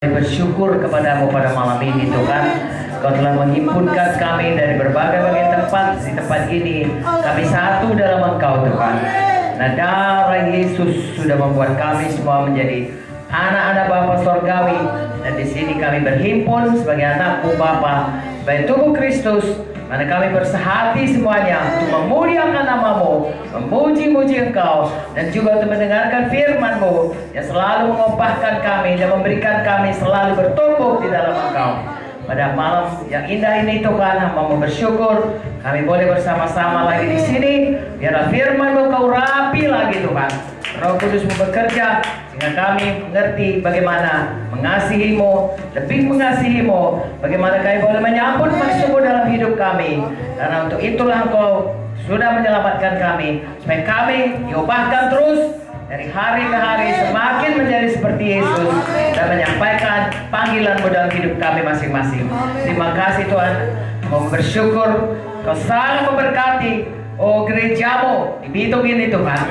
Bersyukur kepadamu pada malam ini Tuhan. Kau telah menghimpunkan kami dari berbagai tempat. Di tempat ini kami satu dalam Engkau Tuhan. Nah, darah Yesus sudah membuat kami semua menjadi anak-anak Bapa Sorgawi. Dan di sini kami berhimpun sebagai anakmu Bapa, sebagai tubuh Kristus. Mana kami bersehati semuanya untuk memuliakan namamu, memuji-muji Engkau, dan juga untuk mendengarkan firman-Mu yang selalu mengubahkan kami dan memberikan kami selalu bertumbuh di dalam Engkau. Pada malam yang indah ini Tuhan, hamba-Mu bersyukur kami boleh bersama-sama lagi di sini. Biarlah firman-Mu Kau rapi lagi Tuhan. Roh Kudus-Mu bekerja sehingga kami mengerti bagaimana mengasihi-Mu, lebih mengasihi-Mu, bagaimana kami boleh menyambut maksud-Mu dalam hidup kami. Karena untuk itulah Engkau sudah menyelamatkan kami, supaya kami diubahkan terus dari hari ke hari semakin menjadi seperti Yesus dan menyampaikan panggilan-Mu dalam hidup kami masing-masing. Terima kasih Tuhan, mau bersyukur Kau sangat memberkati gereja-Mu di Bitung ini Tuhan.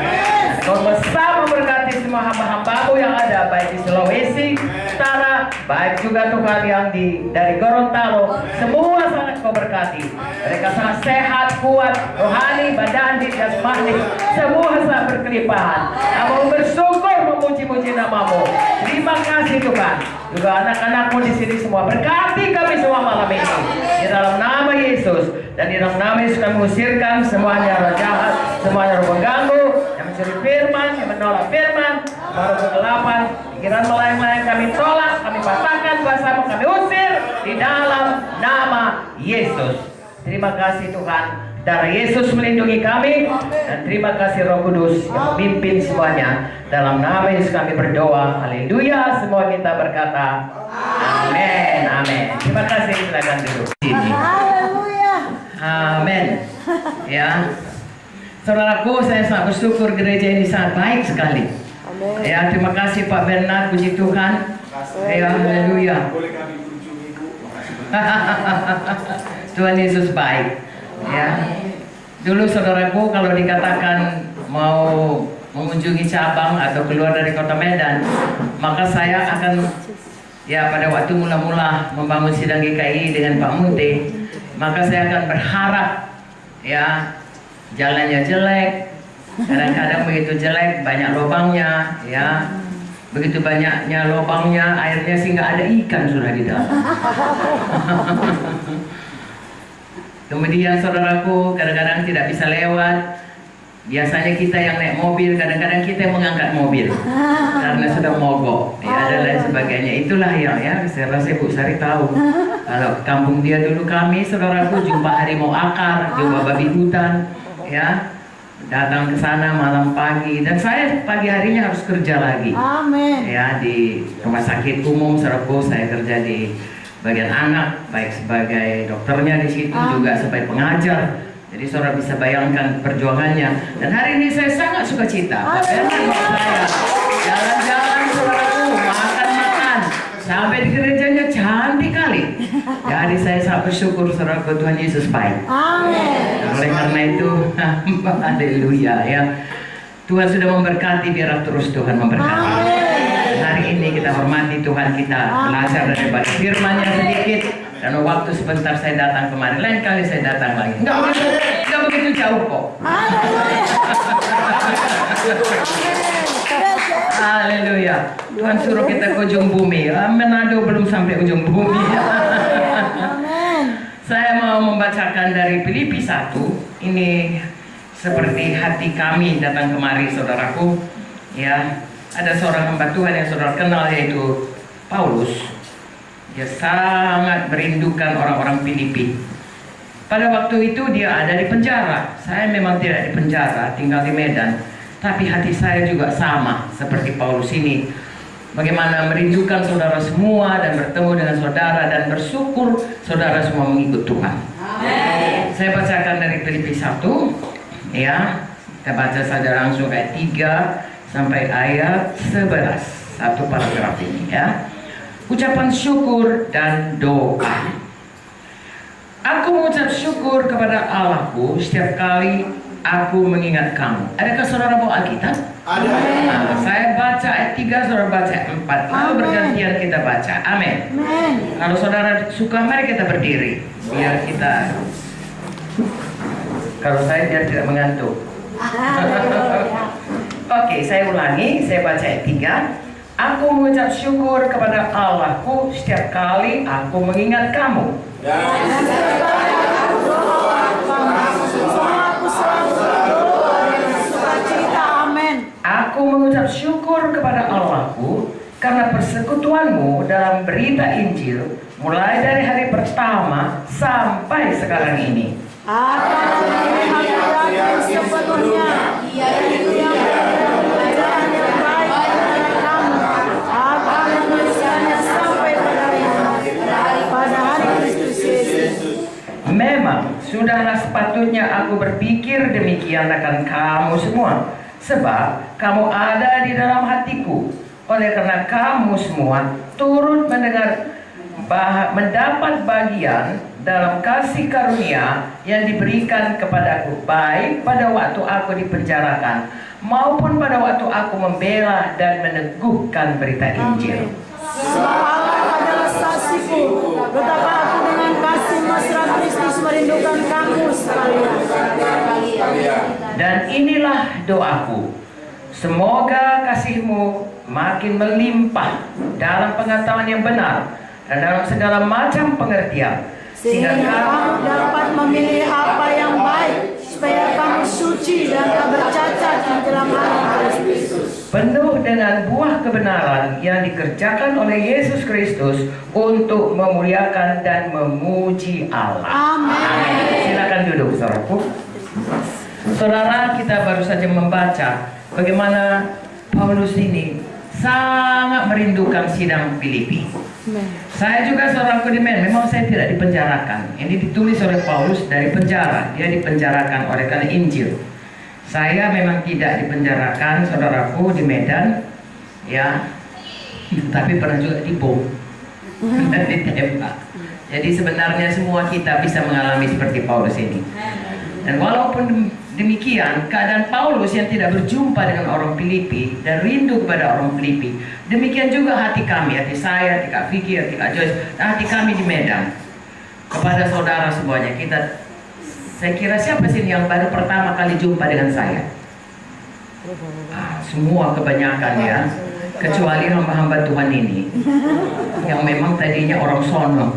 Kau besar memberkati semua hamba-hamba-Mu yang ada, baik di Sulawesi Utara, baik juga Tuhan yang dari Gorontalo. Semua sangat Kau berkati. Mereka sangat sehat, kuat, rohani, badan, jasmani, semua sangat berkelimpahan. Kami bersyukur memuji-muji nama-Mu. Terima kasih Tuhan. Juga anak-anak-Mu di sini semua berkati kami semua malam ini. Di dalam nama Yesus dan di dalam nama Yesus kami usirkan semuanya roh jahat, semuanya roh pengganggu yang mencuri firman, yang menolak firman, baru kegelapan, pikiran melayang-layang kami tolak, kami patahkan kuasa-Mu, kami usir di dalam nama Yesus. Terima kasih Tuhan. Darah Yesus melindungi kami, dan terima kasih Roh Kudus yang memimpin semuanya. Dalam nama Yesus kami berdoa. Haleluya. Semua kita berkata amin. Amin. Terima kasih. Silakan duduk sini. Amin. Ya, saudaraku, saya sangat bersyukur gereja ini sangat baik sekali. Amen. Ya, terima kasih Pak Bernard, puji Tuhan. Ya, haleluya. Boleh kami kunjungi Bu? Tuhan Yesus baik. Ya, dulu saudaraku kalau dikatakan mau mengunjungi cabang atau keluar dari kota Medan, maka saya akan pada waktu mula-mula membangun sidang GKI dengan Pak Munte, maka saya akan berharap jalannya jelek, kadang-kadang begitu jelek, banyak lubangnya, begitu banyaknya lubangnya, airnya sih nggak ada ikan sudah di dalam. Kemudian saudaraku, kadang-kadang tidak bisa lewat. Biasanya kita yang naik mobil, kadang-kadang kita yang mengangkat mobil karena sudah mogok, dan lain sebagainya. Itulah saya rasa Bu Sari tahu. Kalau kampung dia dulu kami, saudaraku, jumpa harimau akar, jumpa babi hutan, datang ke sana malam pagi, dan saya pagi harinya harus kerja lagi. Amin. Di rumah sakit umum, saudaraku, saya kerja di bagian anak, baik sebagai dokternya di situ, juga sebagai pengajar. Jadi saudara bisa bayangkan perjuangannya. Dan hari ini saya sangat suka cita. Saya jalan-jalan saudaraku, makan-makan, sampai di gerejanya cantik kali. Jadi saya sangat bersyukur saudaraku, Tuhan Yesus baik. Amin. Oleh karena itu, haleluya ya. Tuhan sudah memberkati, biar terus Tuhan memberkati. Hari ini kita hormati Tuhan, kita belajar daripada firman-Nya sedikit. Dan waktu sebentar saya datang kemarin, lain kali saya datang lagi. Enggak begitu jauh kok. Haleluya. Tuhan suruh kita ke ujung bumi. Manado belum sampai ujung bumi. Saya mau membacakan dari Filipi 1. Ini seperti hati kami datang kemari, saudaraku. Ada seorang hamba Tuhan yang saudara kenal, yaitu Paulus. Dia sangat merindukan orang-orang Filipi. Pada waktu itu dia ada di penjara. Saya memang tidak di penjara, tinggal di Medan. Tapi hati saya juga sama seperti Paulus ini. Bagaimana merindukan saudara semua dan bertemu dengan saudara, dan bersyukur saudara semua mengikut Tuhan. Amen. Saya bacakan dari Filipi 1. Kita baca saja langsung ayat 3 sampai ayat 11. Satu paragraf ini Ucapan syukur dan doa. Aku mengucap syukur kepada Allahku setiap kali aku mengingat kamu. Adakah saudara bawa Alkitab? Ada. Nah, saya baca ayat 3, saudara baca ayat 4. Lalu bergantian kita baca. Amin. Kalau saudara suka, mari kita berdiri. Biar kita, kalau saya biar tidak mengantuk. Oke, saya ulangi. Saya baca ayat 3. Aku mengucap syukur kepada Allahku setiap kali aku mengingat kamu. Aku mengucap syukur kepada Allahku karena persekutuanmu dalam berita Injil mulai dari hari pertama sampai sekarang ini. Memang sudahlah sepatutnya aku berpikir demikian akan kamu semua, sebab kamu ada di dalam hatiku. Oleh karena kamu semua turut mendapat bagian dalam kasih karunia yang diberikan kepadaku, baik pada waktu aku dipenjarakan maupun pada waktu aku membela dan meneguhkan berita Injil. Sebab Allah adalah saksiku, betapa aku dengan kasih mesra Kristus merindukan kamu sekalian. Dan inilah doaku, semoga kasihmu makin melimpah dalam pengetahuan yang benar dan dalam segala macam pengertian, Sehingga kamu dapat memilih apa yang baik, supaya kamu suci dan tak bercacat menjelang hari Kristus, penuh dengan buah kebenaran yang dikerjakan oleh Yesus Kristus untuk memuliakan dan memuji Allah. Amin. Silakan duduk, saudaraku. Saudara, kita baru saja membaca bagaimana Paulus ini sangat merindukan sidang Filipi. Saya juga seorang kondimen, memang saya tidak dipenjarakan. Ini ditulis oleh Paulus dari penjara. Dia dipenjarakan oleh karena Injil. Saya memang tidak dipenjarakan, saudaraku, di Medan, ya, tapi pernah juga dibom dan ditembak. Jadi sebenarnya semua kita bisa mengalami seperti Paulus ini. Dan walaupun demikian, keadaan Paulus yang tidak berjumpa dengan orang Filipi dan rindu kepada orang Filipi, demikian juga hati kami, hati saya, hati Kak Vicky, hati Kak Joyce, dan hati kami di Medan. Kepada saudara semuanya, saya kira siapa sih yang baru pertama kali jumpa dengan saya? Semua kebanyakan ya, kecuali hamba-hamba Tuhan ini, yang memang tadinya orang sono.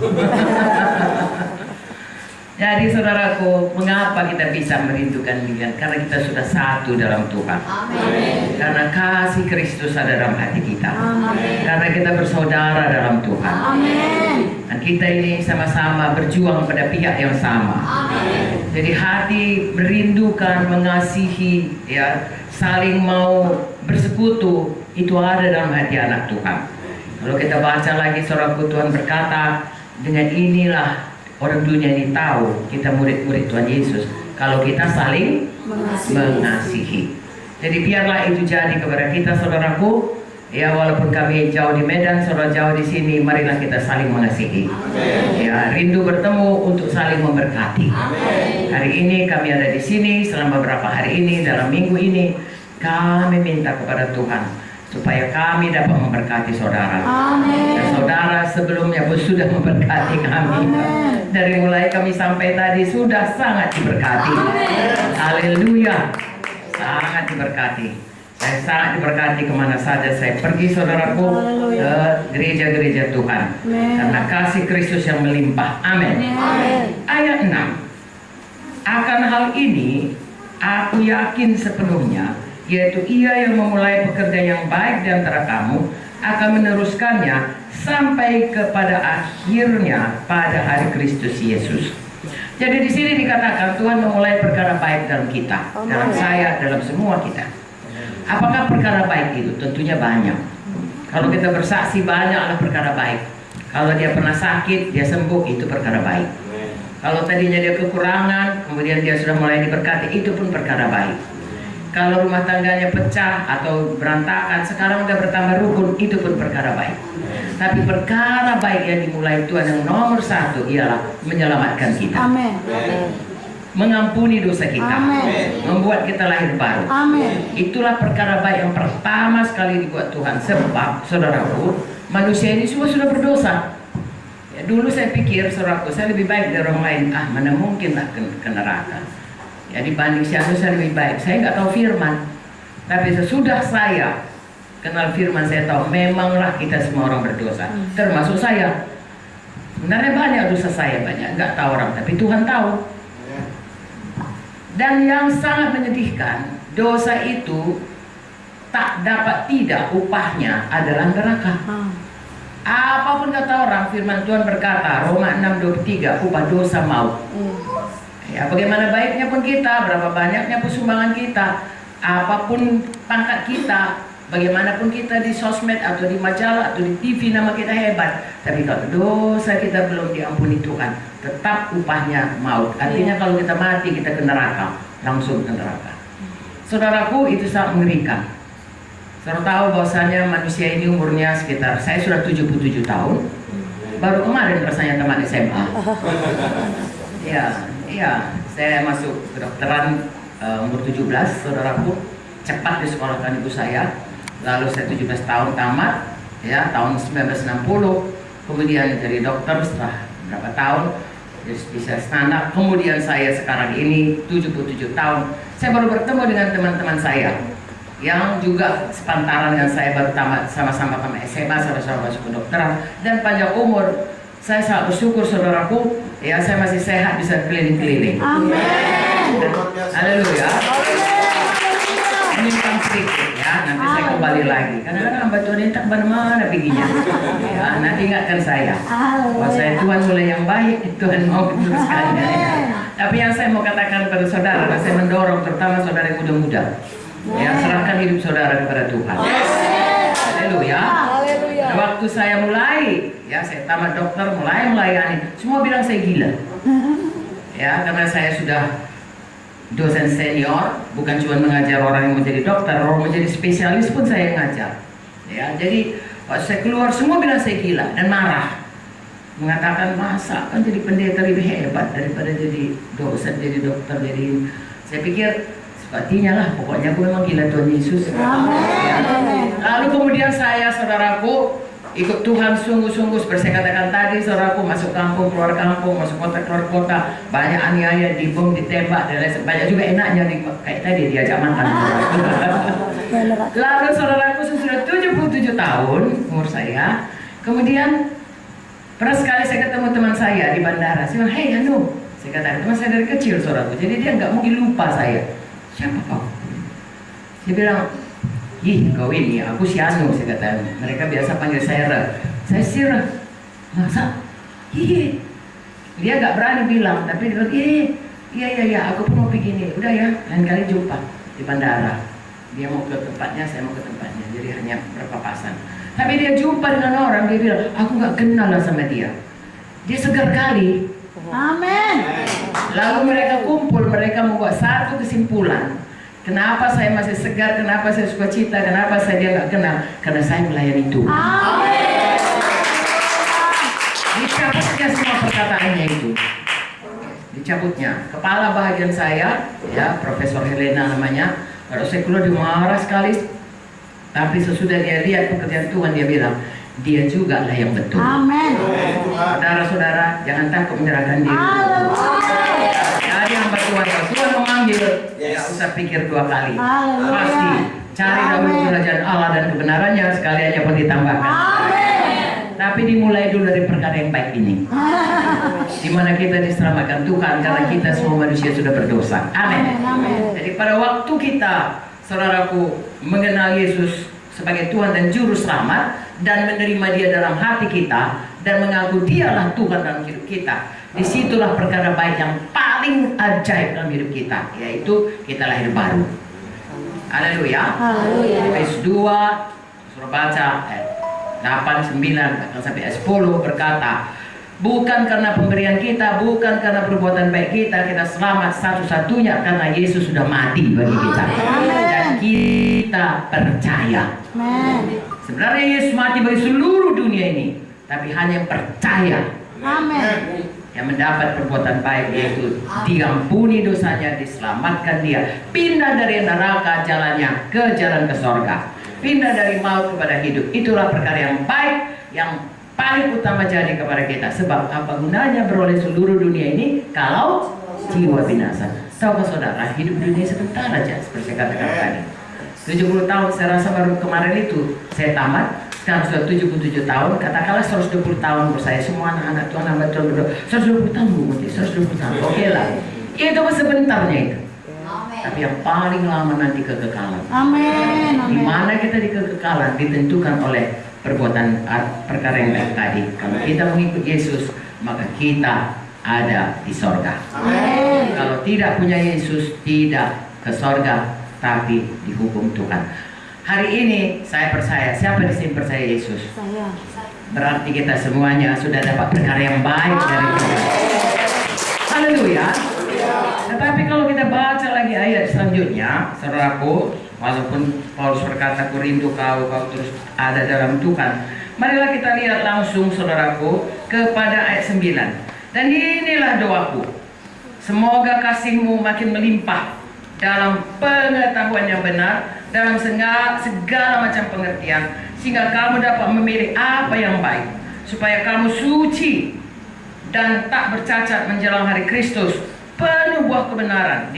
Jadi saudaraku, mengapa kita bisa merindukan dia? Karena kita sudah satu dalam Tuhan. Amin. Karena kasih Kristus ada dalam hati kita. Amin. Karena kita bersaudara dalam Tuhan. Amin. Dan kita ini sama-sama berjuang pada pihak yang sama. Amin. Jadi hati merindukan, mengasihi, ya, saling mau bersekutu, itu ada dalam hati anak Tuhan. Kalau kita baca lagi, saudaraku, Tuhan berkata, dengan inilah orang dunia ini tahu kita murid-murid Tuhan Yesus, kalau kita saling mengasihi. Jadi biarlah itu jadi kepada kita, saudaraku. Ya, walaupun kami jauh di Medan, saudara jauh di sini, marilah kita saling mengasihi. Amen. Ya, rindu bertemu untuk saling memberkati. Amen. Hari ini kami ada di sini selama beberapa hari ini, dalam minggu ini kami minta kepada Tuhan supaya kami dapat memberkati saudara. Amen. Dan saudara sebelumnya pun sudah memberkati kami. Amen. Dari mulai kami sampai tadi sudah sangat diberkati. Haleluya. Sangat diberkati. Saya sangat diberkati kemana saja saya pergi, saudaraku, ke gereja-gereja Tuhan. Amen. Karena kasih Kristus yang melimpah. Amin. Ayat 6. Akan hal ini aku yakin sepenuhnya, yaitu Ia yang memulai pekerjaan yang baik di antara kamu akan meneruskannya sampai kepada akhirnya pada hari Kristus Yesus. Jadi di sini dikatakan Tuhan memulai perkara baik dalam kita, dalam saya, dalam semua kita. Apakah perkara baik itu? Tentunya banyak. Kalau kita bersaksi, banyaklah perkara baik. Kalau dia pernah sakit, dia sembuh, itu perkara baik. Kalau tadinya dia kekurangan, kemudian dia sudah mulai diberkati, itu pun perkara baik. Kalau rumah tangganya pecah atau berantakan, sekarang udah bertambah rukun, itu pun perkara baik. Tapi perkara baik yang dimulai Tuhan yang nomor satu ialah menyelamatkan kita. Amin. mengampuni dosa kita, Amin. membuat kita lahir baru. Amin. Itulah perkara baik yang pertama sekali dibuat Tuhan. Sebab, saudaraku, manusia ini semua sudah berdosa. Ya, dulu saya pikir, saudaraku, saya lebih baik dari orang lain. Mana mungkin lah ke neraka. Ya, dibanding siapa saya lebih baik. Saya nggak tahu firman. Tapi sesudah saya kenal firman, saya tahu memanglah kita semua orang berdosa. Termasuk saya. Sebenarnya banyak dosa saya, banyak. Nggak tahu orang, tapi Tuhan tahu. Dan yang sangat menyedihkan, dosa itu tak dapat tidak upahnya adalah neraka. Apapun kata orang, firman Tuhan berkata, Roma 6:23, upah dosa maut. Ya, bagaimana baiknya pun kita, berapa banyaknya pun sumbangan kita, apapun pangkat kita, bagaimanapun kita di sosmed atau di majalah atau di TV nama kita hebat, tapi kalau dosa kita belum diampuni Tuhan, tetap upahnya maut. Artinya kalau kita mati, kita ke neraka, langsung ke neraka. Saudaraku, itu sangat mengerikan. Saudara tahu bahwasanya manusia ini umurnya sekitar, saya sudah 77 tahun, baru kemarin rasanya teman SMA. Ya, saya masuk kedokteran umur 17, saudaraku, cepat disekolahkan ibu saya. Lalu saya 17 tahun tamat, ya, tahun 1960. Kemudian jadi dokter setelah berapa tahun, jadi spesialis anak. Kemudian saya sekarang ini 77 tahun. Saya baru bertemu dengan teman-teman saya yang juga sepantaran dengan saya, baru tamat sama-sama SMA, sama-sama masuk kedokteran dan panjang umur. Saya sangat bersyukur, saudaraku, ya, saya masih sehat, bisa keliling-keliling. Amin. Haleluya. Ini bukan sedikit, ya, nanti saya kembali lagi. Kadang-kadang hamba Tuhan ini tak mana perginya. Ya, nanti ingatkan saya. Bahwa saya Tuhan mulai yang baik, Tuhan mau meneruskannya. Ya. Tapi yang saya mau katakan pada saudara, saya mendorong terutama saudara yang muda-muda, ya, serahkan hidup saudara kepada Tuhan. Haleluya. Nah, waktu saya mulai, ya, saya tamat dokter, mulai melayani, semua bilang saya gila. Ya, karena saya sudah dosen senior, bukan cuma mengajar orang yang menjadi dokter, orang menjadi spesialis pun saya ngajar. Ya, jadi waktu saya keluar semua bilang saya gila dan marah, mengatakan masa kan jadi pendeta lebih hebat daripada jadi dosen, jadi dokter, jadi. Saya pikir sepertinya lah, pokoknya aku memang gila Tuhan Yesus. Ya. Lalu kemudian saya, saudaraku, ikut Tuhan sungguh-sungguh seperti saya katakan tadi, saudaraku, masuk kampung, keluar kampung, masuk kota, keluar kota, banyak aniaya, dibom, ditembak, dan lain banyak juga enaknya kayak tadi diajak makan. Lalu saudaraku, sudah 77 tahun umur saya. Kemudian pernah sekali saya ketemu teman saya di bandara. Saya bilang, "Hei Anu," saya katakan, teman saya dari kecil, saudaraku, jadi dia nggak mungkin lupa saya. "Siapa kau?" Dia bilang, "Ih, kau ini, aku si Anu," saya kata. Mereka biasa panggil saya Ra. Saya si Ra. Masa? Iya. Dia nggak berani bilang, tapi dia bilang, iya, aku pun mau pergi nih. Udah ya, lain kali jumpa di bandara. Dia mau ke tempatnya, saya mau ke tempatnya. Jadi hanya berpapasan. Tapi dia jumpa dengan orang, dia bilang, aku nggak kenal lah sama dia. Dia segar kali. Amin. Lalu mereka kumpul, mereka membuat satu kesimpulan. Kenapa saya masih segar, kenapa saya suka cita, kenapa saya dia nggak kenal? Karena saya melayani Tuhan. Amin. Dicabutnya semua perkataannya itu. Dicabutnya. Kepala bahagian saya, ya, Profesor Helena namanya. Kalau saya keluar dia marah sekali. Tapi sesudah dia lihat pekerjaan Tuhan, dia bilang, dia juga lah yang betul. Amin. Saudara-saudara, jangan takut menyerahkan diri. Jadi hamba Tuhan, kalau Tuhan memanggil, tidak usah pikir dua kali. Pasti cari dahulu kerajaan Allah dan kebenarannya, sekaliannya pun ditambahkan. Tapi dimulai dulu dari perkara yang baik ini, di mana kita diselamatkan Tuhan karena kita semua manusia sudah berdosa. Amin. Jadi pada waktu kita, saudaraku, mengenal Yesus sebagai Tuhan dan Juru Selamat dan menerima Dia dalam hati kita dan mengaku Dialah Tuhan dalam hidup kita, disitulah perkara baik yang paling ajaib dalam hidup kita, yaitu kita lahir baru. Haleluya. Efesus 2, suruh baca 8, 9 sampai 10 berkata, bukan karena pemberian kita, bukan karena perbuatan baik kita, kita selamat satu-satunya karena Yesus sudah mati bagi kita. Dan kita percaya. Sebenarnya Yesus mati bagi seluruh dunia ini, tapi hanya yang percaya. Amin. yang mendapat perbuatan baik, yaitu diampuni dosanya, diselamatkan dia, pindah dari neraka jalannya ke jalan ke sorga, pindah dari maut kepada hidup. Itulah perkara yang baik yang paling utama jadi kepada kita. Sebab apa gunanya beroleh seluruh dunia ini kalau jiwa binasa? Tahukah saudara, hidup dunia sebentar aja, seperti saya katakan tadi. 70 tahun saya rasa baru kemarin itu saya tamat. Sekarang sudah 77 tahun, katakanlah 120 tahun bersaya semua anak-anak Tuhan, hamba Tuhan berdoa 120 tahun Bu Muti, 120 tahun, oke lah. Itu sebentarnya itu. Tapi yang paling lama nanti kekekalan. Amin. Di mana kita di kekekalan ditentukan oleh perbuatan perkara yang baik tadi. Kalau kita mengikut Yesus, maka kita ada di sorga. Amin. Kalau tidak punya Yesus, tidak ke sorga, tapi dihukum Tuhan. Hari ini saya percaya, siapa di sini percaya Yesus? Saya. Berarti kita semuanya sudah dapat perkara yang baik dari Tuhan. Haleluya. Tetapi kalau kita baca lagi ayat selanjutnya, saudaraku, walaupun Paulus berkata, "Ku rindu kau terus ada dalam Tuhan." Marilah kita lihat langsung, saudaraku, kepada ayat 9. Dan inilah doaku, semoga kasihmu makin melimpah dalam pengetahuan yang benar, dalam segala macam pengertian, sehingga kamu dapat memilih apa yang baik, supaya kamu suci dan tak bercacat menjelang hari Kristus, penuh buah kebenaran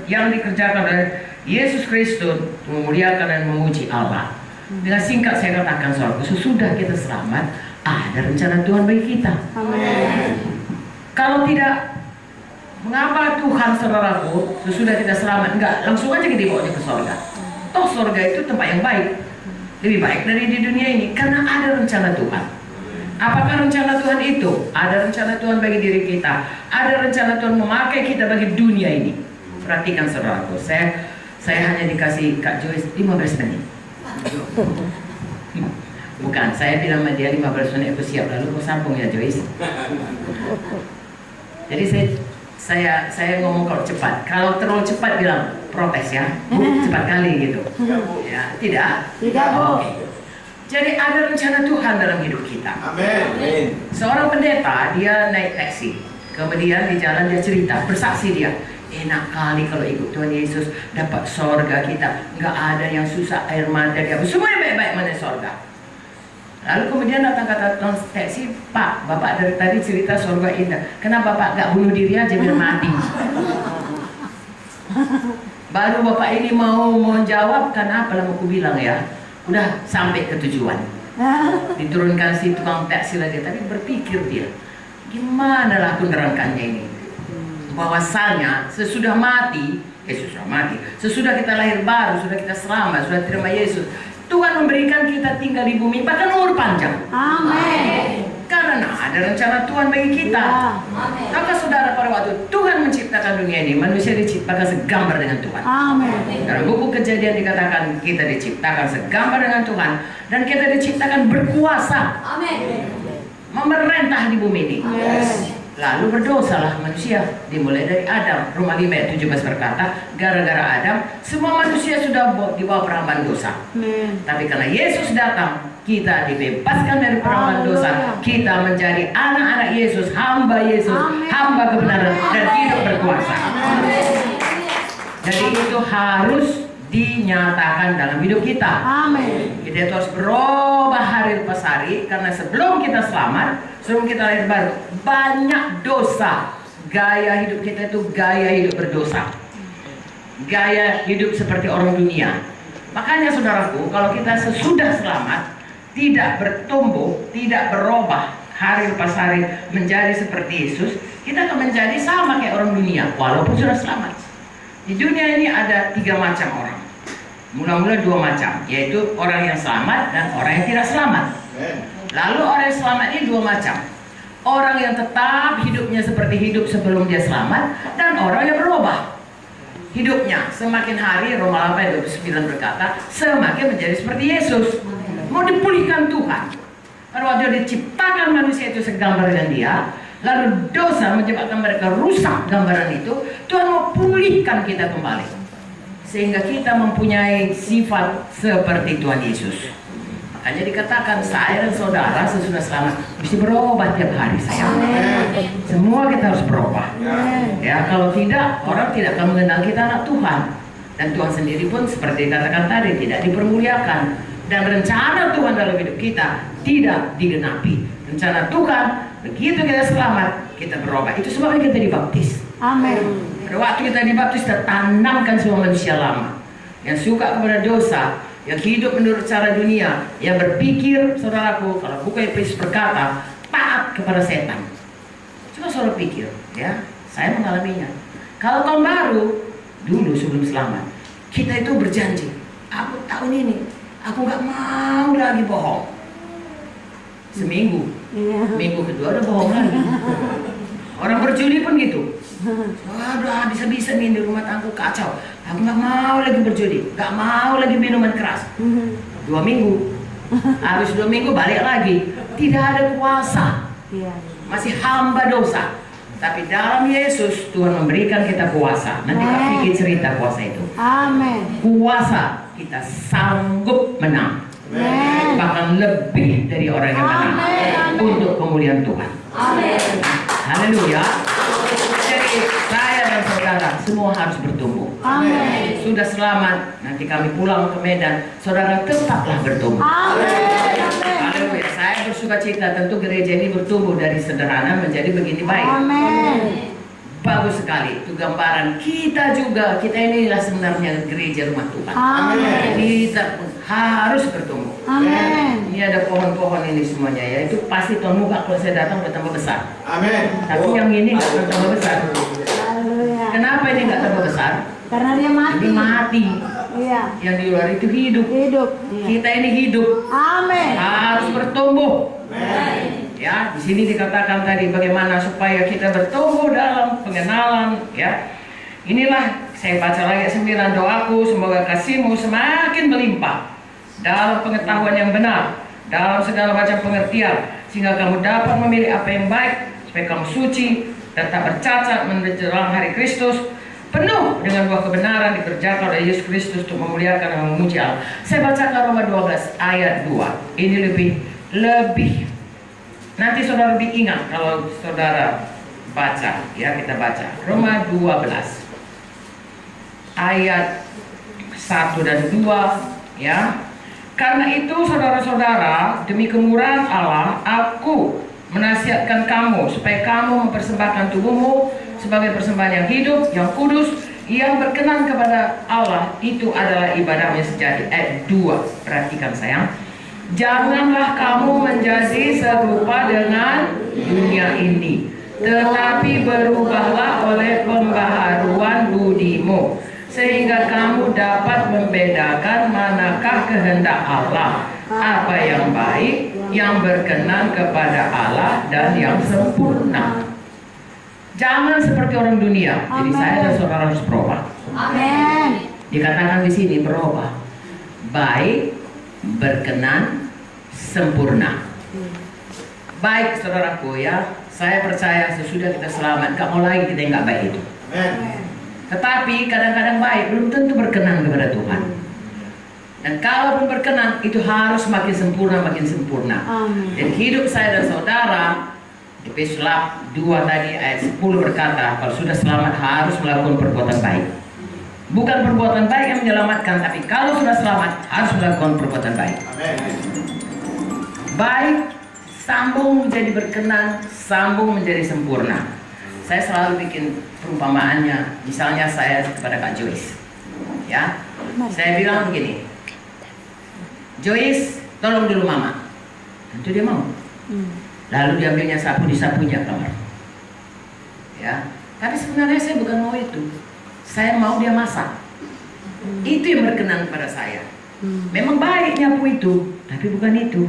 yang dikerjakan oleh Yesus Kristus, memuliakan dan memuji Allah. Dengan singkat saya katakan, saudara, sesudah kita selamat, ada rencana Tuhan bagi kita. Amin. Kalau tidak, mengapa Tuhan, saudaraku, sesudah kita selamat enggak langsung aja kita dibawa ke sorga? Toh sorga itu tempat yang baik, lebih baik dari di dunia ini, karena ada rencana Tuhan. Apakah rencana Tuhan itu? Ada rencana Tuhan bagi diri kita, ada rencana Tuhan memakai kita bagi dunia ini. Perhatikan, saudaraku, saya hanya dikasih Kak Joyce 15 menit. Bukan, saya bilang sama dia 15 menit aku siap, lalu aku sambung ya Joyce. Jadi saya ngomong kalau cepat. Kalau terlalu cepat bilang protes ya, Bu, cepat kali gitu. Ya, tidak. Tidak, Bu. Oke. Jadi ada rencana Tuhan dalam hidup kita. Amin. Seorang pendeta, dia naik taksi. Kemudian di jalan dia cerita, bersaksi dia. Enak kali kalau ikut Tuhan Yesus, dapat sorga kita. Nggak ada yang susah, air mata dia. Semua yang baik-baik mana sorga. Lalu kemudian datang kata tukang taksi, "Pak, Bapak dari tadi cerita surga indah. Kenapa Bapak gak bunuh diri aja biar mati?" Baru Bapak ini mau jawab, karena apa lama aku bilang ya, udah sampai ke tujuan. Diturunkan si tukang taksi lagi, tapi berpikir dia, gimana lah aku nerangkannya ini? Bahwasanya sesudah mati, sesudah kita lahir baru, sudah kita selamat, sudah terima Yesus, Tuhan memberikan kita tinggal di bumi bahkan umur panjang. Amin. Karena ada rencana Tuhan bagi kita. Maka saudara, pada waktu Tuhan menciptakan dunia ini, manusia diciptakan segambar dengan Tuhan. Amin. Dalam buku Kejadian dikatakan kita diciptakan segambar dengan Tuhan, dan kita diciptakan berkuasa. Amin. Memerintah di bumi ini. Yes. Lalu berdosalah manusia, dimulai dari Adam. Roma 5 ayat 17 berkata, gara-gara Adam, semua manusia sudah di bawah perhambaan dosa. Amin. Tapi karena Yesus datang, kita dibebaskan dari perhambaan dosa. Kita menjadi anak-anak Yesus, hamba Yesus, hamba kebenaran, dan hidup berkuasa. Jadi itu harus dinyatakan dalam hidup kita. Amin. Kita itu harus berubah hari lepas hari, karena sebelum kita selamat, sebelum kita lahir baru, banyak dosa. Gaya hidup kita itu gaya hidup berdosa, gaya hidup seperti orang dunia. Makanya saudaraku, kalau kita sesudah selamat tidak bertumbuh, tidak berubah hari lepas hari menjadi seperti Yesus, kita akan menjadi sama kayak orang dunia walaupun sudah selamat. Di dunia ini ada 3 macam orang. Mula-mula 2 macam, yaitu orang yang selamat dan orang yang tidak selamat. Lalu orang yang selamat ini 2 macam. Orang yang tetap hidupnya seperti hidup sebelum dia selamat, dan orang yang berubah hidupnya. Semakin hari, Roma 8 ayat 29 berkata, semakin menjadi seperti Yesus. Mau dipulihkan Tuhan. Pada waktu diciptakan manusia itu segambar dengan dia, lalu dosa menyebabkan mereka rusak gambaran itu, Tuhan mau pulihkan kita kembali, sehingga kita mempunyai sifat seperti Tuhan Yesus. Makanya dikatakan saya dan saudara sesudah selamat mesti berubah tiap hari sayang. Semua kita harus berubah. Ya, kalau tidak orang tidak akan mengenal kita anak Tuhan. Dan Tuhan sendiri pun seperti dikatakan tadi tidak dipermuliakan. Dan rencana Tuhan dalam hidup kita tidak digenapi. Rencana Tuhan begitu kita selamat kita berubah. Itu sebabnya kita dibaptis. Amin. Pada waktu kita dibaptis kita tanamkan semua manusia lama yang suka kepada dosa, yang hidup menurut cara dunia, yang berpikir, saudaraku, kalau buku Efesus berkata taat kepada setan. Coba saudara pikir, ya, saya mengalaminya. Kalau tahun baru, dulu sebelum selamat, kita itu berjanji, aku tahun ini, aku nggak mau lagi bohong. Seminggu, minggu kedua udah bohong lagi. Orang berjudi pun gitu. Waduh, bisa-bisa nih di rumah tangga kacau. Aku nggak mau lagi berjudi, nggak mau lagi minuman keras. 2 minggu, habis 2 minggu balik lagi. Tidak ada kuasa, masih hamba dosa. Tapi dalam Yesus Tuhan memberikan kita kuasa. Nanti Kak Vicky cerita kuasa itu. Amin. Kuasa kita sanggup menang. Bahkan lebih dari orang yang menang. Untuk kemuliaan Tuhan. Amin. Haleluya. Jadi saya dan saudara semua harus bertumbuh. Amin. Sudah selamat, nanti kami pulang ke Medan, saudara tetaplah bertumbuh. Amin. Haleluya. Saya bersuka cita tentu gereja ini bertumbuh dari sederhana menjadi begini baik. Amin. Bagus sekali. Itu gambaran kita juga. Kita inilah sebenarnya gereja rumah Tuhan. Amin. Kita pun harus bertumbuh. Amin. Ini ada pohon-pohon ini semuanya ya. Itu pasti tahun muka kalau saya datang bertambah besar. Amin. Tapi yang ini nggak bertambah besar. Haleluya. Kenapa ini nggak tambah besar? Karena dia mati. Ini mati. Iya. Yang di luar itu hidup. Hidup. Iya. Kita ini hidup. Amin. Harus bertumbuh. Ya, di sini dikatakan tadi bagaimana supaya kita bertumbuh dalam pengenalan. Ya, inilah saya baca lagi 9 doaku, semoga kasihmu semakin melimpah dalam pengetahuan yang benar, dalam segala macam pengertian, sehingga kamu dapat memilih apa yang baik, supaya kamu suci dan tak bercacat menjelang hari Kristus, penuh dengan buah kebenaran dikerjakan oleh Yesus Kristus untuk memuliakan dan memuji Allah. Saya bacakan Roma 12 ayat 2. Ini lebih nanti saudara lebih ingat kalau saudara baca, ya kita baca Roma 12 ayat 1 dan 2, ya. Karena itu saudara-saudara, demi kemurahan Allah, aku menasihatkan kamu supaya kamu mempersembahkan tubuhmu sebagai persembahan yang hidup, yang kudus, yang berkenan kepada Allah. Itu adalah ibadahnya sejati. Ayat 2, perhatikan sayang. Janganlah kamu menjadi serupa dengan dunia ini, tetapi berubahlah oleh pembaharuan budimu, sehingga kamu dapat membedakan manakah kehendak Allah, apa yang baik, yang berkenan kepada Allah, dan yang sempurna. Jangan seperti orang dunia. Jadi saya dan saudara harus berubah. Amin. Dikatakan di sini berubah, baik, berkenan, sempurna. Baik saudaraku ya, saya percaya sesudah kita selamat, gak mau lagi kita yang gak baik itu. Tetapi kadang-kadang baik belum tentu berkenan kepada Tuhan. Dan kalaupun berkenan itu harus makin sempurna, makin sempurna. Amin. Dan hidup saya dan saudara, Efesus 2 tadi ayat 10 berkata, kalau sudah selamat harus melakukan perbuatan baik. Bukan perbuatan baik yang menyelamatkan, tapi kalau sudah selamat harus melakukan perbuatan baik. Baik sambung menjadi berkenan, sambung menjadi sempurna. Saya selalu bikin perumpamaannya, misalnya saya kepada Kak Joyce, ya, saya bilang begini, Joyce, tolong dulu Mama. Tentu dia mau. Lalu diambilnya sapu, disapunya kamar. Ya, tapi sebenarnya saya bukan mau itu. Saya mau dia masak. Itu yang berkenan pada saya. Memang baik nyapu itu, tapi bukan itu.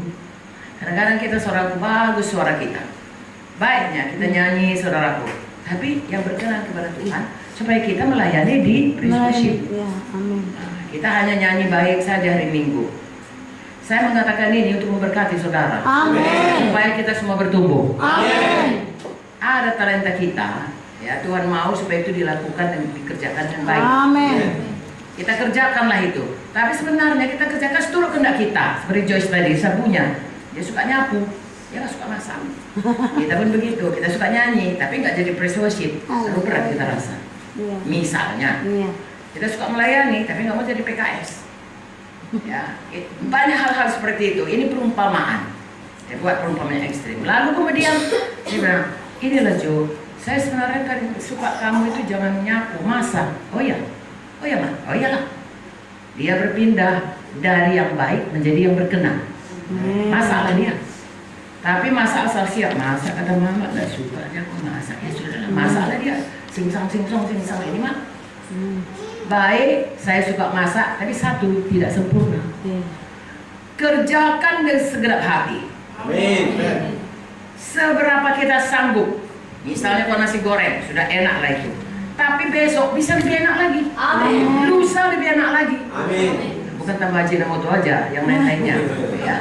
Kadang-kadang kita saudaraku bagus suara kita, baiknya kita nyanyi saudaraku, tapi yang berkenan kepada Tuhan supaya kita melayani di worship. Ya, amin. Nah, kita hanya nyanyi baik saja hari Minggu. Saya mengatakan ini untuk memberkati saudara. Amin. Supaya kita semua bertumbuh. Amin. Ada talenta kita, ya Tuhan mau supaya itu dilakukan dan dikerjakan dengan baik. Amin. Kita kerjakanlah itu. Tapi sebenarnya kita kerjakan seturut kehendak kita. Seperti Joyce tadi, sabunya dia suka nyapu, dia nggak suka masak. Kita pun begitu, kita suka nyanyi, tapi nggak jadi praise worship, terlalu berat kita rasa. Misalnya, kita suka melayani, tapi nggak mau jadi PKS. Ya, banyak hal-hal seperti itu. Ini perumpamaan. Dia buat perumpamaan yang ekstrim. Lalu kemudian dia bilang, inilah Jo, saya sebenarnya kan suka kamu itu jangan nyapu, masak. Oh ya, Ma, oh iyalah. Dia berpindah dari yang baik menjadi yang berkenan. Masalah dia. Tapi masak asal siap, masak kata mama nggak suka aja aku masak. Ya sudah, masalah dia. Singsang ini mah. Baik, saya suka masak, tapi satu tidak sempurna. Kerjakan dengan segenap hati. Amin. Seberapa kita sanggup. Misalnya kalau nasi goreng sudah enak lah itu. Tapi besok bisa lebih enak lagi. Amin. Lusa lebih enak lagi. Amin. Bukan tambah Ajinomoto aja, yang lain-lainnya. Ya.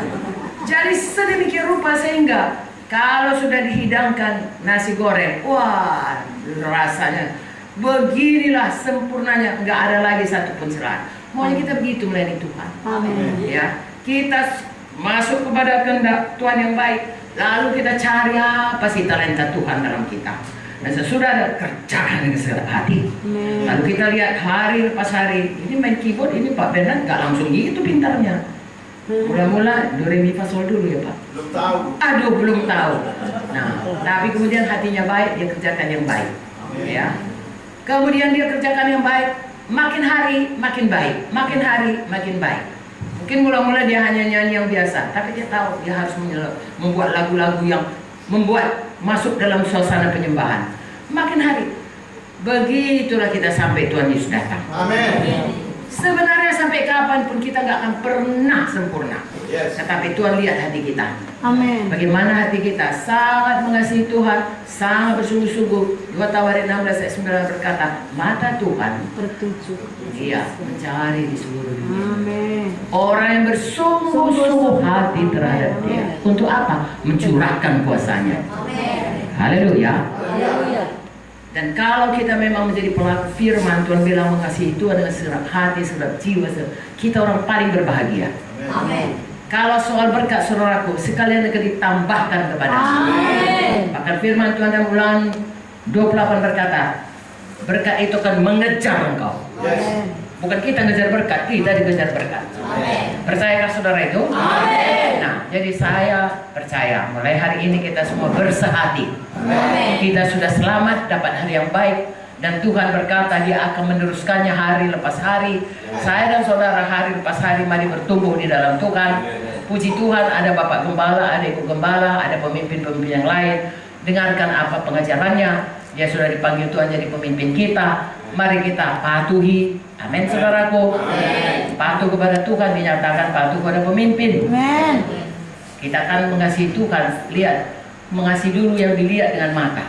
Jadi sedemikian rupa sehingga kalau sudah dihidangkan nasi goreng, wah rasanya beginilah sempurnanya, nggak ada lagi satupun celah. Maunya kita begitu melayani Tuhan. Amin. Ya, kita masuk kepada kehendak Tuhan yang baik, lalu kita cari apa sih talenta Tuhan dalam kita. Dan sesudah ada kerjaan dengan segala hati. Lalu kita lihat hari lepas hari, ini main keyboard, ini Pak Bernard nggak langsung gitu pintarnya. Mula-mula do re mi fa sol dulu ya Pak. Belum tahu. Aduh, belum tahu. Nah, tapi kemudian hatinya baik, dia kerjakan yang baik. Ya. Kemudian dia kerjakan yang baik, makin hari makin baik, makin hari makin baik. Mungkin mula-mula dia hanya nyanyi yang biasa, tapi dia tahu dia harus membuat lagu-lagu yang membuat masuk dalam suasana penyembahan. Makin hari, begitulah kita sampai Tuhan Yesus datang. Amin. Sebenarnya sampai kapanpun kita nggak akan pernah sempurna. Yes. Tetapi Tuhan lihat hati kita. Amin. Bagaimana hati kita sangat mengasihi Tuhan, sangat bersungguh-sungguh. 2 Tawarin 16 ayat 9 berkata, mata Tuhan Bertuju. iya mencari di seluruh dunia. Amin. Orang yang bersungguh-sungguh hati terhadap Dia. Untuk apa? Mencurahkan kuasanya. Haleluya. Dan kalau kita memang menjadi pelaku firman, Tuhan bilang mengasihi Tuhan dengan segenap hati, segenap jiwa, kita orang paling berbahagia. Amin. Kalau soal berkat saudaraku, sekalian akan ditambahkan kepada. Amin. Bahkan firman Tuhan dalam Ulangan 28 berkata, berkat itu akan mengejar engkau. Yes. Bukan kita ngejar berkat, kita dikejar berkat. Percayakah saudara itu? Amin. Nah, jadi saya percaya mulai hari ini kita semua bersehati. Amin. Kita sudah selamat, dapat hari yang baik, dan Tuhan berkata Dia akan meneruskannya hari lepas hari. Saya dan saudara hari lepas hari mari bertumbuh di dalam Tuhan. Puji Tuhan, ada Bapak Gembala, ada Ibu Gembala, ada pemimpin-pemimpin yang lain. Dengarkan apa pengajarannya. Dia sudah dipanggil Tuhan jadi pemimpin kita. Mari kita patuhi. Amin saudaraku. Amin. Patuh kepada Tuhan dinyatakan patuh kepada pemimpin. Amin. Kita akan mengasihi Tuhan. Lihat, mengasihi dulu yang dilihat dengan mata.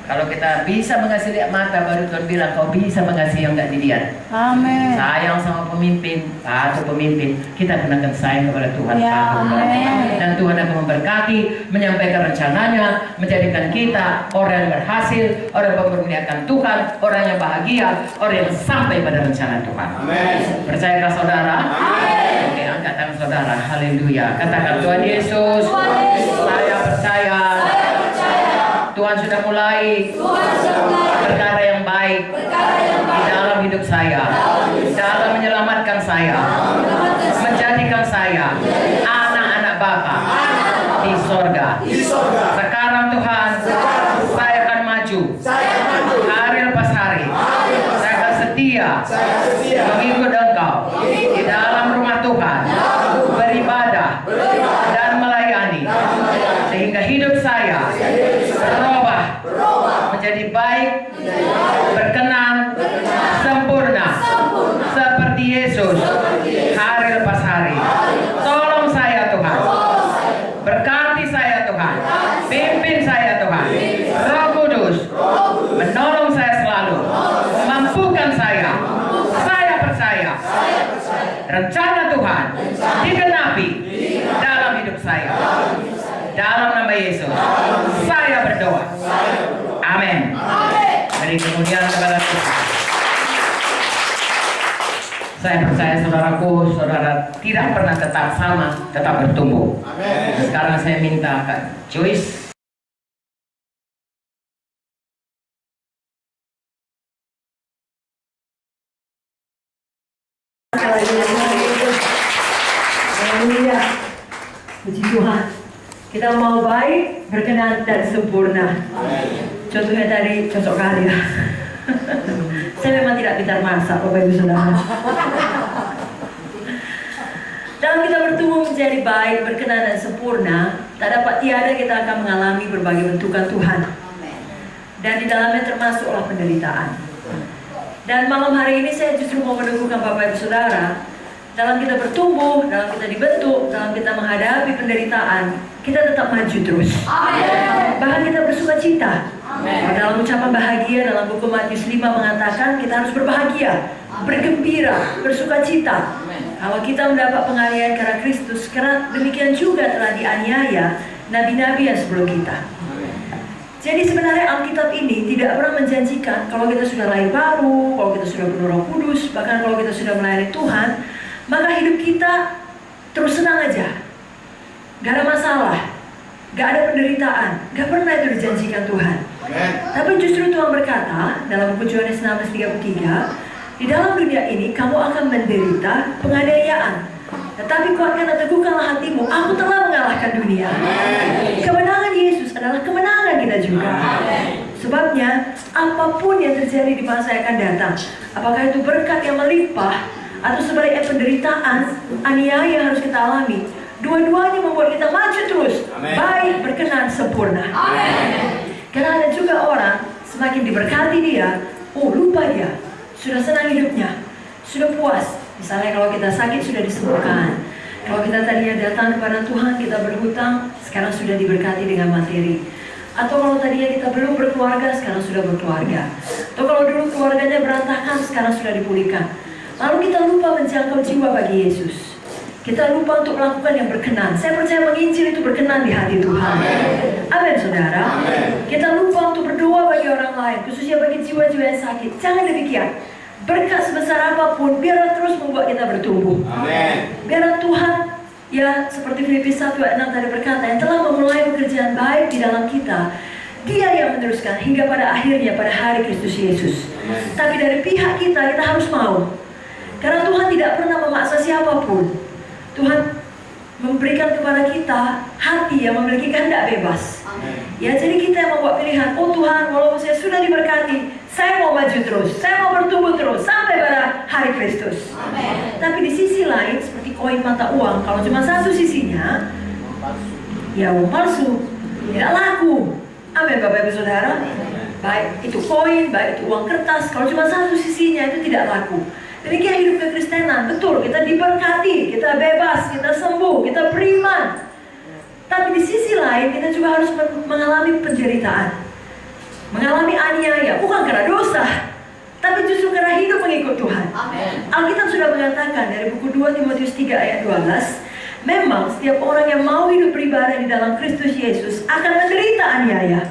Kalau kita bisa mengasihi lihat mata, baru Tuhan bilang kau bisa mengasihi yang tidak dilihat. Amin. Sayang sama pemimpin, patuh pemimpin. Kita kenakan sayang kepada Tuhan, Ya, patuh kepada Tuhan. amin. Dan Tuhan akan memberkati, menyampaikan rencananya, menjadikan kita orang yang berhasil, orang yang memuliakan Tuhan, orang yang bahagia, orang yang sampai pada rencana Tuhan. Amin. Percayakah saudara? Amin. Oke, angkat tangan saudara. Haleluya. Katakan Tuhan Yesus, saya percaya. Tuhan sudah mulai perkara yang baik di dalam hidup saya, dalam menyelamatkan saya, menjadikan saya anak-anak Bapa di sorga. Sekarang Tuhan, saya akan maju hari lepas hari. Saya akan setia mengikut Engkau di dalam rumah Tuhan, beribadah dan melayani, sehingga hidup saya berubah menjadi baik, berkenan, sempurna, seperti Yesus hari lepas hari. Tolong saya Tuhan, berkati saya Tuhan, pimpin saya Tuhan. Roh Kudus menolong saya selalu, mampukan saya. Saya percaya rencana Tuhan digenapi dalam hidup saya. Dalam nama Yesus, saya berdoa. Amin. Beri kemuliaan kepada Tuhan. Saya percaya saudaraku, saudara tidak pernah tetap sama, tetap bertumbuh. Sekarang saya minta Kak Joyce. Haleluya. Puji Tuhan. Kita mau baik, berkenan dan sempurna. Contohnya tadi cocok kali ya. Saya memang tidak pintar masak, Bapak Ibu Saudara. Dalam kita bertumbuh menjadi baik, berkenan dan sempurna, tak dapat tiada kita akan mengalami berbagai bentukan Tuhan. Dan di dalamnya termasuklah penderitaan. Dan malam hari ini saya justru mau meneguhkan Bapak Ibu Saudara, dalam kita bertumbuh, dalam kita dibentuk, dalam kita menghadapi penderitaan, kita tetap maju terus. Bahkan kita bersuka cita. Dalam ucapan bahagia, dalam buku Matius 5 mengatakan kita harus berbahagia, bergembira, bersuka cita. Kalau kita mendapat pengalihan karena Kristus, karena demikian juga telah dianiaya nabi-nabi yang sebelum kita. Jadi sebenarnya Alkitab ini tidak pernah menjanjikan kalau kita sudah lahir baru, kalau kita sudah penuh Roh Kudus, bahkan kalau kita sudah melayani Tuhan, maka hidup kita terus senang aja, gak ada masalah, gak ada penderitaan. Gak pernah itu dijanjikan Tuhan. Tapi justru Tuhan berkata dalam buku Yohanes 16:33, di dalam dunia ini kamu akan menderita penganiayaan, tetapi kuatkan dan teguhkanlah hatimu, aku telah mengalahkan dunia. Kemenangan Yesus adalah kemenangan kita juga. Sebabnya apapun yang terjadi di masa yang akan datang, apakah itu berkat yang melimpah atau sebaliknya penderitaan, aniaya yang harus kita alami, dua-duanya membuat kita maju terus, baik, berkenan, sempurna. Karena ada juga orang semakin diberkati dia, lupa dia, sudah senang hidupnya, sudah puas. Misalnya kalau kita sakit sudah disembuhkan, kalau kita tadinya datang kepada Tuhan kita berhutang, sekarang sudah diberkati dengan materi. Atau kalau tadinya kita belum berkeluarga, sekarang sudah berkeluarga. Atau kalau dulu keluarganya berantakan, sekarang sudah dipulihkan. Lalu kita lupa menjangkau jiwa bagi Yesus. Kita lupa untuk melakukan yang berkenan. Saya percaya menginjil itu berkenan di hati Tuhan. Amin, saudara. Kita lupa untuk berdoa bagi orang lain, khususnya bagi jiwa-jiwa yang sakit. Jangan demikian. Berkat sebesar apapun, biarlah terus membuat kita bertumbuh. Biarlah Tuhan, ya seperti Filipi 1 ayat 6 tadi berkata, yang telah memulai pekerjaan baik di dalam kita, Dia yang meneruskan hingga pada akhirnya pada hari Kristus Yesus. Tapi dari pihak kita harus mau. Karena Tuhan tidak pernah memaksa siapapun. Tuhan memberikan kepada kita hati yang memiliki kehendak bebas. Ya, jadi kita yang membuat pilihan. Oh Tuhan, walaupun saya sudah diberkati, saya mau maju terus, saya mau bertumbuh terus sampai pada hari Kristus. Tapi di sisi lain, seperti koin mata uang, kalau cuma satu sisinya, ya uang palsu, tidak laku. Amin, Bapak Ibu Saudara. Baik itu koin, baik itu uang kertas, kalau cuma satu sisinya itu tidak laku. Demikian hidup kekristenan, betul, kita diberkati, kita bebas, kita sembuh, kita beriman. Tapi di sisi lain kita juga harus mengalami penderitaan, mengalami aniaya, bukan karena dosa, tapi justru karena hidup mengikut Tuhan. Alkitab sudah mengatakan dari buku 2 Timotius 3 ayat 12, memang setiap orang yang mau hidup beribadah di dalam Kristus Yesus akan menderita aniaya.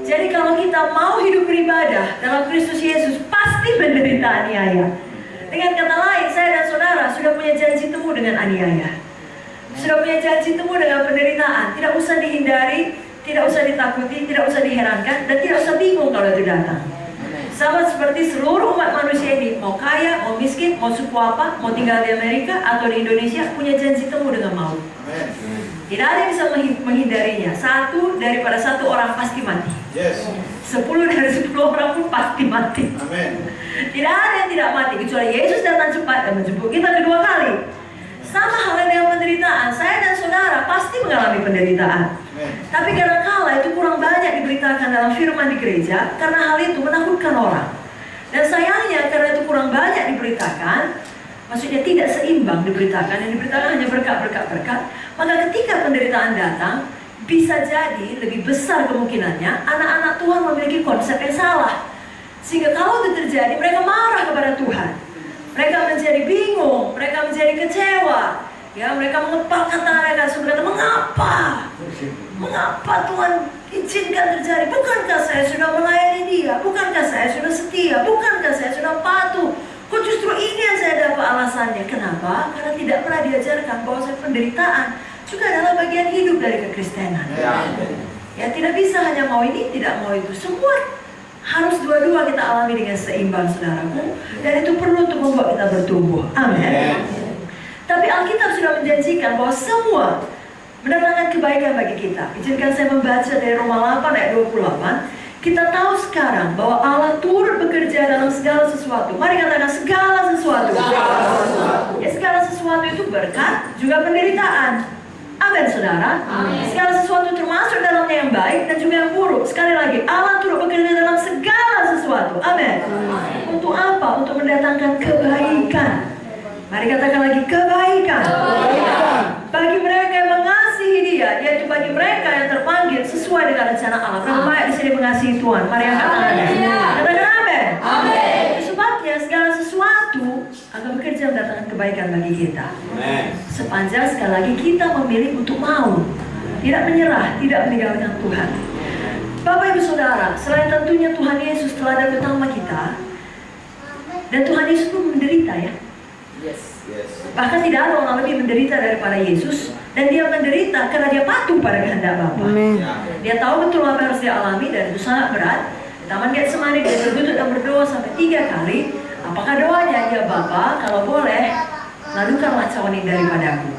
Jadi kalau kita mau hidup beribadah dalam Kristus Yesus, pasti menderita aniaya. Dengan kata lain, saya dan saudara sudah punya janji temu dengan aniaya. Sudah punya janji temu dengan penderitaan. Tidak usah dihindari, tidak usah ditakuti, tidak usah diherankan, dan tidak usah bingung kalau itu datang. Sama seperti seluruh umat manusia ini, mau kaya, mau miskin, mau suku apa, mau tinggal di Amerika atau di Indonesia, punya janji temu dengan maut. Tidak ada yang bisa menghindarinya. Daripada satu orang pasti mati. 10 dari 10 orang pun pasti mati. Tidak ada yang tidak mati, kecuali Yesus datang cepat dan menjemput kita kedua kali. Sama halnya dengan penderitaan. Saya dan saudara pasti mengalami penderitaan. Tapi kadang-kala itu kurang banyak diberitakan dalam firman di gereja, karena hal itu menakutkan orang. Dan sayangnya karena itu kurang banyak diberitakan, maksudnya tidak seimbang diberitakan, yang diberitakan hanya berkat, maka ketika penderitaan datang, bisa jadi lebih besar kemungkinannya anak-anak Tuhan memiliki konsep yang salah. Sehingga kalau itu terjadi, mereka marah kepada Tuhan. Mereka menjadi bingung, mereka menjadi kecewa. Ya, mereka mengepalkan tangan mereka, berkata, mengapa Tuhan izinkan terjadi? Bukankah saya sudah melayani Dia? Bukankah saya sudah setia? Bukankah saya sudah patuh? Kok justru ini yang saya apa alasannya? Kenapa? Karena tidak pernah diajarkan bahwa penderitaan juga adalah bagian hidup dari kekristenan. Ya, tidak bisa hanya mau ini, tidak mau itu. Semua harus dua-dua kita alami dengan seimbang, saudaraku. Dan itu perlu untuk membuat kita bertumbuh. Amin. Tapi Alkitab sudah menjanjikan bahwa semua mendatangkan kebaikan bagi kita. Izinkan saya membaca dari Roma 8 ayat 28. Kita tahu sekarang bahwa Allah turut bekerja dalam segala sesuatu. Mari katakan segala sesuatu. Ya, segala sesuatu itu berkat, juga penderitaan. Amin, saudara. Segala sesuatu termasuk dalamnya yang baik dan juga yang buruk. Sekali lagi, Allah turut bekerja dalam segala sesuatu. Amin. Untuk apa? Untuk mendatangkan kebaikan. Mari katakan lagi, kebaikan. Bagi mereka yang mengasihi Dia, yaitu bagi mereka yang terpanggil sesuai dengan rencana Allah. Berapa banyak di sini mengasihi Tuhan? Mari angkat tangannya. Katakan amin. Sebabnya segala sesuatu akan bekerja mendatangkan kebaikan bagi kita. Sepanjang sekali lagi kita memilih untuk mau, tidak menyerah, tidak meninggalkan Tuhan. Bapak Ibu Saudara, selain tentunya Tuhan Yesus telah datang bersama kita, dan Tuhan Yesus pun menderita, ya. Bahkan tidak ada orang lebih menderita daripada Yesus, dan Dia menderita karena Dia patuh pada kehendak Bapa. Dia tahu betul apa yang harus dia alami, dan itu sangat berat. Di Taman Getsemani Dia berlutut dan berdoa sampai 3 kali. Apakah doanya? Ya Bapa, kalau boleh, lalukanlah cawan ini daripadaku.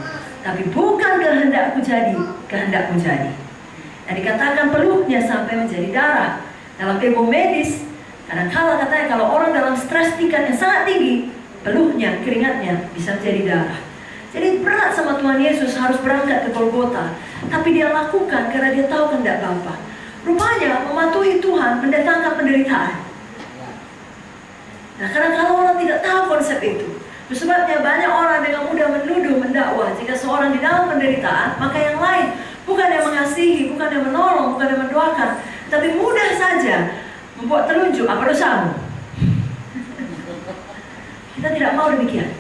Tapi bukan kehendakku jadi, kehendakmu jadi. Dan dikatakan peluhnya sampai menjadi darah. Dalam ilmu medis, kadang-kala katanya kalau orang dalam stres tingkat yang sangat tinggi, peluhnya, keringatnya bisa menjadi darah. Jadi berat sama Tuhan Yesus harus berangkat ke Golgota. Tapi Dia lakukan karena Dia tahu kehendak Bapa. Rupanya mematuhi Tuhan mendatangkan penderitaan. Nah, karena kalau orang tidak tahu konsep itu, sebabnya banyak orang dengan mudah menuduh, mendakwa. Jika seorang di dalam penderitaan, maka yang lain bukan yang mengasihi, bukan yang menolong, bukan yang mendoakan, tapi mudah saja membuat terunjuk, apa dosamu? Kita tidak mau demikian.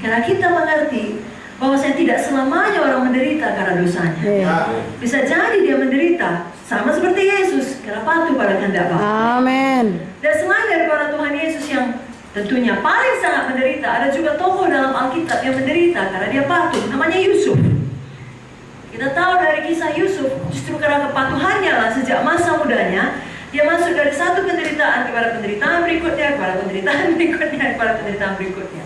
Karena kita mengerti bahwa saya tidak selamanya orang menderita karena dosanya. Bisa jadi dia menderita sama seperti Yesus karena patuh pada kehendak Bapa. Amin. Dan selain daripada Tuhan Yesus yang tentunya paling sangat menderita, ada juga tokoh dalam Alkitab yang menderita karena dia patuh, namanya Yusuf. Kita tahu dari kisah Yusuf, justru karena kepatuhannya lah sejak masa mudanya, dia masuk dari satu penderitaan kepada penderitaan berikutnya, kepada penderitaan berikutnya, kepada penderitaan berikutnya.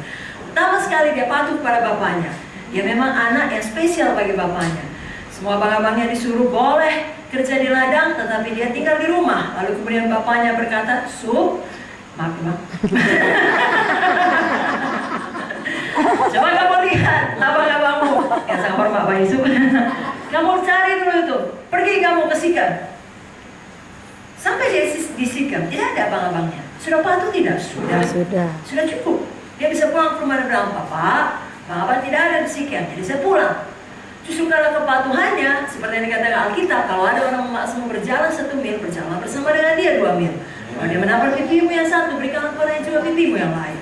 Pertama sekali dia patuh kepada bapaknya. Dia memang anak yang spesial bagi bapaknya. Semua abang-abangnya disuruh boleh kerja di ladang, tetapi dia tinggal di rumah. Lalu kemudian bapaknya berkata, maaf. Coba kamu lihat abang-abangmu yang sangat hormat Pak Yusuf. Kamu cari dulu itu, pergi kamu ke Sikem. Sampai dia di Sikem, tidak ada abang-abangnya. Sudah patuh tidak? Sudah cukup. Dia bisa pulang ke rumah dan bilang, Papa, abang-abang tidak ada di Sikem, jadi saya pulang. Justru karena kepatuhannya, seperti yang dikatakan Alkitab, kalau ada orang memaksamu berjalan 1 mil, berjalan bersama dengan dia 2 mil. Kalau dia menampar pipimu yang satu, berikanlah kepada juga pipimu yang lain.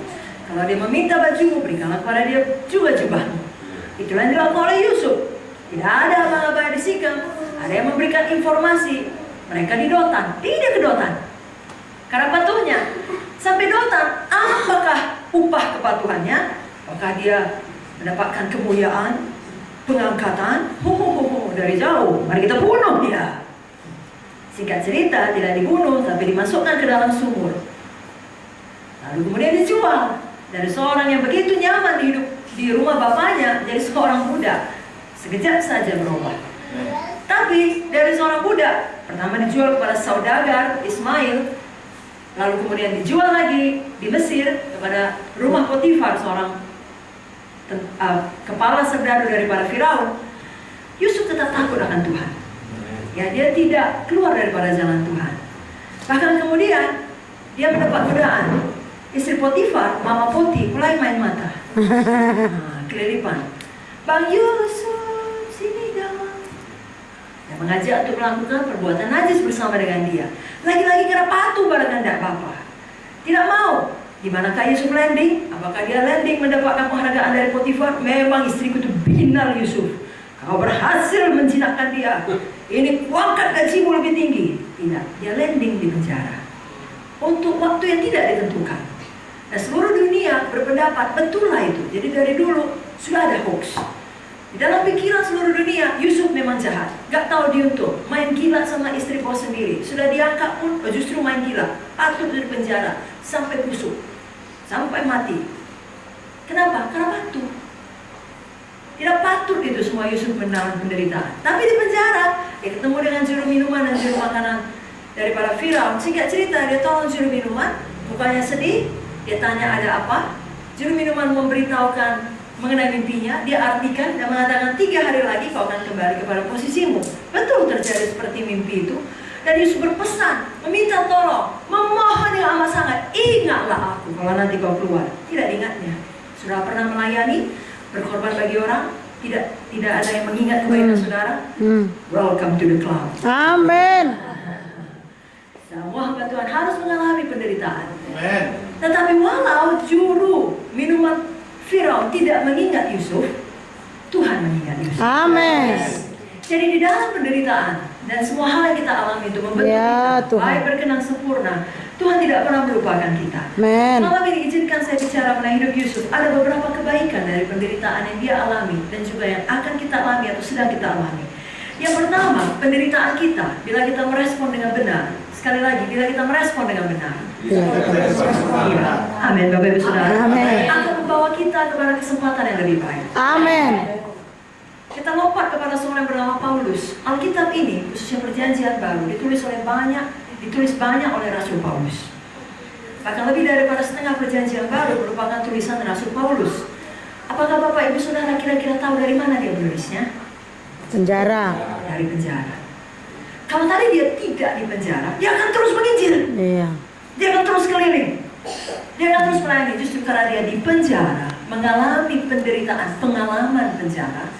Kalau dia meminta bajumu, berikanlah kepada dia juga jubahmu. Itulah yang dilakukan oleh Yusuf. Tidak ada abang-abang di Sikem, ada yang memberikan informasi. Mereka di Dotan, tidak ke Dotan. Karena patuhnya. Sampai Dotan, apakah upah kepatuhannya? Apakah dia mendapatkan kemuliaan, pengangkatan? Dari jauh, mari kita bunuh dia. Singkat cerita, tidak dibunuh, tapi dimasukkan ke dalam sumur. Lalu kemudian dijual. Dari seorang yang begitu nyaman hidup di rumah bapaknya, jadi seorang budak. Sekejap saja berubah. Tapi dari seorang budak, pertama dijual kepada saudagar Ismail, lalu kemudian dijual lagi di Mesir kepada rumah Potifar, seorang kepala serdadu daripada Firaun. Yusuf tetap takut akan Tuhan. Ya, dia tidak keluar daripada jalan Tuhan. Bahkan kemudian dia mendapat godaan. Istri Potifar, Mama Poti, mulai main mata. Kelilipan. Bang Yusuf, sini dong. Dia mengajak untuk melakukan perbuatan najis bersama dengan dia. Lagi-lagi karena patuh pada kehendak Bapa. Tidak mau. Di manakah Yusuf landing? Apakah dia landing mendapatkan penghargaan dari Potifar? Memang istriku itu binar Yusuf. Kau berhasil menjinakkan dia. Ini kuangkat gajimu lebih tinggi. Tidak, dia landing di penjara untuk waktu yang tidak ditentukan. Nah, seluruh dunia berpendapat betul lah itu. Jadi dari dulu sudah ada hoax. Di dalam pikiran seluruh dunia, Yusuf memang jahat. Gak tahu diuntung, main gila sama istri bos sendiri. Sudah diangkat pun justru main gila. Patut di penjara sampai busuk, sampai mati. Kenapa? Karena patut. Tidak patut itu semua Yusuf menahan penderitaan. Tapi di penjara, dia ketemu dengan juru minuman dan juru makanan daripada Firaun. Singkat cerita, dia tolong juru minuman, mukanya sedih. Dia tanya ada apa. Juru minuman memberitahukan mengenai mimpinya. Dia artikan dan mengatakan 3 hari lagi kau akan kembali kepada posisimu. Betul terjadi seperti mimpi itu. Dan Yusuf berpesan, meminta tolong, memohon dengan amat sangat, ingatlah aku kalau nanti kau keluar. Tidak diingatnya. Sudah pernah melayani, berkorban bagi orang, tidak ada yang mengingat kebaikan saudara. Welcome to the club. Amin. Semua hamba Tuhan harus mengalami penderitaan. Tetapi walau juru minuman Firaun tidak mengingat Yusuf, Tuhan mengingat Yusuf. Amin. Jadi di dalam penderitaan dan semua hal yang kita alami itu membentuk Ya, kita Tuhan. baik berkenan sempurna. Tuhan tidak pernah melupakan kita. Amin. Malam ini izinkan saya bicara mengenai hidup Yusuf. Ada beberapa kebaikan dari penderitaan yang dia alami dan juga yang akan kita alami atau sedang kita alami. Yang pertama, penderitaan kita bila kita merespon dengan benar. Sekali lagi, bila kita merespon dengan benar. Iya. Amin, Bapak Ibu Saudara. Amin. Akan membawa kita kepada kesempatan yang lebih baik. Amin. Kita lompat kepada seorang yang bernama Paulus. Alkitab ini, khususnya Perjanjian Baru, ditulis banyak oleh Rasul Paulus. Bahkan lebih daripada setengah Perjanjian Baru merupakan tulisan Rasul Paulus. Apakah Bapak Ibu Saudara kira-kira tahu dari mana dia menulisnya? Penjara. Dari penjara. Kalau tadi dia tidak di penjara, dia akan terus menginjil. Iya. Dia akan terus keliling. Dia akan terus melayani. Justru karena dia di penjara, mengalami penderitaan, pengalaman penjara,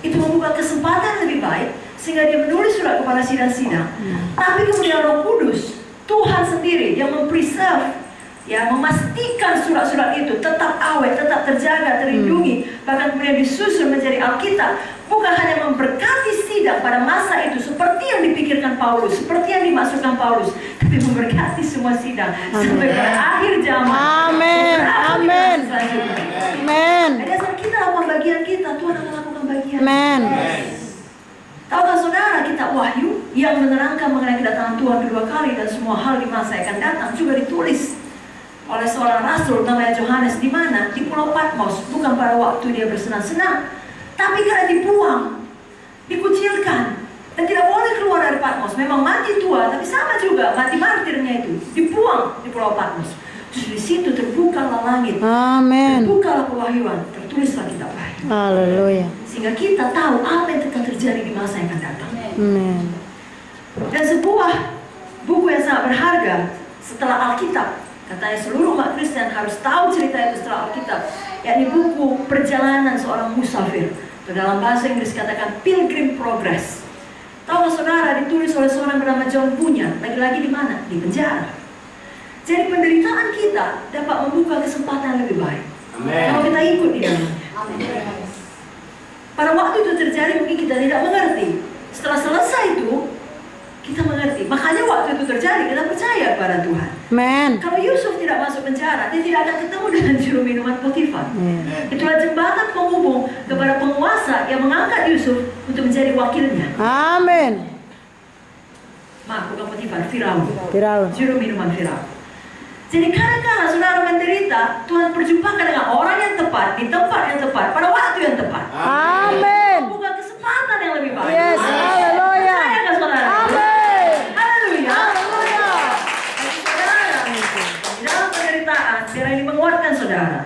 itu membuka kesempatan lebih baik sehingga dia menulis surat kepada sidang-sidang. Tapi kemudian Roh Kudus, Tuhan sendiri yang mempreserve, ya, memastikan surat-surat itu tetap awet, tetap terjaga, terlindungi, bahkan kemudian disusun menjadi Alkitab. Bukan hanya memberkati sidang pada masa itu seperti yang dipikirkan Paulus, seperti yang dimaksudkan Paulus, tapi memberkati semua sidang sampai pada akhir zaman. Amin. Amin. Amin. Jadi asal kita lakukan bagian kita, Tuhan akan lakukan bagian. Amin. Tahukah saudara, kitab Wahyu yang menerangkan mengenai kedatangan Tuhan kedua kali dan semua hal di masa yang akan datang juga ditulis oleh seorang rasul namanya Yohanes, di mana? Di Pulau Patmos, bukan pada waktu dia bersenang-senang, tapi karena dibuang, dikucilkan, dan tidak boleh keluar dari Patmos. Memang mati tua, tapi sama juga mati martirnya itu, dibuang di Pulau Patmos. Terus di situ terbukalah langit, Amin. terbukalah pewahyuan, tertulislah kitab Wahyu. Haleluya. Sehingga kita tahu apa yang akan terjadi di masa yang akan datang. Amin. Dan sebuah buku yang sangat berharga setelah Alkitab, katanya seluruh umat Kristen harus tahu cerita itu setelah Alkitab, yakni buku perjalanan seorang musafir. Atau dalam bahasa Inggris katakan Pilgrim Progress. Tahu saudara, ditulis oleh seorang bernama John Bunyan. Lagi-lagi di mana? Di penjara. Jadi penderitaan kita dapat membuka kesempatan lebih baik. Kalau kita ikut di dalamnya. Pada waktu itu terjadi mungkin kita tidak mengerti. Setelah selesai itu, kita mengerti. Makanya waktu itu terjadi, kita percaya kepada Tuhan. Amin. Kalau Yusuf tidak masuk penjara, dia tidak akan ketemu dengan juru minuman Potifar. Itulah jembatan penghubung kepada penguasa yang mengangkat Yusuf untuk menjadi wakilnya. Amin. Maaf, bukan Potifar, Firaun. Firaun. Juru minuman Firaun. Jadi kadang-kadang saudara menderita, Tuhan perjumpakan dengan orang yang tepat, di tempat yang tepat, pada waktu yang tepat. Amin. Membuka kesempatan yang lebih baik. Yes, haleluya. Percaya nggak, saudara? Amin. Haleluya. Haleluya. Saudara, di dalam penderitaan, biar ini menguatkan saudara.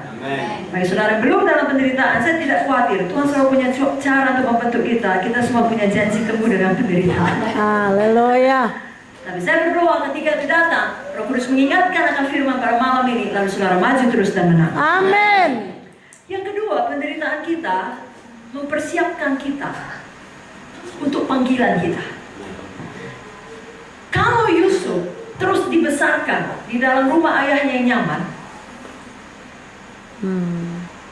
Bagi saudara yang belum dalam penderitaan, saya tidak khawatir. Tuhan selalu punya cara untuk membentuk kita. Kita semua punya janji temu dengan penderitaan. Haleluya. Tapi saya berdoa ketika itu datang, Roh Kudus mengingatkan akan firman pada malam ini, lalu saudara maju terus dan menang. Amin. Yang kedua, penderitaan kita mempersiapkan kita untuk panggilan kita. Kalau Yusuf terus dibesarkan di dalam rumah ayahnya yang nyaman,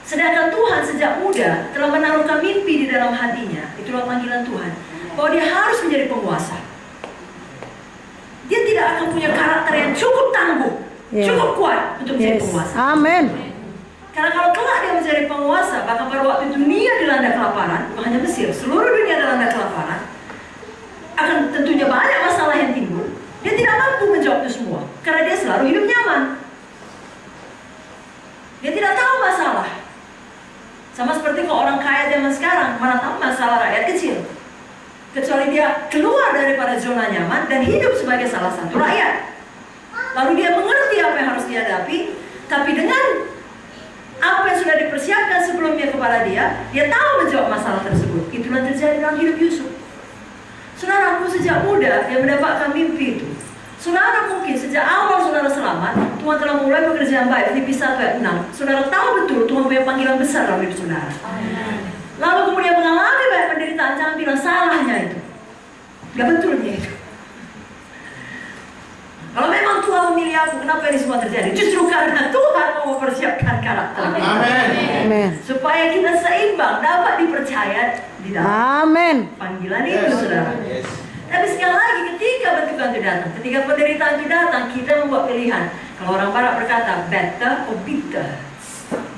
sedangkan Tuhan sejak muda telah menaruhkan mimpi di dalam hatinya, itulah panggilan Tuhan, bahwa dia harus menjadi penguasa. Dia tidak akan punya karakter yang cukup tangguh Yeah. Cukup kuat untuk menjadi Yes. penguasa. Amin. Karena kalau kelak dia menjadi penguasa, bahkan pada waktu dunia dilanda kelaparan, bukan hanya Mesir, seluruh dunia dilanda kelaparan, akan tentunya banyak masalah yang timbul. Dia tidak mampu menjawab itu semua, karena dia selalu hidup nyaman. Dia tidak tahu masalah. Sama seperti kalau orang kaya zaman sekarang, mana tahu masalah rakyat kecil. Kecuali dia keluar daripada zona nyaman dan hidup sebagai salah satu rakyat. Lalu dia mengerti apa yang harus dihadapi, tapi dengan apa yang sudah dipersiapkan sebelumnya kepada dia, dia tahu menjawab masalah tersebut. Itulah terjadi dalam hidup Yusuf. Saudaraku, sejak muda dia mendapatkan mimpi itu. Saudara mungkin sejak awal saudara selamat, Tuhan telah mulai pekerjaan baik. Filipi 1 ayat 6. Saudara tahu betul Tuhan punya panggilan besar dalam hidup saudara. Lalu kemudian mengalami banyak penderitaan, jangan bilang salahnya itu. Gak betulnya itu. Kalau memang Tuhan memilih aku, kenapa ini semua terjadi? Justru karena Tuhan mau mempersiapkan karakter kita. Amin. Supaya kita seimbang, dapat dipercaya di dalam Amin. panggilan itu, saudara. Tapi sekali lagi, ketika bentukan itu datang, ketika penderitaan itu datang, kita membuat pilihan. Kalau orang Barat berkata, better or bitter.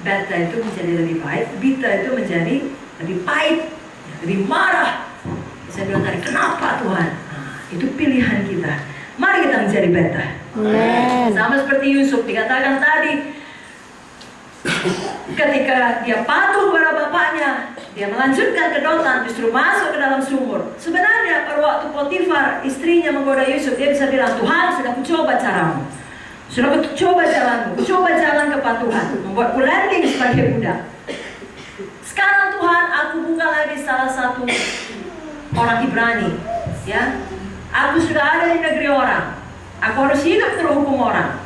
Better itu menjadi lebih baik, bitter itu menjadi lebih pahit, lebih marah. Saya bilang tadi, kenapa Tuhan? Nah, itu pilihan kita. Mari kita menjadi better. Amen. Sama seperti Yusuf dikatakan tadi, ketika dia patuh kepada bapaknya, dia melanjutkan ke Dotan, justru masuk ke dalam sumur. Sebenarnya pada waktu Potifar istrinya menggoda Yusuf, dia bisa bilang, Tuhan sudah kucoba caramu, sudah kucoba jalanmu, kucoba jalan kepatuhan, membuatku landing sebagai budak. Sekarang Tuhan, aku bukan lagi salah satu orang Ibrani, ya. Aku sudah ada di negeri orang. Aku harus hidup terhukum orang.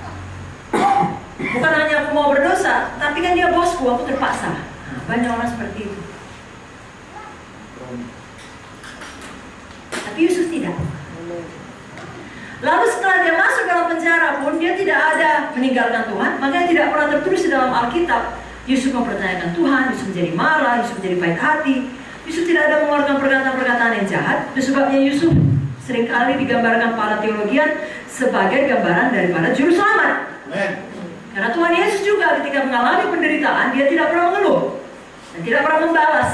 Bukan hanya aku mau berdosa, tapi kan dia bosku, aku terpaksa. Nah, banyak orang seperti itu. Tapi Yusuf tidak. Lalu setelah dia masuk dalam penjara pun, dia tidak ada meninggalkan Tuhan. Makanya tidak pernah tertulis di dalam Alkitab Yusuf mempertanyakan Tuhan, Yusuf menjadi marah, Yusuf menjadi pahit hati. Yusuf tidak ada mengeluarkan perkataan-perkataan yang jahat. Itu sebabnya Yusuf seringkali digambarkan para teologian sebagai gambaran daripada juru selamat. Karena Tuhan Yesus juga ketika mengalami penderitaan, dia tidak pernah mengeluh dan tidak pernah membalas.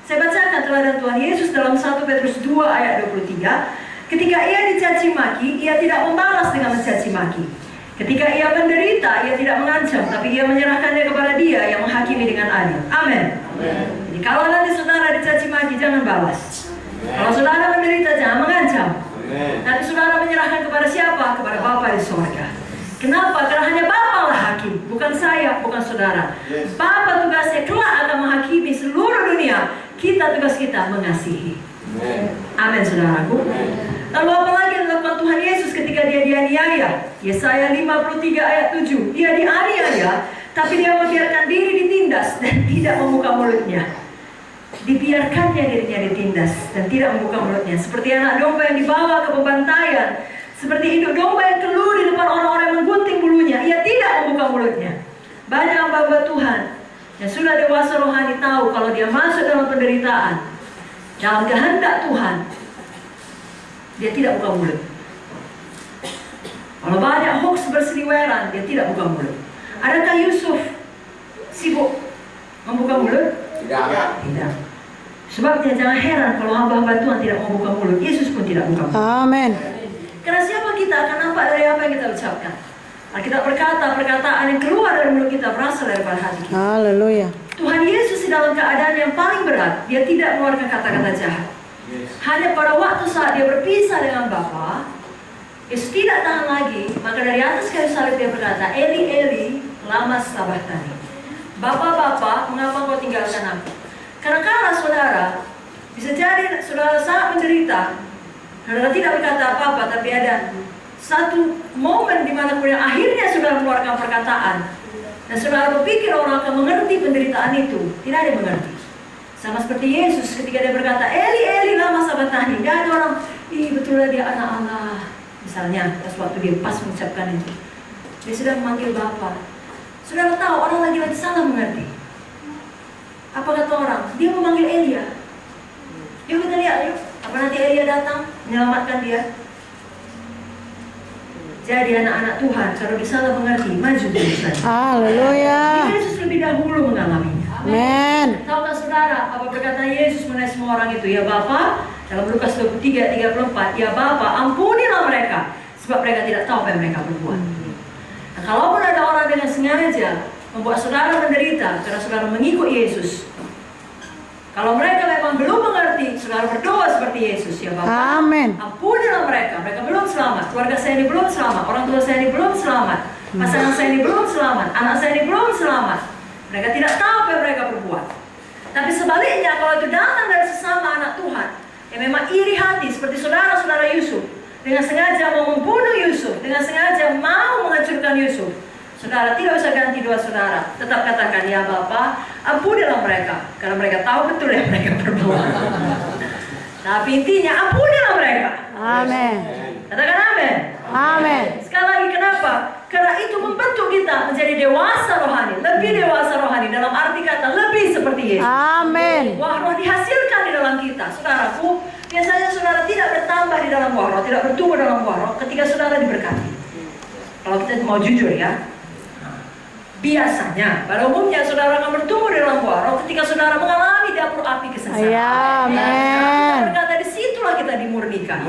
Saya bacakan teladan Tuhan Yesus dalam 1 Petrus 2 ayat 23. Ketika ia dicaci maki, ia tidak membalas dengan mencaci maki. Ketika ia menderita, ia tidak mengancam, tapi ia menyerahkannya kepada Dia yang menghakimi dengan adil. Amin. Jadi kalau nanti saudara dicaci maki, jangan balas. Kalau saudara menderita, jangan mengancam. Nanti saudara menyerahkan kepada siapa? Kepada Bapa di sorga. Kenapa? Karena hanya Bapa lah hakim, bukan saya, bukan saudara. Bapa tugasnya kelak akan menghakimi seluruh dunia. Kita tugas kita mengasihi. Amin, saudaraku. Lalu apa lagi yang dilakukan Tuhan Yesus ketika dia dianiaya? Yesaya 53 ayat 7. Dia dianiaya, tapi dia membiarkan diri ditindas dan tidak membuka mulutnya. Dibiarkannya dirinya ditindas dan tidak membuka mulutnya, seperti anak domba yang dibawa ke pembantaian, seperti induk domba yang keluar di depan orang-orang yang menggunting bulunya. Ia tidak membuka mulutnya. Banyak hamba Tuhan yang sudah dewasa rohani tahu kalau dia masuk dalam penderitaan, dalam kehendak Tuhan, dia tidak buka mulut. Kalau banyak hoax berseliweran, dia tidak buka mulut. Adakah Yusuf sibuk membuka mulut? Tidak. Sebabnya jangan heran kalau hamba-hamba Tuhan tidak mau buka mulut. Yesus pun tidak buka mulut. Amin. Karena siapa kita akan nampak dari apa yang kita ucapkan. Alkitab berkata, perkataan yang keluar dari mulut kita berasal daripada hati kita. Haleluya. Tuhan Yesus dalam keadaan yang paling berat, dia tidak mengeluarkan kata-kata jahat. Hanya pada waktu saat dia berpisah dengan Bapa, Yesus tidak tahan lagi, maka dari atas kayu salib dia berkata, Eli, Eli, lama sabachthani. Bapa, mengapa kau tinggalkan aku? Karena saudara, bisa jadi saudara sangat menderita, saudara tidak berkata apa-apa, tapi ada satu momen di mana kemudian akhirnya saudara mengeluarkan perkataan, dan saudara berpikir orang akan mengerti penderitaan itu. Tidak ada yang mengerti. Sama seperti Yesus ketika dia berkata, Eli, Eli, lama sabachthani. Tidak ada orang, betulnya dia anak Allah. Misalnya, pas waktu dia pas mengucapkan itu, dia sedang memanggil Bapa. Saudara tahu orang lagi salah mengerti. Apa kata orang? Dia memanggil Elia. Yuk kita lihat, yuk. Apa nanti Elia datang menyelamatkan dia? Jadi anak-anak Tuhan, kalau disalah mengerti, maju tulisan. Haleluya. Yesus lebih dahulu mengalaminya. Amen. Tahukah saudara apa berkata Yesus mengenai semua orang itu? Ya Bapa, dalam Lukas 23:34, ya Bapa, ampunilah mereka, sebab mereka tidak tahu apa yang mereka berbuat. Nah, kalaupun ada orang dengan sengaja membuat saudara menderita karena saudara mengikut Yesus, kalau mereka memang belum mengerti, saudara berdoa seperti Yesus, ya Bapa, Amin. ampunilah mereka belum selamat, keluarga saya ini belum selamat, orang tua saya ini belum selamat, pasangan saya ini belum selamat, anak saya ini belum selamat. Mereka tidak tahu apa yang mereka berbuat. Tapi sebaliknya, kalau itu datang dari sesama anak Tuhan yang memang iri hati seperti saudara-saudara Yusuf, dengan sengaja mau membunuh Yusuf, dengan sengaja mau menghancurkan Yusuf, saudara tidak usah ganti doa saudara, tetap katakan, ya Bapa, ampunilah mereka, karena mereka tahu betul yang mereka berbuat. Tapi intinya, ampunilah mereka. Amin. Katakan amin. Amin. Sekali lagi, kenapa? Karena itu membentuk kita menjadi dewasa rohani, lebih dewasa rohani, dalam arti kata lebih seperti Yesus. Amin. Wah roh dihasilkan di dalam kita. Saudaraku, biasanya saudara tidak bertambah di dalam wah roh, tidak bertumbuh dalam wah roh ketika saudara diberkati. Kalau kita mau jujur ya, biasanya pada umumnya saudara akan bertumbuh di dalam wah roh ketika saudara mengalami dapur api kesengsaraan. Ya, amin. Berkata disitulah kita dimurnikan.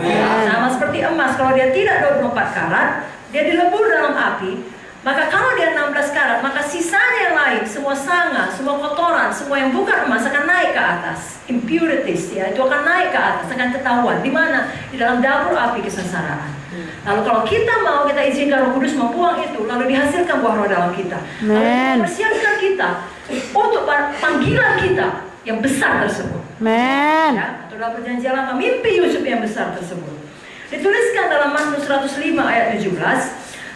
Sama seperti emas, kalau dia tidak 24 karat, dia dilebur dalam api. Maka kalau dia 16 karat, maka sisanya yang lain, semua sanga, semua kotoran, semua yang bukan emas akan naik ke atas. Impurities ya, itu akan naik ke atas, akan ketahuan. Di mana? Di dalam dapur api kesengsaraan. Lalu kalau kita mau, kita izinkan Roh Kudus membuang itu, lalu dihasilkan buah roh dalam kita. Lalu mempersiapkan kita untuk panggilan kita yang besar tersebut. Amen. Ya, atau dalam perjanjian lama, mimpi Yusuf yang besar tersebut. Dituliskan dalam Mazmur 105 ayat 17,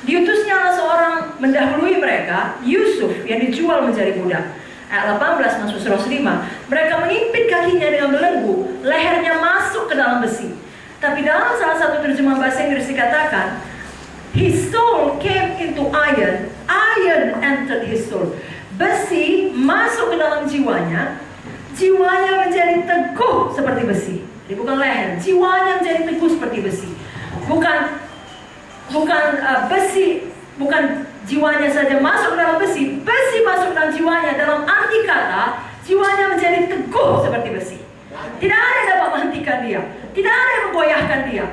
diutusnya seorang mendahului mereka, Yusuf yang dijual menjadi budak. Ayat 18 Mazmur 105, mereka mengimpit kakinya dengan belenggu, lehernya masuk ke dalam besi. Tapi dalam salah satu terjemahan bahasa Inggris dikatakan, his soul came into iron, iron entered his soul. Besi masuk ke dalam jiwanya, jiwanya menjadi teguh seperti besi. Jadi bukan leher, jiwanya menjadi teguh seperti besi. Bukan besi, bukan jiwanya saja masuk ke dalam besi, besi masuk dalam jiwanya. Dalam arti kata, jiwanya menjadi teguh seperti besi. Tidak ada yang dapat menghentikan dia, tidak ada yang menggoyahkan dia.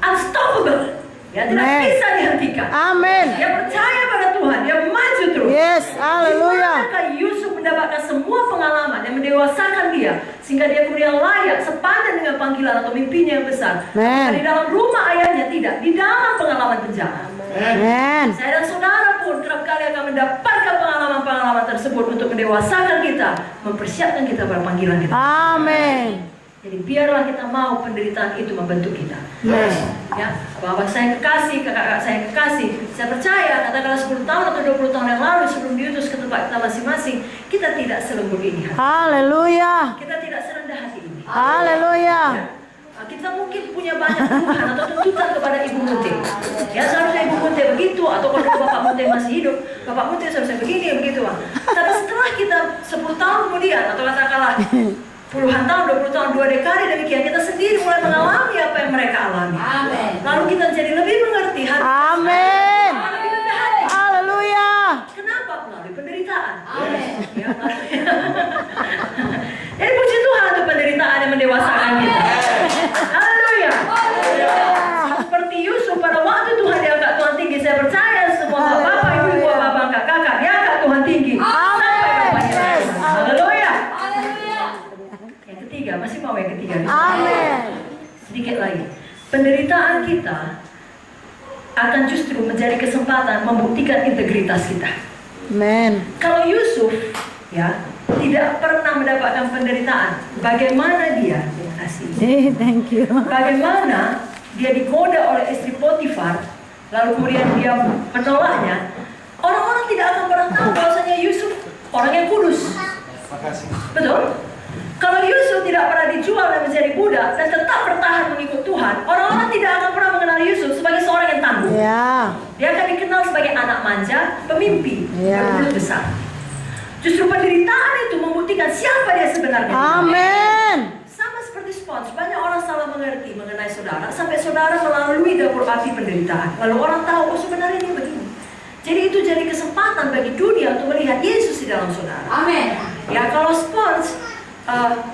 Unstoppable. Ya, tidak bisa dihentikan. Amin. Dia percaya pada Tuhan, dia maju terus. Yes, haleluya. Dimanakah Yusuf mendapatkan semua pengalaman yang mendewasakan dia, sehingga dia kemudian layak sepadan dengan panggilan atau mimpinya yang besar. Amen. Di dalam rumah ayahnya tidak, di dalam pengalaman penjara. Amen. Saya dan saudara pun kerap kali akan mendapatkan pengalaman-pengalaman tersebut untuk mendewasakan kita, mempersiapkan kita pada panggilan kita. Amin. Jadi biarlah kita mau penderitaan itu membentuk kita. Amen. Ya, bapak saya kekasih, kakak-kakak saya kekasih. Saya percaya, katakanlah 10 tahun atau 20 tahun yang lalu sebelum diutus ke tempat kita masing-masing, kita tidak selembut ini. Haleluya. Kita tidak serendah hati ini. Haleluya. Ya. Kita mungkin punya banyak tuduhan atau tuntutan kepada Ibu Munte. Ya seharusnya Ibu Munte begitu, atau kalau Bapak Munte masih hidup, Bapak Munte seharusnya begini, begitu. Tapi setelah kita 10 tahun kemudian, atau katakanlah puluhan tahun, 20 tahun, 2 dekade demikian, kita sendiri mulai mengalami apa yang mereka alami. Amin. Lalu kita jadi lebih mengerti hati. Amin. Haleluya. Kenapa? Melalui penderitaan. Amin. Ya, jadi puji Tuhan untuk penderitaan yang mendewasakan kita. Haleluya. Seperti Yusuf pada waktu Tuhan diangkat Tuhan tinggi, saya percaya semua bapak, ibu, bapak, kakak diangkat Tuhan tinggi. Haleluya. Yang ketiga, masih mau yang ketiga? Amin. Sedikit lagi. Penderitaan kita akan justru menjadi kesempatan membuktikan integritas kita. Amin. Kalau Yusuf ya tidak pernah mendapatkan penderitaan, bagaimana dia? Terima kasih. Thank you. Bagaimana dia digoda oleh istri Potifar, lalu kemudian dia menolaknya? Orang-orang tidak akan pernah tahu bahwasanya Yusuf orang yang kudus. Betul? Kalau Yusuf tidak pernah dijual dan menjadi budak dan tetap bertahan mengikut Tuhan, orang-orang tidak akan pernah mengenal Yusuf sebagai seorang yang tangguh. Ya. Dia akan dikenal sebagai anak manja, pemimpi, bermulut besar. Justru penderitaan itu membuktikan siapa dia sebenarnya. Amin. Sama seperti spons, banyak orang salah mengerti mengenai saudara sampai saudara melalui dapur api penderitaan. Lalu orang tahu, oh sebenarnya dia begini. Jadi itu jadi kesempatan bagi dunia untuk melihat Yesus di dalam saudara. Amin. Ya kalau spons,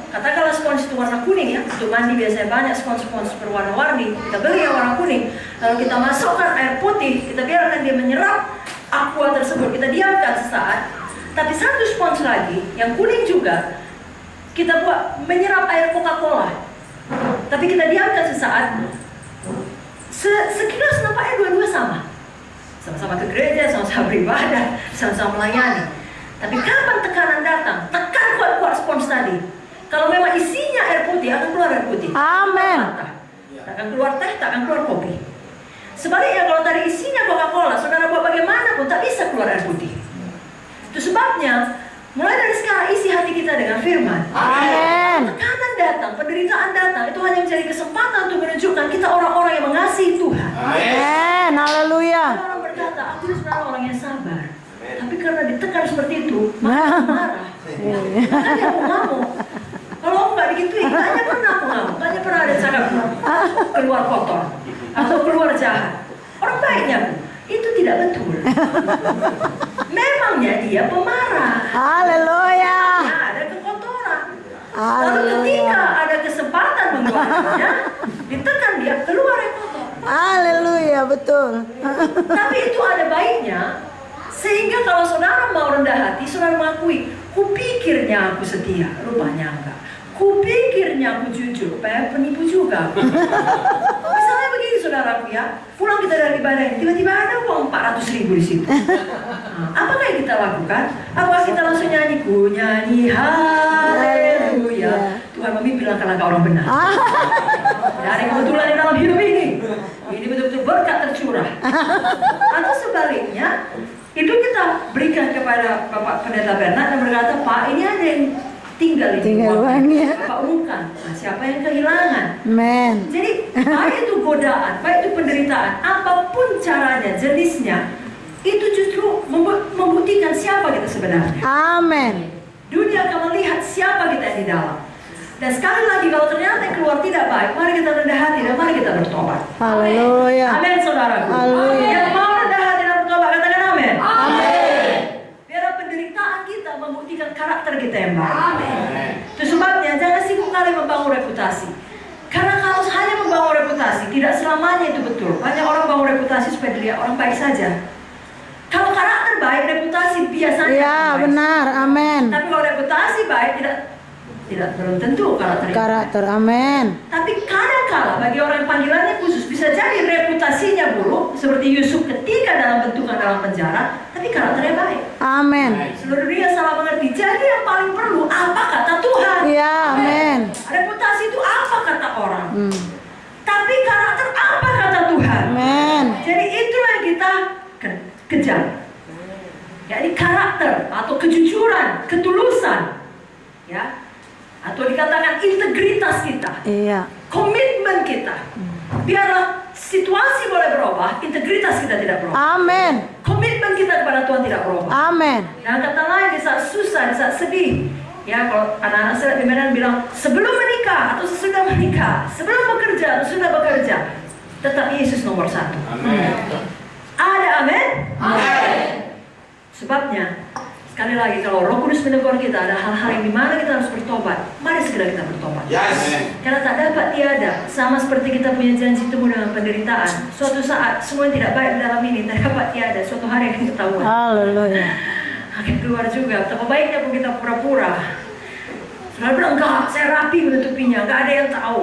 katakanlah spons itu warna kuning ya, untuk mandi biasanya banyak spons-spons berwarna-warni. Kita beli yang warna kuning, lalu kita masukkan air putih, kita biarkan dia menyerap aqua tersebut, kita diamkan sesaat. Tapi satu spons lagi, yang kuning juga, kita buat menyerap air Coca-Cola. Tapi kita diamkan sesaat, sekilas nampaknya dua-dua sama. Sama-sama ke gereja, sama-sama beribadah, sama-sama melayani. Tapi kapan tekanan datang? Tekan kuat-kuat spons tadi. Kalau memang isinya air putih, akan keluar air putih. Amin. Tak akan keluar teh, tak akan keluar kopi. Sebaliknya kalau tadi isinya Coca-Cola, saudara buat bagaimanapun tak bisa keluar air putih. Itu sebabnya, mulai dari sekarang isi hati kita dengan firman. Amin. Tekanan datang, penderitaan datang, itu hanya menjadi kesempatan untuk menunjukkan kita orang-orang yang mengasihi Tuhan. Amin. Haleluya. Orang berkata, aku ini sebenarnya orang yang sabar. Tapi karena ditekan seperti itu, maka aku marah. Makanya aku ngamuk. Kalau aku nggak digituin, tanya pernah aku ngamuk. Tanya pernah ada cara keluar kotor atau keluar jahat. Orang baiknya aku, itu tidak betul. Memangnya dia pemarah. Haleluya. Nah, ada kekotoran. Lalu Haleluya. ketika ada kesempatan mengeluarkannya, ditekan dia keluar yang kotor. Haleluya, betul. Tapi itu ada baiknya, sehingga kalau saudara mau rendah hati, saudara mengakui, kupikirnya aku setia, rupanya enggak. Kupikirnya aku jujur, rupanya penipu juga. Misalnya begini saudaraku ya, pulang kita dari ibadah ini, tiba-tiba ada uang 400.000 di situ. Nah, apakah yang kita lakukan? Apakah kita langsung nyanyi, ku nyanyi haleluya? Tuhan memimpin langkah-langkah orang benar. Dari kebetulan di dalam hidup ini betul-betul berkat tercurah. Atau sebaliknya, itu kita berikan kepada Bapak Pendeta Bernard dan berkata, Pak, ini ada yang tinggal uangnya. Bapak umumkan, nah, siapa yang kehilangan? Amen. Jadi baik itu godaan, baik itu penderitaan, apapun caranya, jenisnya, itu justru membuktikan siapa kita sebenarnya. Amin. Dunia akan melihat siapa kita di dalam. Dan sekali lagi kalau ternyata yang keluar tidak baik, mari kita rendah hati dan mari kita bertobat. Haleluya. Amin saudaraku. Haleluya. Yang mau rendah hati dan bertobat, katakan amin. Amin. Biar penderitaan kita membuktikan karakter kita yang baik. Amin. Itu sebabnya jangan sibuk kali membangun reputasi. Karena kalau hanya membangun reputasi, tidak selamanya itu betul. Banyak orang bangun reputasi supaya dilihat orang baik saja. Kalau karakter baik, reputasi biasanya Ya, baik. benar. Amin. Tapi kalau reputasi baik, tidak belum tentu Karakter. Amin. Tapi kadang-kala bagi orang yang panggilannya khusus bisa jadi reputasinya buruk, seperti Yusuf ketika dalam bentukan dalam penjara, tapi karakternya baik. Amin. Seluruh dunia salah mengerti. Jadi yang paling perlu apa kata Tuhan? Ya, amin. Reputasi itu apa kata orang? Tapi karakter apa kata Tuhan? Amin. Jadi itulah yang kita kejar. Yakni karakter atau kejujuran, ketulusan, ya. Atau dikatakan integritas kita, Iya. komitmen kita. Biarlah situasi boleh berubah, integritas kita tidak berubah. Amin. Komitmen kita kepada Tuhan tidak berubah. Amin. Dan kata lain di saat susah, di saat sedih, ya kalau anak-anak saya di Medan bilang sebelum menikah atau sesudah menikah, sebelum bekerja atau sudah bekerja, tetap Yesus nomor satu. Ada amin? Amin. Sebabnya sekali lagi kalau Roh Kudus menegur kita ada hal-hal yang dimana kita harus bertobat, mari segera kita bertobat. Karena tak dapat tiada, sama seperti kita punya janji temu dengan penderitaan. Suatu saat semua yang tidak baik di dalam ini tak dapat tiada, suatu hari akan ketahuan. Haleluya. Akan keluar juga. Betapa baiknya pun kita pura-pura. Saudara bilang enggak, saya rapi menutupinya, enggak ada yang tahu.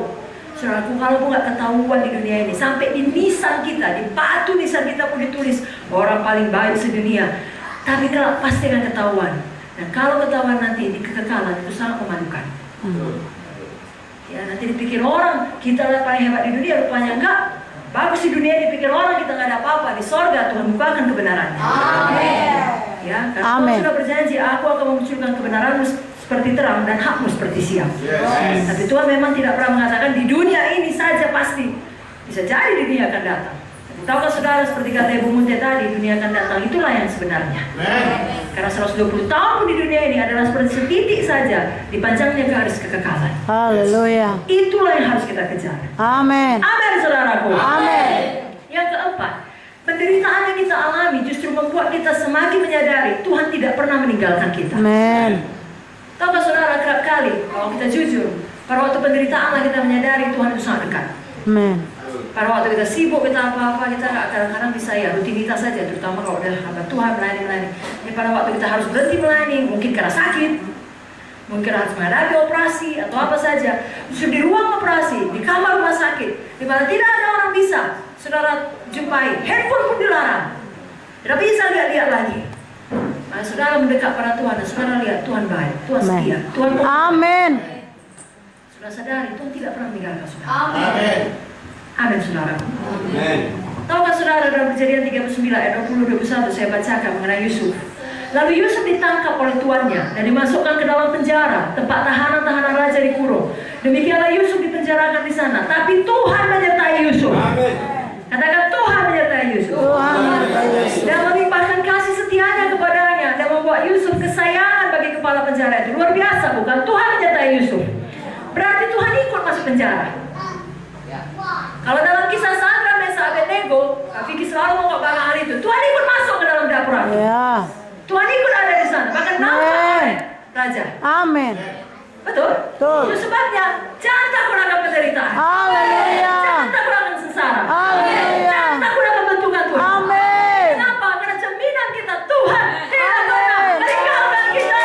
Saudaraku, kalau pun nggak ketahuan di dunia ini, sampai di nisan kita, di batu nisan kita pun ditulis orang paling baik sedunia. Tapi kalau pasti akan ketahuan. Dan kalau ketahuan nanti di kekekalan itu sangat memalukan. Ya nanti dipikir orang kita lah paling hebat di dunia, rupanya enggak. Bagus di dunia dipikir orang kita nggak ada apa-apa. Di sorga Tuhan bukakan kebenarannya. Amin. Ya, karena Amin. Tuhan sudah berjanji, aku akan memunculkan kebenaranmu seperti terang dan hakmu seperti siang. Tapi Tuhan memang tidak pernah mengatakan di dunia ini saja pasti. Bisa jadi di dunia akan datang. Tapi Tahukah saudara, seperti kata Ibu Munte tadi, dunia akan datang, itulah yang sebenarnya. Karena 120 tahun di dunia ini adalah seperti setitik saja di panjangnya garis kekekalan. Haleluya. Itulah yang harus kita kejar. Amin. Amin, saudaraku. Amin. Yang keempat, penderitaan yang kita alami justru membuat kita semakin menyadari Tuhan tidak pernah meninggalkan kita. Amin. Tahukah saudara, kerap kali kalau kita jujur, pada waktu penderitaan lah kita menyadari Tuhan itu sangat dekat. Amin. Pada waktu kita sibuk, kita apa-apa, kita kadang-kadang bisa ya rutinitas saja, terutama kalau udah hamba Tuhan melayani. Ini pada waktu kita harus berhenti melayani, mungkin karena sakit, mungkin harus menghadapi operasi atau apa saja. Justru di ruang operasi, di kamar rumah sakit, di mana tidak ada orang bisa saudara jumpai, handphone pun dilarang, tidak bisa lihat-lihat lagi. Nah, saudara mendekat pada Tuhan, dan saudara lihat Tuhan baik, Tuhan setia, Tuhan Amin. Saudara sadari Tuhan tidak pernah meninggalkan saudara. Amin. Amin, saudara. Amin. Tahukah saudara, dalam Kejadian 39 ayat 20-21 saya bacakan mengenai Yusuf. Lalu Yusuf ditangkap oleh tuannya dan dimasukkan ke dalam penjara, tempat tahanan-tahanan raja dikurung. Demikianlah Yusuf dipenjarakan di sana. Tapi Tuhan menyertai Yusuf. Amin. Katakan, Tuhan menyertai Yusuf. Tuhan menyertai Yusuf. Dan melimpahkan kasih setianya kepadanya dan membuat Yusuf kesayangan bagi kepala penjara itu. Luar biasa, bukan? Tuhan menyertai Yusuf. Berarti Tuhan ikut masuk penjara. Kalau dalam kisah Sadrak, Mesak, Abednego, Kak Vicky selalu mau barang hal itu. Tuhan ikut masuk ke dalam dapur api. Ya. Tuhan ikut ada di sana, bahkan nampak oleh raja. Amin. Betul? Betul. Itu sebabnya jangan takut akan penderitaan. Haleluya. Jangan takut akan sengsara. Haleluya. Jangan takut akan bentukan Tuhan. Amin. Kenapa? Karena jaminan kita Tuhan tidak pernah meninggalkan kita.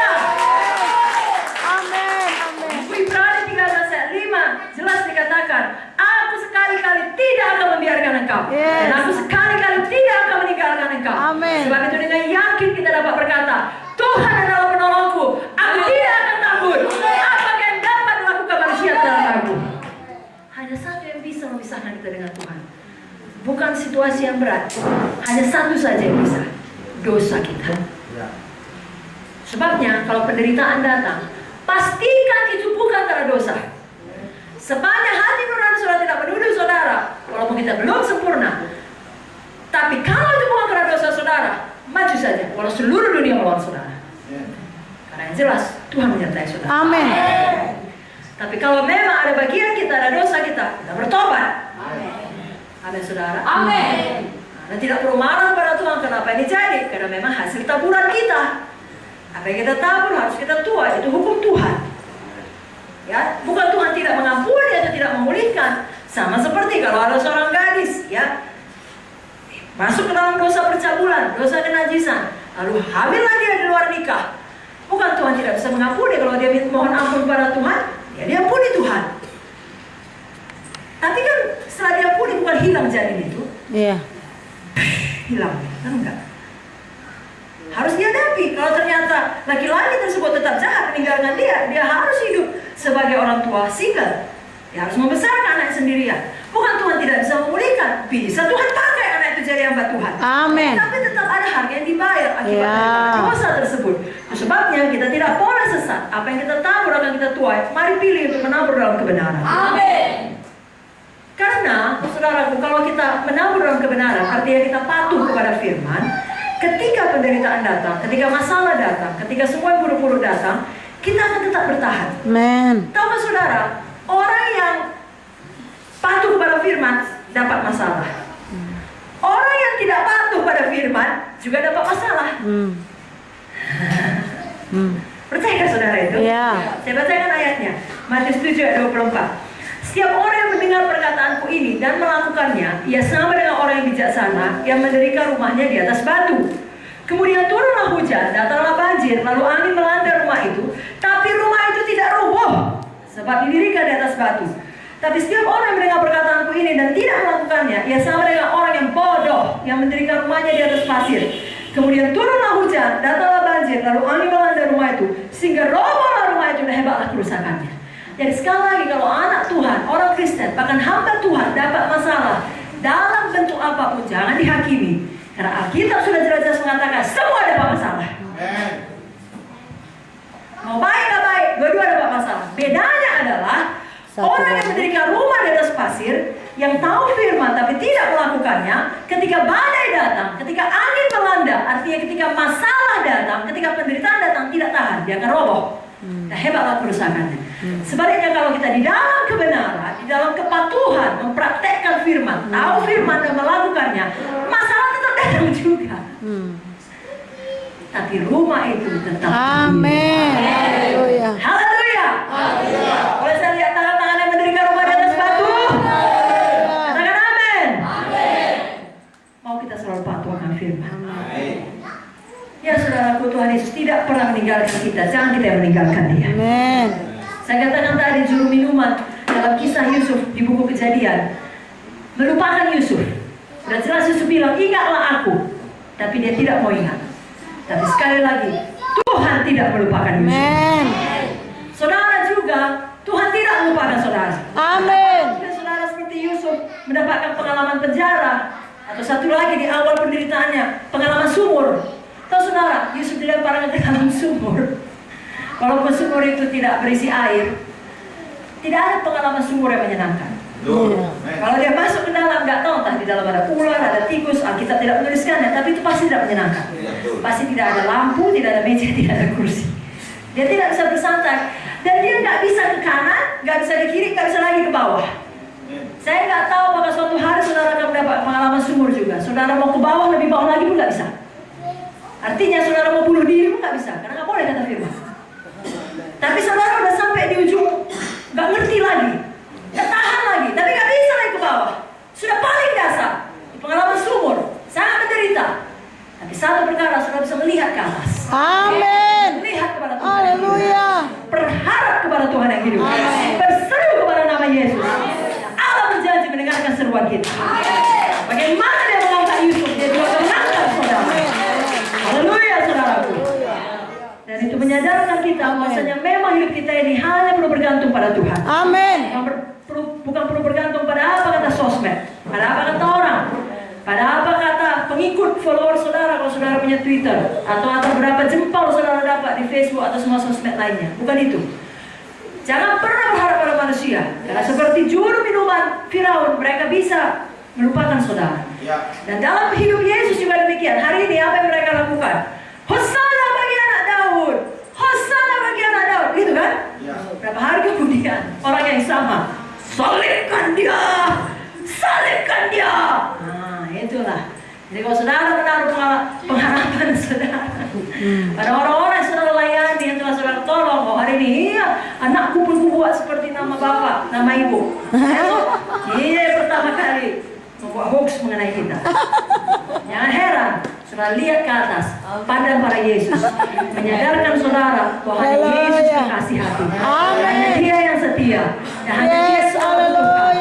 Amin. Amin. Ibrani 13 ayat 5 jelas dikatakan, aku sekali-kali tidak akan membiarkan engkau. Yes. Dan aku sekali-kali tidak akan meninggalkan engkau. Amin. Sebab itu dengan yakin kita dapat berkata, Tuhan adalah penolongku. Aku tidak akan takut. Apakah yang dapat dilakukan manusia dalam aku? Hanya satu yang bisa memisahkan kita dengan Tuhan. Bukan situasi yang berat. Hanya satu saja yang bisa. Dosa kita. Sebabnya kalau penderitaan datang, pastikan itu bukan karena dosa. Sepanjang hati nurani saudara tidak menuduh saudara, walaupun kita belum sempurna. Tapi kalau itu bukan karena dosa saudara, maju saja, walau seluruh dunia melawan saudara. Karena yang jelas Tuhan menyertai saudara. Amin. Tapi kalau memang ada bagian kita, ada dosa kita bertobat. Amin, saudara. Amin. Dan tidak perlu marah pada Tuhan kenapa ini jadi, karena memang hasil taburan kita. Apa yang kita tabur harus kita tuai, itu hukum Tuhan. Ya, bukan Tuhan tidak mengampuni atau tidak memulihkan. Sama seperti kalau ada seorang gadis, ya, masuk ke dalam dosa percabulan, dosa kenajisan, lalu hamil lagi di luar nikah. Bukan Tuhan tidak bisa mengampuni kalau dia mohon ampun pada Tuhan, ya dia ampuni Tuhan. Tapi kan setelah dia ampuni bukan hilang janin itu, Iya. hilang, kan enggak? Harus dihadapi. Kalau ternyata laki-laki tersebut tetap jahat meninggalkan dia harus hidup sebagai orang tua single. Dia harus membesarkan anak sendirian. Bukan Tuhan tidak bisa memulihkan, bisa Tuhan pakai anak itu jadi hamba Tuhan. Amin. Tapi tetap ada harga yang dibayar akibat dari dosa tersebut. Itu sebabnya kita tidak boleh sesat. Apa yang kita tabur akan kita tuai. Mari pilih untuk menabur dalam kebenaran. Amin. Karena, saudaraku, kalau kita menabur dalam kebenaran, artinya kita patuh kepada firman. Ketika penderitaan datang, ketika masalah datang, ketika semua yang buruk-buruk datang, kita akan tetap bertahan. Amin. Tahukah saudara, orang yang patuh kepada firman dapat masalah. Orang yang tidak patuh pada firman juga dapat masalah. Percaya saudara itu? Iya. Saya bacakan ayatnya. Matius 7 ayat 24. Setiap orang yang mendengar perkataanku ini dan melakukannya, ia sama dengan orang yang bijaksana yang mendirikan rumahnya di atas batu. Kemudian turunlah hujan, datanglah banjir, lalu angin melanda rumah itu. Tapi rumah itu tidak roboh, sebab didirikan di atas batu. Tapi setiap orang yang mendengar perkataanku ini dan tidak melakukannya, ia sama dengan orang yang bodoh yang mendirikan rumahnya di atas pasir. Kemudian turunlah hujan, datanglah banjir, lalu angin melanda rumah itu, sehingga robohlah rumah itu dan hebatlah kerusakannya. Jadi sekali lagi, kalau anak Tuhan, orang Kristen, bahkan hamba Tuhan dapat masalah dalam bentuk apapun, jangan dihakimi. Karena Alkitab sudah jelas-jelas mengatakan semua dapat masalah. Mau baik nggak baik, dua-dua dapat masalah. Bedanya adalah Orang yang mendirikan rumah di atas pasir, yang tahu firman tapi tidak melakukannya, ketika badai datang, ketika angin melanda, artinya ketika masalah datang, ketika penderitaan datang, tidak tahan, dia akan roboh. Nah, hebatlah kerusakannya. Sebaliknya kalau kita di dalam kebenaran, di dalam kepatuhan, mempraktekkan firman, tahu firman dan melakukannya, masalah tetap datang juga. Tapi rumah itu tetap Amin. Haleluya. Haleluya. Boleh saya lihat tangan-tangan yang mendirikan rumah di atas batu? Katakan amin. Mau kita selalu patuh akan firman. Ya saudaraku, Tuhan Yesus tidak pernah meninggalkan kita. Jangan kita yang meninggalkan dia. Amin. Saya katakan tadi juru minuman dalam kisah Yusuf di buku Kejadian melupakan Yusuf. Sudah jelas Yusuf bilang, ingatlah aku. Tapi dia tidak mau ingat. Tapi sekali lagi, Tuhan tidak melupakan Yusuf. Amin. Saudara juga, Tuhan tidak melupakan saudara. Amin. Jika saudara seperti Yusuf mendapatkan pengalaman penjara, atau satu lagi di awal penderitaannya, pengalaman sumur. Tahu saudara, Yusuf dilemparkan ke dalam sumur. Walaupun sumur itu tidak berisi air, tidak ada pengalaman sumur yang menyenangkan. Kalau dia masuk ke dalam, nggak tahu entah di dalam ada ular, ada tikus, Alkitab tidak menuliskannya, tapi itu pasti tidak menyenangkan. Pasti tidak ada lampu, tidak ada meja, tidak ada kursi. Dia tidak bisa bersantai, dan dia nggak bisa ke kanan, nggak bisa ke kiri, nggak bisa lagi ke bawah. Saya nggak tahu apakah suatu hari saudara akan mendapat pengalaman sumur juga. Saudara mau ke bawah, lebih bawah lagi pun nggak bisa. Artinya saudara mau bunuh diri pun nggak bisa, karena nggak boleh kata firman. Tapi saudara udah sampai di ujung, nggak ngerti lagi, nggak tahan lagi, tapi nggak bisa lagi ke bawah. Sudah paling dasar, pengalaman sumur, sangat menderita. Tapi satu perkara, saudara bisa melihat ke atas. Amin. Melihat kepada Tuhan. Haleluya. Berharap kepada Tuhan yang hidup. Amin. Berseru kepada nama Yesus. Allah berjanji mendengarkan seruan kita. Bagaimana dia mengangkat Yusuf, dia juga mengangkat saudara. Haleluya saudaraku. Dan itu menyadarkan kita bahwasanya memang hidup kita ini hanya perlu bergantung pada Tuhan. Amin. Bukan perlu bergantung pada apa kata sosmed, pada apa kata orang, pada apa kata pengikut follower saudara kalau saudara punya Twitter, atau berapa jempol saudara dapat di Facebook atau semua sosmed lainnya. Bukan itu. Jangan pernah berharap pada manusia, karena seperti juru minuman Firaun, mereka bisa melupakan saudara. Dan dalam hidup Yesus juga demikian. Hari ini apa yang mereka lakukan? Hosana bagi anak Daud, Hosana bagi anak Daud, gitu kan? Berapa hari kemudian orang yang sama, salibkan dia, salibkan dia. Nah itulah. Jadi kalau saudara menaruh pengharapan saudara pada orang-orang yang saudara layani, yang telah saudara tolong, oh hari ini iya anakku pun buat seperti nama bapak, nama ibu. Iya pertama kali membuat hoax mengenai kita. Jangan heran, saudara lihat ke atas, pandang pada Yesus, menyadarkan saudara bahwa hanya Yesus yang kasih hati, hanya Dia yang setia, dan hanya Dia yang selalu membutuhkan.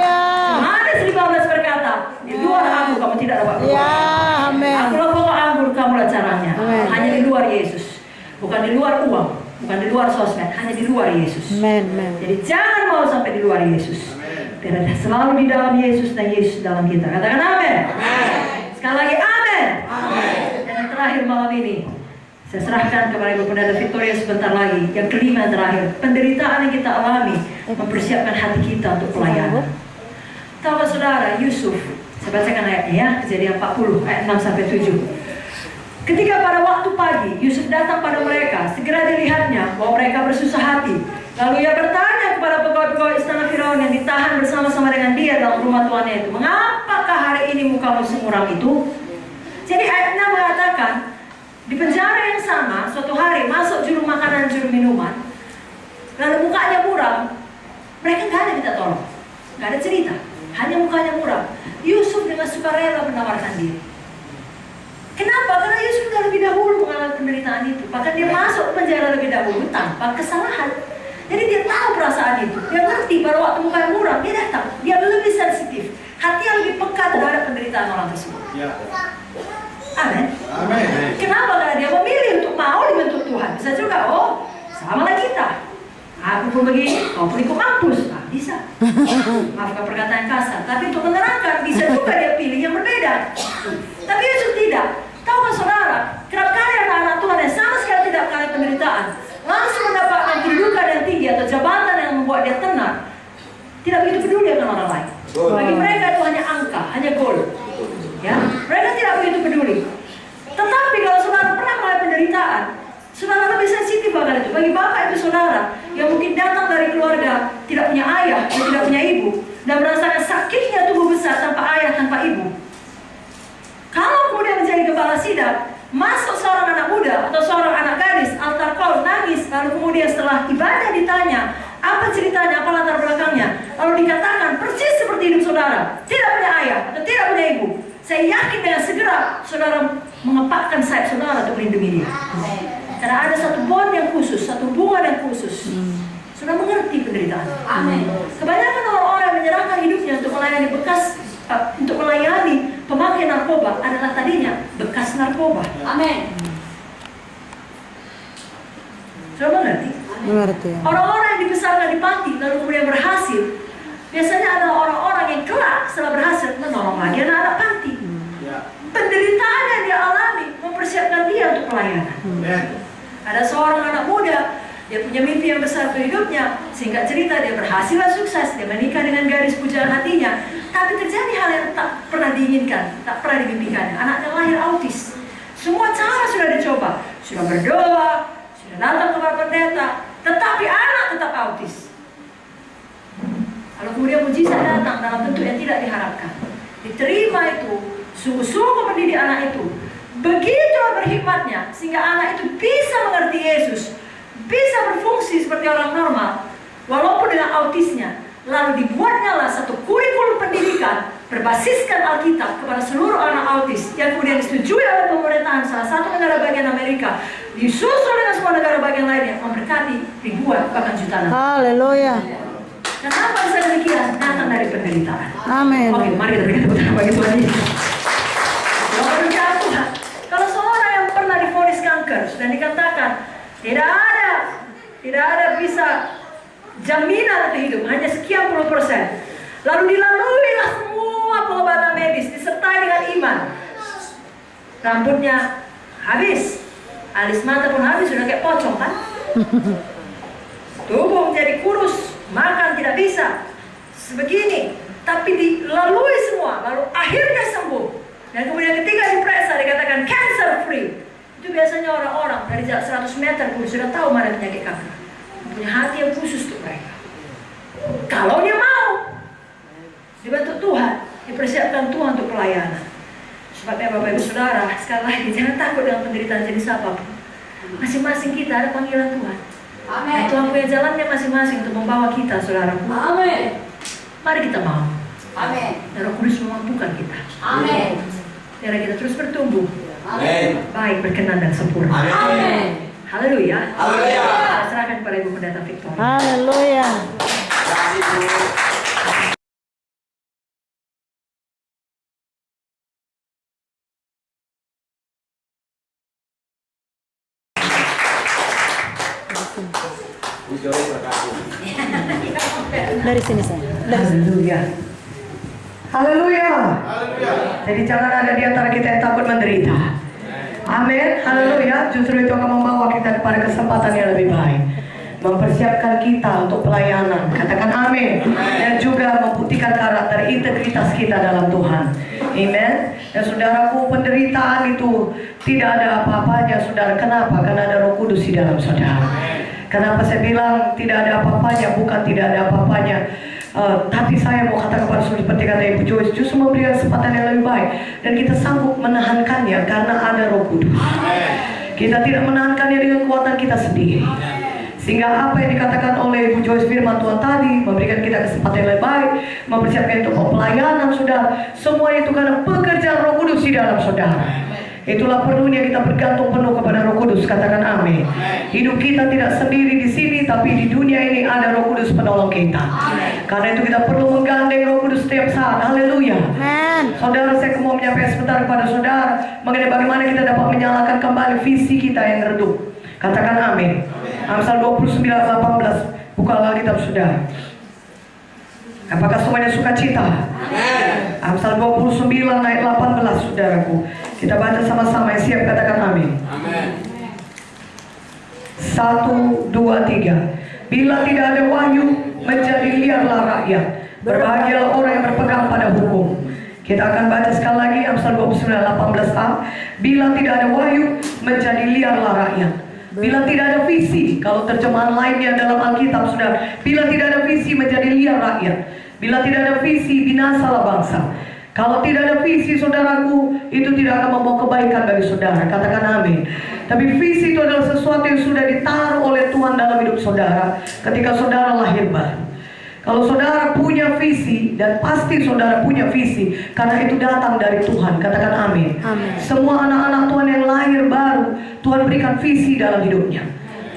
Yohanes 15 berkata, di luar aku kamu tidak dapat berbuat. Akulah pokok anggur, kamulah caranya. Hanya di luar Yesus, bukan di luar uang, bukan di luar sosmed, hanya di luar Yesus. Jadi jangan mau sampai di luar Yesus. Biar selalu di dalam Yesus dan Yesus dalam kita. Katakan amin. Sekali lagi amin. Dan yang terakhir malam ini, saya serahkan kepada Ibu Pendeta Victoria sebentar lagi. Yang kelima yang terakhir, penderitaan yang kita alami mempersiapkan hati kita untuk pelayanan. Tahu saudara, Yusuf, saya bacakan ayatnya ya, Kejadian 40 ayat 6 sampai 7. Ketika pada waktu pagi Yusuf datang pada mereka, segera dilihatnya bahwa mereka bersusah hati. Lalu ia bertanya kepada pegawai-pegawai istana Firaun yang ditahan bersama-sama dengan dia dalam rumah tuannya itu, mengapakah hari ini mukamu semuram itu? Jadi ayatnya mengatakan, di penjara yang sama, suatu hari masuk juru makanan, juru minuman, lalu mukanya muram. Mereka nggak ada minta tolong, nggak ada cerita, hanya mukanya muram. Yusuf dengan sukarela menawarkan diri. Kenapa? Karena Yusuf sudah lebih dahulu mengalami penderitaan itu. Bahkan dia masuk penjara lebih dahulu tanpa kesalahan. Jadi dia tahu perasaan itu. Dia ngerti pada waktu mukanya muram, dia datang. Dia lebih sensitif. Hatinya lebih peka terhadap penderitaan orang tersebut. Amin. Kenapa? Karena dia memilih untuk mau dibentuk Tuhan. Bisa juga, oh samalah kita. Aku pun begini, kau pun ikut mampus. Nah, bisa. Maafkan perkataan kasar. Tapi untuk menerangkan, bisa juga dia pilih yang berbeda. Tapi Yusuf tidak. Tahukah saudara, kerap kali anak-anak Tuhan yang sama sekali tidak mengalami penderitaan, langsung mendapatkan kedudukan yang tinggi atau jabatan yang membuat dia tenang. tidak begitu peduli dengan orang lain. Bagi mereka itu hanya angka, hanya gol. Ya, mereka tidak begitu peduli. Tetapi kalau saudara pernah melihat penderitaan, saudara lebih sensitif akan itu. Bagi bapak itu saudara yang mungkin datang dari keluarga tidak punya ayah dan tidak punya ibu, dan merasakan sakitnya tubuh besar tanpa ayah, tanpa ibu. Kalau kemudian menjadi kepala sidang, masuk seorang anak muda atau seorang anak gadis, altar call, nangis, lalu kemudian setelah ibadah ditanya, apa ceritanya, apa latar belakangnya, lalu dikatakan persis seperti hidup saudara, tidak punya ayah atau tidak punya ibu. Saya yakin dengan segera saudara mengepakkan sayap saudara untuk melindungi dia. Karena ada satu bond yang khusus, satu hubungan yang khusus. Sudah mengerti penderitaan. Amin. Kebanyakan orang-orang yang menyerahkan hidupnya untuk melayani pemakai narkoba adalah tadinya bekas narkoba. Amin. Sudah mengerti? Mengerti. Orang-orang yang dibesarkan di panti lalu kemudian berhasil, biasanya adalah orang-orang yang kelak setelah berhasil menolong lagi anak-anak panti. Penderitaan yang dia alami mempersiapkan dia untuk pelayanan. Ada seorang anak muda, dia punya mimpi yang besar untuk hidupnya, sehingga cerita dia berhasil dan sukses, dia menikah dengan gadis pujaan hatinya, tapi terjadi hal yang tak pernah diinginkan, tak pernah dimimpikannya. Anaknya lahir autis. Semua cara sudah dicoba, sudah berdoa, sudah datang kepada pendeta, tetapi anak tetap autis. Lalu kemudian mujizat datang dalam bentuk yang tidak diharapkan. Diterima itu, sungguh-sungguh mendidik anak itu. Begitu berhikmatnya sehingga anak itu bisa mengerti Yesus, bisa berfungsi seperti orang normal walaupun dengan autisnya. Lalu dibuatnya lah satu kurikulum pendidikan berbasiskan Alkitab kepada seluruh anak autis yang kemudian disetujui oleh pemerintahan salah satu negara bagian Amerika, disusul dengan semua negara bagian lainnya, memberkati ribuan bahkan jutaan. Haleluya. Kenapa bisa demikian? Datang dari penderitaan. Amin. Oke, mari kita berikan tepuk tangan bagi Tuhan Yesus. Luar biasa Tuhan. Kalau seorang yang pernah divonis kanker dan dikatakan tidak ada bisa jaminan untuk hidup, hanya sekian puluh %. Lalu dilaluilah semua pengobatan medis disertai dengan iman. Rambutnya habis, alis mata pun habis, sudah kayak pocong kan? Tubuh menjadi kurus, makan tidak bisa, sebegini. Tapi dilalui semua, lalu akhirnya sembuh. Dan kemudian ketika diperiksa dikatakan cancer free. Itu biasanya orang-orang dari jarak 100 meter pun sudah tahu mana penyakit kanker. Punya hati yang khusus untuk mereka. Kalau dia mau dibentuk Tuhan, dipersiapkan Tuhan untuk pelayanan. Sebabnya Bapak Ibu Saudara, sekali lagi jangan takut dengan penderitaan jenis apapun. Masing-masing kita ada panggilan Tuhan. Amin. Dan Tuhan punya jalannya masing-masing untuk membawa kita, saudara. Amin. Mari kita mau. Amin. Dan Roh Kudus memampukan kita. Amin. Biar kita terus bertumbuh. Amin. Baik, berkenan dan sempurna. Amin. Haleluya. Haleluya. Saya serahkan kepada Ibu Pendeta Victor. Haleluya. Dari sini saya. Haleluya. Haleluya. Jadi jangan ada di antara kita yang takut menderita. Amin. Haleluya. Justru itu akan membawa kita kepada kesempatan yang lebih baik, mempersiapkan kita untuk pelayanan. Katakan amin. Dan juga membuktikan karakter integritas kita dalam Tuhan. Amen. Dan saudaraku, penderitaan itu tidak ada apa-apanya, saudara. Kenapa? Karena ada Roh Kudus di dalam saudara. Kenapa saya bilang tidak ada apa-apanya? Bukan tidak ada apa-apanya, tapi saya mau katakan kepada saudara seperti kata Ibu Joyce, justru memberikan kesempatan yang lebih baik, dan kita sanggup menahankannya karena ada Roh Kudus. Kita tidak menahankannya dengan kekuatan kita sendiri. Sehingga apa yang dikatakan oleh Ibu Joyce firman Tuhan tadi, memberikan kita kesempatan yang lebih baik, mempersiapkan untuk pelayanan, saudara. Semua itu karena pekerjaan Roh Kudus di dalam saudara. Itulah perlunya kita bergantung penuh kepada Roh Kudus. Katakan amin. Hidup kita tidak sendiri di sini, tapi di dunia ini ada Roh Kudus penolong kita. Karena itu kita perlu menggandeng Roh Kudus setiap saat. Haleluya. Saudara, saya mau menyampaikan sebentar kepada saudara mengenai bagaimana kita dapat menyalakan kembali visi kita yang redup. Katakan amin. Amsal 29:18. Buka Alkitab saudara. Apakah semuanya sukacita? Amsal 29 ayat 18, saudaraku. Kita baca sama-sama, yang siap katakan amin. Amin. 1, 2, 3. Bila tidak ada wahyu, menjadi liarlah rakyat. Berbahagialah orang yang berpegang pada hukum. Kita akan baca sekali lagi Amsal 29:18a. Bila tidak ada wahyu, menjadi liarlah rakyat. Bila tidak ada visi, kalau terjemahan lainnya dalam Alkitab sudah, bila tidak ada visi menjadi liar rakyat. Bila tidak ada visi, binasalah bangsa. Kalau tidak ada visi, saudaraku, itu tidak akan membawa kebaikan bagi saudara. Katakan amin. Tapi visi itu adalah sesuatu yang sudah ditaruh oleh Tuhan dalam hidup saudara ketika saudara lahir baru. Kalau saudara punya visi, dan pasti saudara punya visi, karena itu datang dari Tuhan. Katakan amin. Amin. Semua anak-anak Tuhan yang lahir baru, Tuhan berikan visi dalam hidupnya.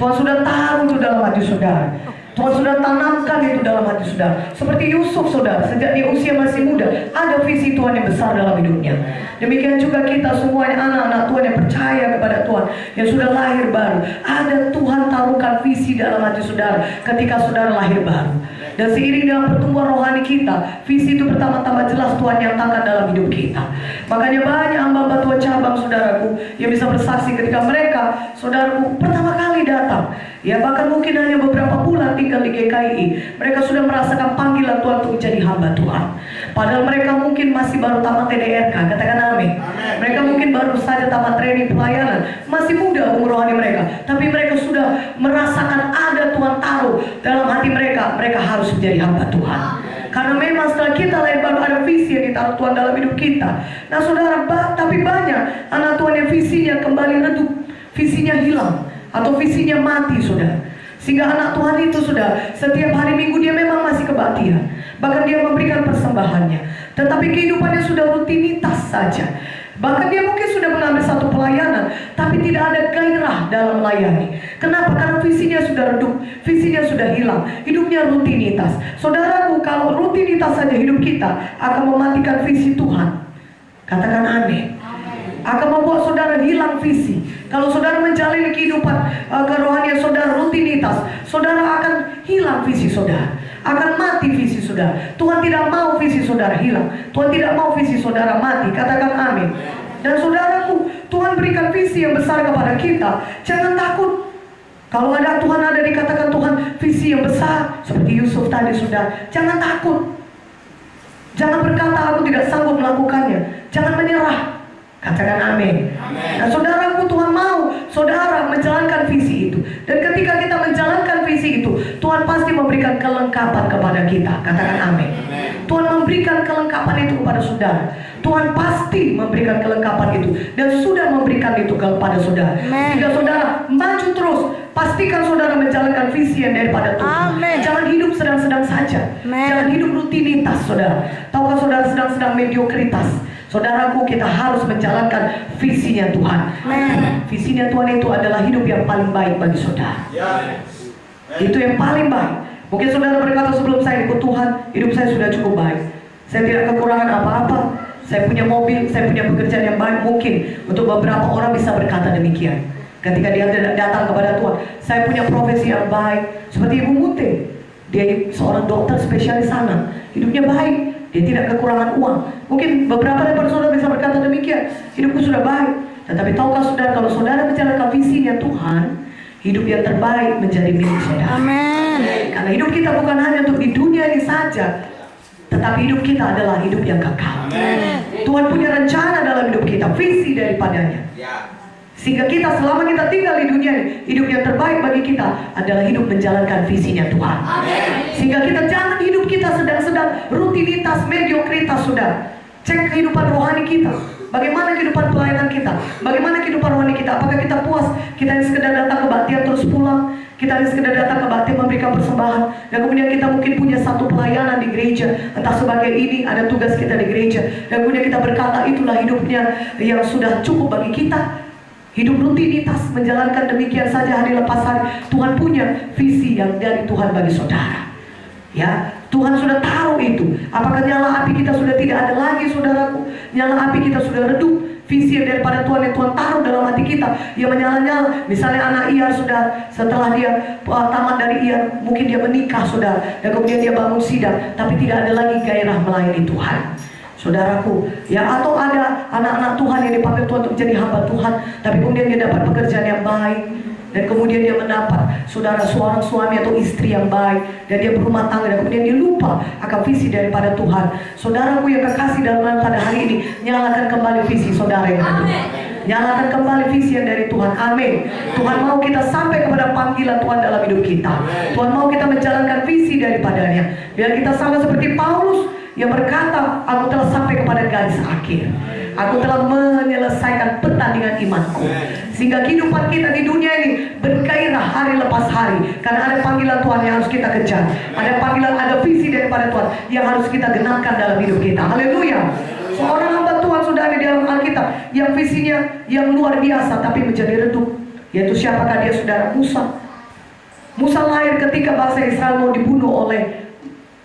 Tuhan sudah taruh itu dalam hati saudara. Tuhan sudah tanamkan itu dalam hati saudara. Seperti Yusuf saudara, sejak dia usia masih muda, ada visi Tuhan yang besar dalam hidupnya. Demikian juga kita semuanya anak-anak Tuhan yang percaya kepada Tuhan, yang sudah lahir baru, ada Tuhan taruhkan visi dalam hati saudara ketika saudara lahir baru. Dan seiring dengan pertumbuhan rohani kita, visi itu pertama-tama jelas Tuhan nyatakan dalam hidup kita. Makanya banyak hamba-hamba Tuhan cabang saudaraku yang bisa bersaksi ketika mereka, saudaraku, pertama kali datang, ya bahkan mungkin hanya beberapa bulan tinggal di GKI, mereka sudah merasakan panggilan Tuhan untuk menjadi hamba Tuhan. Padahal mereka mungkin masih baru tamat TDRK, katakan amin. Mereka mungkin baru saja tamat training pelayanan, masih muda umur rohani mereka, tapi mereka sudah merasakan ada Tuhan taruh dalam hati mereka, mereka harus menjadi hamba Tuhan. Karena memang setelah kita lahir baru ada visi yang ditaruh Tuhan dalam hidup kita. Nah saudara, tapi banyak anak Tuhan yang visinya kembali redup, visinya hilang, atau visinya mati saudara. Sehingga anak Tuhan itu sudah setiap hari Minggu dia memang masih kebaktian, bahkan dia memberikan persembahannya, tetapi kehidupannya sudah rutinitas saja. Bahkan dia mungkin sudah mengambil satu pelayanan, tapi tidak ada gairah dalam melayani. Kenapa? Karena visinya sudah redup, visinya sudah hilang, hidupnya rutinitas. Saudaraku, kalau rutinitas saja hidup kita akan mematikan visi Tuhan. Katakan amin. Akan membuat saudara hilang visi. Kalau saudara menjalani kehidupan kerohanian saudara rutinitas, saudara akan hilang visi saudara, akan mati visi saudara. Tuhan tidak mau visi saudara hilang, Tuhan tidak mau visi saudara mati. Katakan amin. Dan saudaraku, Tuhan berikan visi yang besar kepada kita. Jangan takut. Kalau ada Tuhan, ada dikatakan Tuhan visi yang besar, seperti Yusuf tadi saudara, jangan takut. Jangan berkata aku tidak sanggup melakukannya. Jangan menyerah. Katakan amin. Nah saudaraku, Tuhan mau saudara menjalankan visi itu. Dan ketika kita menjalankan visi itu, Tuhan pasti memberikan kelengkapan kepada kita. Katakan amin. Tuhan memberikan kelengkapan itu kepada saudara. Tuhan pasti memberikan kelengkapan itu, dan sudah memberikan itu kepada saudara. Jika saudara maju terus, pastikan saudara menjalankan visi yang daripada Tuhan. Amin. Jangan hidup sedang-sedang saja. Jangan hidup rutinitas saudara. Tahukah saudara sedang-sedang mediokritas? Saudaraku, kita harus menjalankan visinya Tuhan. Visinya Tuhan itu adalah hidup yang paling baik bagi saudara. Itu yang paling baik. Mungkin saudara berkata sebelum saya ikut Tuhan, hidup saya sudah cukup baik. Saya tidak kekurangan apa-apa. Saya punya mobil, saya punya pekerjaan yang baik. Mungkin untuk beberapa orang bisa berkata demikian ketika dia datang kepada Tuhan. Saya punya profesi yang baik. Seperti Ibu Mute, dia seorang dokter spesialis sana, hidupnya baik. Dia tidak kekurangan uang. Mungkin beberapa dari saudara bisa berkata demikian, hidupku sudah baik. Tetapi tahukah saudara, kalau saudara menjalankan visinya Tuhan, hidup yang terbaik menjadi milik saudara. Amin. Karena hidup kita bukan hanya untuk di dunia ini saja, tetapi hidup kita adalah hidup yang kekal. Tuhan punya rencana dalam hidup kita, visi daripadanya. Sehingga kita selama kita tinggal di dunia ini, hidup yang terbaik bagi kita adalah hidup menjalankan visinya Tuhan. Sehingga kita jangan hidup kita sedang-sedang rutinitas, mediokritas sudah. Cek kehidupan rohani kita. Bagaimana kehidupan pelayanan kita? Bagaimana kehidupan rohani kita? Apakah kita puas? Kita hanya sekedar datang ke baktian terus pulang? Kita hanya sekedar datang ke baktian memberikan persembahan, dan kemudian kita mungkin punya satu pelayanan di gereja, entah sebagai ini ada tugas kita di gereja, dan kemudian kita berkata itulah hidupnya yang sudah cukup bagi kita. Hidup rutinitas, menjalankan demikian saja hari lepas hari. Tuhan punya visi yang dari Tuhan bagi saudara. Ya, Tuhan sudah taruh itu. Apakah nyala api kita sudah tidak ada lagi, saudaraku? Nyala api kita sudah redup. Visi yang daripada Tuhan yang Tuhan taruh dalam hati kita, yang menyala-nyala. Misalnya anak Iar sudah, setelah dia tamat dari Iar, mungkin dia menikah saudara, dan kemudian dia bangun sidang, tapi tidak ada lagi gairah melayani Tuhan. Saudaraku, ya, atau ada anak-anak Tuhan yang dipanggil Tuhan untuk menjadi hamba Tuhan, tapi kemudian dia dapat pekerjaan yang baik, dan kemudian dia mendapat saudara seorang suami atau istri yang baik, dan dia berumah tangga, dan kemudian dia lupa akan visi daripada Tuhan. Saudaraku yang kekasih dalam Tuhan, pada hari ini nyalakan kembali visi saudara yang ada. Nyalakan kembali visi yang dari Tuhan. Amin. Tuhan mau kita sampai kepada panggilan Tuhan dalam hidup kita. Tuhan mau kita menjalankan visi daripadanya. Biar kita sama seperti Paulus yang berkata, aku telah sampai kepada garis akhir. Aku telah menyelesaikan pertandingan imanku. Sehingga kehidupan kita di dunia ini bergairah hari lepas hari. Karena ada panggilan Tuhan yang harus kita kejar. Ada panggilan, ada visi daripada Tuhan yang harus kita genapkan dalam hidup kita. Haleluya. Seorang hamba Tuhan sudah ada di dalam Alkitab yang visinya yang luar biasa tapi menjadi redup. Yaitu siapakah dia, saudara? Musa. Musa lahir ketika bangsa Israel mau dibunuh oleh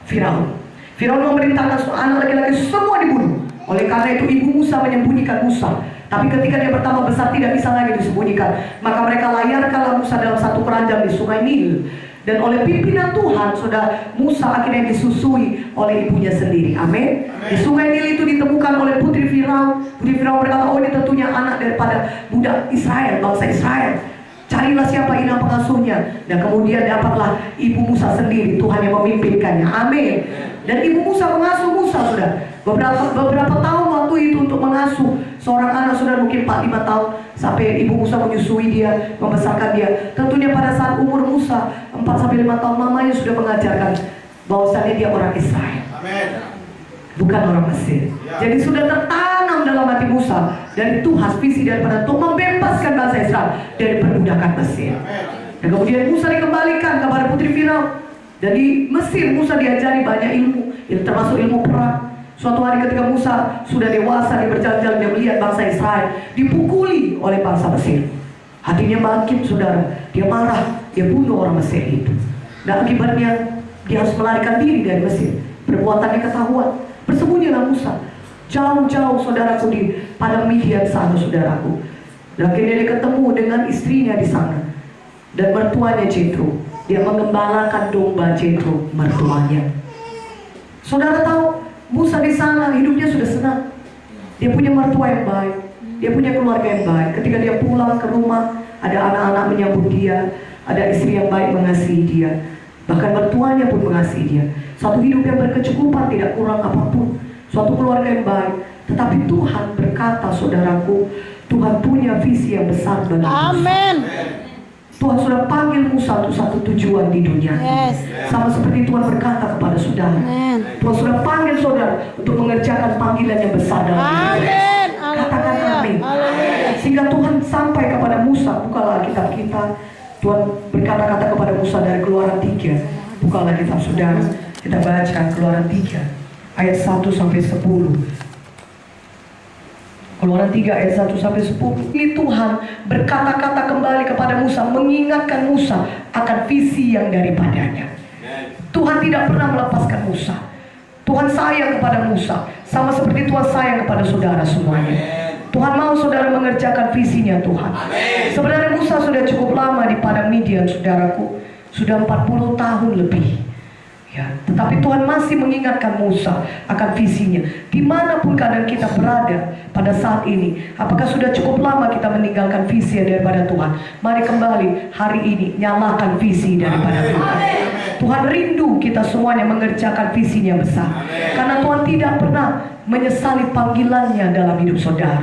Firaun. Firaun memerintahkan anak laki-laki semua dibunuh. Oleh karena itu ibu Musa menyembunyikan Musa. Tapi ketika dia bertambah besar tidak bisa lagi disembunyikan. Maka mereka layarkanlah Musa dalam satu keranjang di sungai Nil. Dan oleh pimpinan Tuhan, saudara, Musa akhirnya disusui oleh ibunya sendiri. Amin. Di sungai Nil itu ditemukan oleh putri Firaun. Putri Firaun berkata, oh ini tentunya anak daripada budak Israel, bangsa Israel. Carilah siapa inang pengasuhnya. Dan kemudian dapatlah ibu Musa sendiri, Tuhan yang memimpinkannya. Amin. Dan ibu Musa mengasuh Musa, saudara. Beberapa tahun waktu itu untuk mengasuh seorang anak, saudara, mungkin 4-5 tahun sampai ibu Musa menyusui dia, membesarkan dia. Tentunya pada saat umur Musa 4-5 tahun, mamanya sudah mengajarkan bahwasannya dia orang Israel. Amin. Bukan orang Mesir. Jadi sudah tertanam dalam hati Musa dari Tuhan visi daripada Tuhan membebaskan bangsa Israel dari perbudakan Mesir. Dan kemudian Musa dikembalikan kepada putri Firaun. Dan di Mesir Musa diajari banyak ilmu, termasuk ilmu perang. Suatu hari ketika Musa sudah dewasa, dia berjalan-jalan, dia melihat bangsa Israel dipukuli oleh bangsa Mesir. Hatinya bangkit, saudara. Dia marah, dia bunuh orang Mesir itu. Dan akibatnya dia harus melarikan diri dari Mesir. Perbuatannya ketahuan. Bersembunyilah Musa jauh-jauh, saudaraku, di padang Midian sana, saudaraku. Dan akhirnya dia ketemu dengan istrinya di sana dan mertuanya Jethro. Dia mengembalakan domba Jethro, mertuanya. Saudara tahu, Musa di sana hidupnya sudah senang. Dia punya mertua yang baik, dia punya keluarga yang baik. Ketika dia pulang ke rumah, ada anak-anak menyambut dia, ada istri yang baik mengasihi dia, bahkan mertuanya pun mengasihi dia. Satu hidup yang berkecukupan, tidak kurang apapun. Suatu keluarga yang baik. Tetapi Tuhan berkata, saudaraku, Tuhan punya visi yang besar bagi Musa. Amin. Tuhan sudah panggil Musa untuk satu tujuan di dunia. Yes. Sama seperti Tuhan berkata kepada saudara. Amin. Tuhan sudah panggil saudara untuk mengerjakan panggilan yang besar dalam hidup. Amin. Katakan amin. Haleluya. Sehingga Tuhan sampai kepada Musa. Bukalah Alkitab kita. Tuhan berkata-kata kepada Musa dari Keluaran 3. Bukalah kitab saudara. Kita bacakan Keluaran 3 ayat 1 sampai 10. Keluaran 3 ayat 1 sampai 10. Ini Tuhan berkata-kata kembali kepada Musa, mengingatkan Musa akan visi yang daripadanya. Tuhan tidak pernah melepaskan Musa. Tuhan sayang kepada Musa, sama seperti Tuhan sayang kepada saudara semuanya. Tuhan mau saudara mengerjakan visinya Tuhan. Sebenarnya Musa sudah cukup lama di padang Midian, saudaraku. Sudah 40 tahun lebih. Ya, tetapi Tuhan masih mengingatkan Musa akan visinya. Dimanapun keadaan kita berada pada saat ini, apakah sudah cukup lama kita meninggalkan visi daripada Tuhan? Mari kembali hari ini nyalakan visi daripada Tuhan. Tuhan rindu kita semuanya mengerjakan visinya besar. Karena Tuhan tidak pernah menyesali panggilannya dalam hidup saudara.